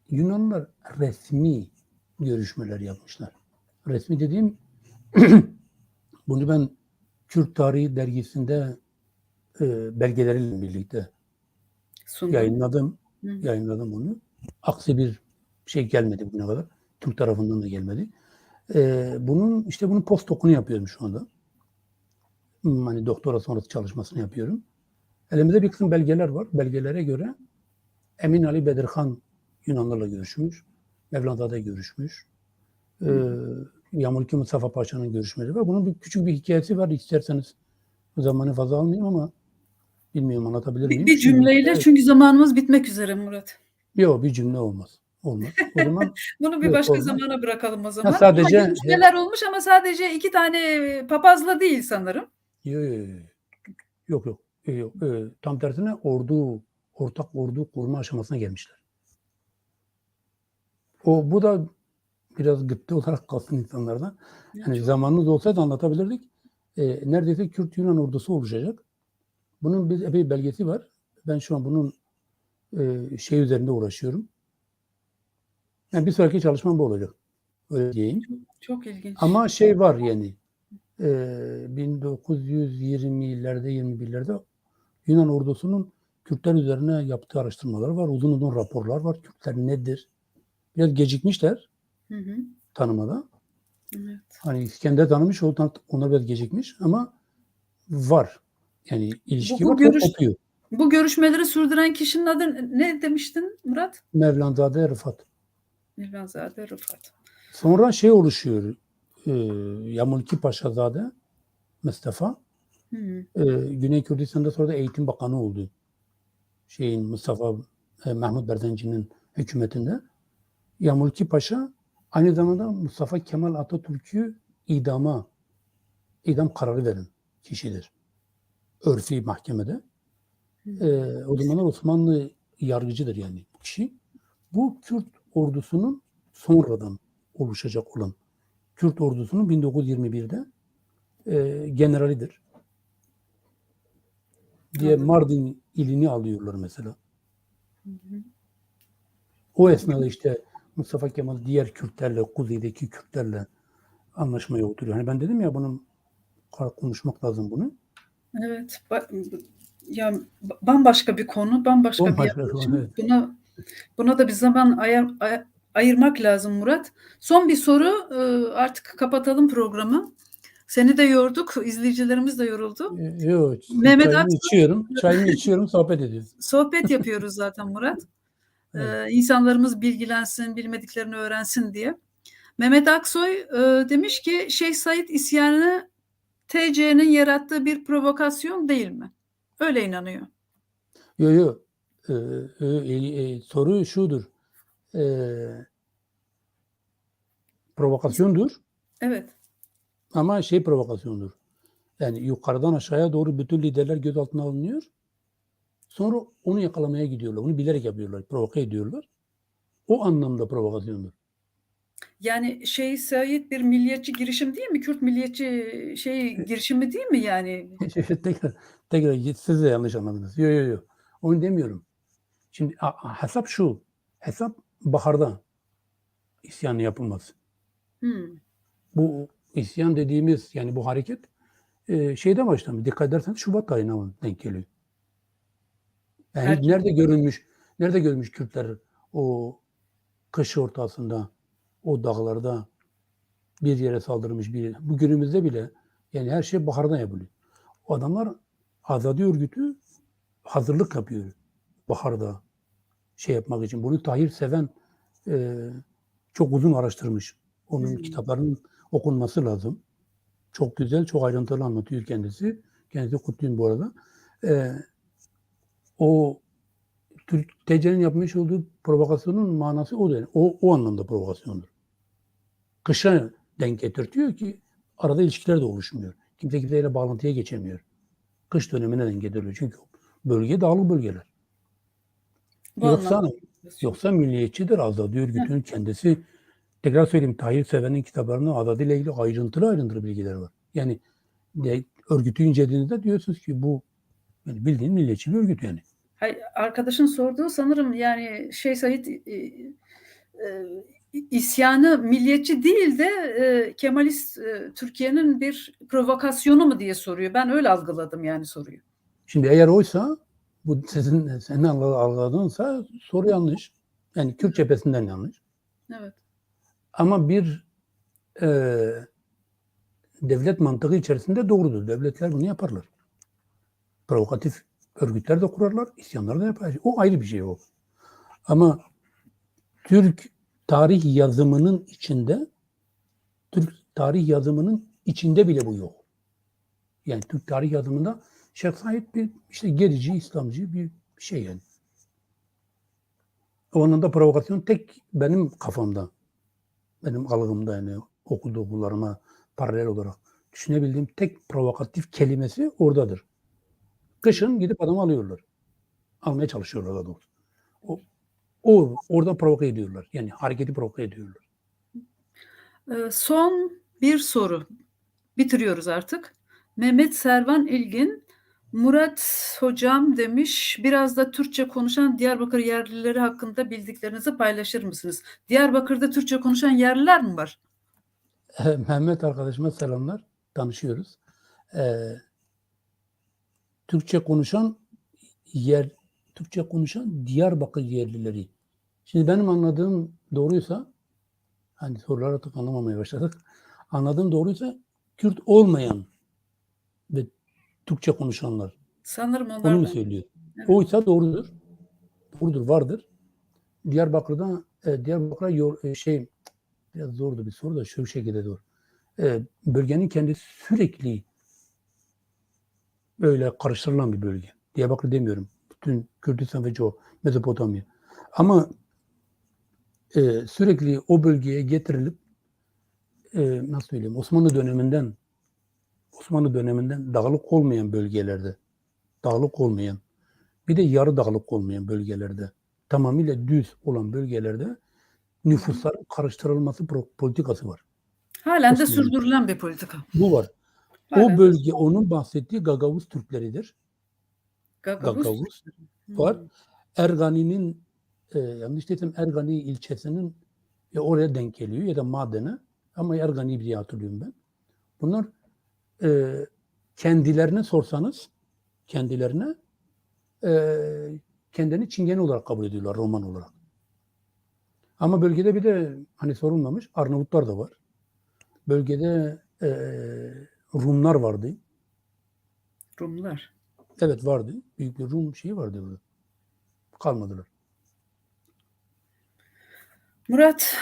Yunanlılar resmi görüşmeler yapmışlar. Resmi dediğim bunu ben Kürt Tarihi dergisinde belgeleriyle birlikte yayınladım onu. Aksi bir şey gelmedi bugüne kadar. Türk tarafından da gelmedi. Bunun postdoc'unu yapıyorum şu anda. Hani doktora sonrası çalışmasını yapıyorum. Elimizde bir kısım belgeler var. Belgelere göre Emin Ali Bedirhan Yunanlarla görüşmüş. Mevlana'da görüşmüş. Yamulki Mustafa Paşa'nın görüşmeleri var. Bunun küçük bir hikayesi var. İsterseniz zamanı fazla almayayım ama bilmiyorum anlatabilir miyim? Bir cümleyle, çünkü zamanımız bitmek üzere Murat. Yok, bir cümle olmaz. O zaman bunu bir başka zamana bırakalım o zaman. Sadece görüşmeler olmuş ama sadece 2 tane papazla değil sanırım. Yok. Tam tersine ortak ordu kurma aşamasına gelmişler. Bu da biraz gıpta olarak kalsın insanlardan. Yani zamanımız olsaydı anlatabilirdik. Neredeyse Kürt-Yunan ordusu oluşacak. Bunun bir epey belgesi var. Ben şu an bunun üzerinde uğraşıyorum. Yani bir sonraki çalışmam bu olacak. Öyle diyeyim. Çok ilginç. Ama var yani 1920'lerde 21'lerde Yunan ordusunun Kürtler üzerine yaptığı araştırmalar var. Uzun raporlar var. Kürtler nedir? Biraz gecikmişler tanımada. Evet. Hani İskender tanımış, onlar biraz gecikmiş ama var. Yani ilişki var. Kopuyor. Bu görüşmeleri sürdüren kişinin adı ne demiştin Murat? Mevlana'da Rıfat. Mevlana'da Rıfat. Sonra oluşuyor. Yamulki Paşazade Mustafa. Güney Kürdistan'da sonra da Eğitim Bakanı oldu. Mahmut Berzenci'nin hükümetinde. Yamulki Paşa aynı zamanda Mustafa Kemal Atatürk'ü idam kararı veren kişidir. Örfi mahkemede. O zamanlar Osmanlı yargıcıdır yani bu kişi. Bu Kürt ordusunun sonradan oluşacak olan Kürt ordusunun 1921'de generalidir. Diye Anladım. Mardin ilini alıyorlar mesela. Hı hı. O esnada işte Mustafa Kemal diğer Kürtlerle, kuzeydeki Kürtlerle anlaşmaya oturuyor. Hani ben dedim ya bunun konuşmak lazım bunu. Evet. Ya bambaşka bir konu, bambaşka bir Bambaşka yaklaşım. evet. Buna da bir zaman ayırmak lazım Murat. Son bir soru, artık kapatalım programı. Seni de yorduk, izleyicilerimiz de yoruldu. Yok, Mehmet çayımı Aksoy, içiyorum. Çayımı içiyorum, sohbet ediyorum. sohbet yapıyoruz zaten Murat. Evet. İnsanlarımız bilgilensin, bilmediklerini öğrensin diye. Mehmet Aksoy demiş ki Şeyh Said isyanı TC'nin yarattığı bir provokasyon değil mi? Öyle inanıyor. Yok. Soru şudur. Provokasyondur Evet. ama provokasyondur. Yani yukarıdan aşağıya doğru bütün liderler gözaltına alınıyor. Sonra onu yakalamaya gidiyorlar. Onu bilerek yapıyorlar. Provoke ediyorlar. O anlamda provokasyondur. Yani Şeyh Said bir milliyetçi girişim değil mi? Kürt milliyetçi girişimi değil mi yani? tekrar siz de yanlış anladınız. Yok. Onu demiyorum. Şimdi hesap şu. Hesap baharda isyanı yapılmaz. Bu isyan dediğimiz yani bu hareket şeyden başlamış. Dikkat ederseniz Şubat ayına denk geliyor. Yani hiç nerede görülmüş Kürtler o kış ortasında o dağlarda bir yere saldırmış biri. Bu günümüzde bile yani her şey baharda yapılıyor. O adamlar Azadi örgütü hazırlık yapıyor baharda yapmak için. Bunu Tahir Seven çok uzun araştırmış. Onun kitaplarının okunması lazım. Çok güzel, çok ayrıntılı anlatıyor kendisi. Kendisi kutlayayım bu arada. O TC'nin yapmış olduğu provokasyonun manası o değil. O anlamda provokasyondur. Kışa denk getirtiyor ki arada ilişkiler de oluşmuyor. Kimse kimseyle bağlantıya geçemiyor. Kış dönemine denk getiriyor. Çünkü bölge dağlık bölgeler. Bu anlamda. Yoksa milliyetçidir Azadi örgütünün kendisi. Tekrar söyleyeyim Tahir Seven'in kitaplarında Azadi ile ilgili ayrıntılı bilgiler var. Yani örgütü incelediğinizde diyorsunuz ki bu yani bildiğin milliyetçi bir örgüt yani. Hayır, arkadaşın sorduğu sanırım yani Şeyh Said isyanı milliyetçi değil de Kemalist Türkiye'nin bir provokasyonu mu diye soruyor. Ben öyle algıladım yani soruyu. Şimdi eğer oysa bu senin algıladığınsa soru yanlış. Yani Kürt cephesinden yanlış. Evet. Ama bir devlet mantığı içerisinde doğrudur. Devletler bunu yaparlar. Provokatif örgütler de kurarlar, isyanlar da yaparlar. O ayrı bir şey o. Ama Türk tarih yazımının içinde bile bu yok. Yani Türk tarih yazımında Şeyh Said bir gerici, İslamcı bir şey yani. O anlamda provokasyon tek benim kafamda, benim algımda yani okullarıma paralel olarak düşünebildiğim tek provokatif kelimesi oradadır. Kışın gidip adamı alıyorlar. Almaya çalışıyorlar daha doğrusu. Oradan provoke ediyorlar. Yani hareketi provoke ediyorlar. Son bir soru. Bitiriyoruz artık. Mehmet Servan İlgin, Murat Hocam demiş, biraz da Türkçe konuşan Diyarbakır yerlileri hakkında bildiklerinizi paylaşır mısınız? Diyarbakır'da Türkçe konuşan yerliler mi var? Mehmet arkadaşıma selamlar. Tanışıyoruz. Türkçe konuşan Diyarbakır yerlileri. Şimdi benim anladığım doğruysa, hani soruları artık anlamamaya başladık. Anladığım doğruysa Kürt olmayan ve Türkçe konuşanlar. Sanırım Onu mu onlardan. söylüyor? Evet. Oysa doğrudur. Doğrudur, vardır. Diyarbakır'da Diyarbakır'a biraz zordu bir soru da şu şekilde zor. Bölgenin kendisi sürekli öyle karıştırılan bir bölge. Diyarbakır demiyorum. Bütün Kürdistan ve Mezopotamya. Ama sürekli o bölgeye getirilip nasıl söyleyeyim Osmanlı döneminden dağlık olmayan bölgelerde, dağlık olmayan Bir de yarı dağlık olmayan bölgelerde, tamamıyla düz olan bölgelerde nüfusların karıştırılması politikası var. Halen de Osmanlı. sürdürülen bir politika. Bu var. Halen O de bölge onun bahsettiği Gagavuz Türkleridir. Gagavuz var. Ergani'nin yanlış desem Ergani ilçesinin oraya denk geliyor ya da Maden'e, ama Ergani diye hatırlıyorum ben. Bunlar kendilerine sorsanız kendilerine kendini Çingene olarak kabul ediyorlar, Roman olarak. Ama bölgede bir de hani sorulmamış Arnavutlar da var. Bölgede Rumlar vardı. Rumlar. Evet vardı. Büyük bir Rum şeyi vardı burada. Kalmadılar. Murat,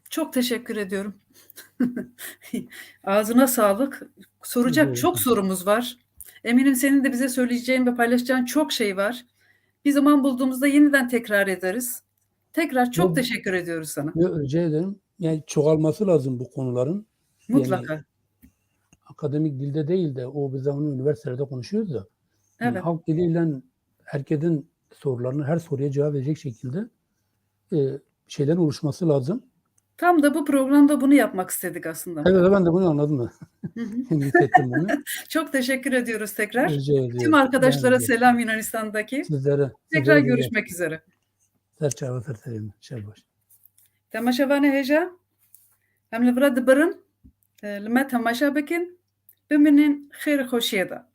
çok teşekkür ediyorum. Ağzına sağlık. Soracak çok sorumuz var. Eminim senin de bize söyleyeceğin ve paylaşacağın çok şey var. Bir zaman bulduğumuzda yeniden tekrar ederiz. Tekrar çok teşekkür ediyoruz sana. Rica ederim. Yani çoğalması lazım bu konuların. Mutlaka. Yani akademik dilde değil de o biz onu üniversitede konuşuyoruz da. Yani Evet. halk diliyle herkesin sorularını, her soruya cevap verecek şekilde şeyler oluşması lazım. Tam da bu programda bunu yapmak istedik aslında. Evet, ben de bunu anladım. Hissettim bunu. Çok teşekkür ediyoruz tekrar. Rica ediyorum. Tüm arkadaşlara selam Yunanistan'daki. Sizlere. Tekrar görüşmek üzere. Serçava serserim. Şerbaş. Temaşavane heja. Hem li vira dibirin. Li me temaşa bikin. Biminin xêr xweşiyê de.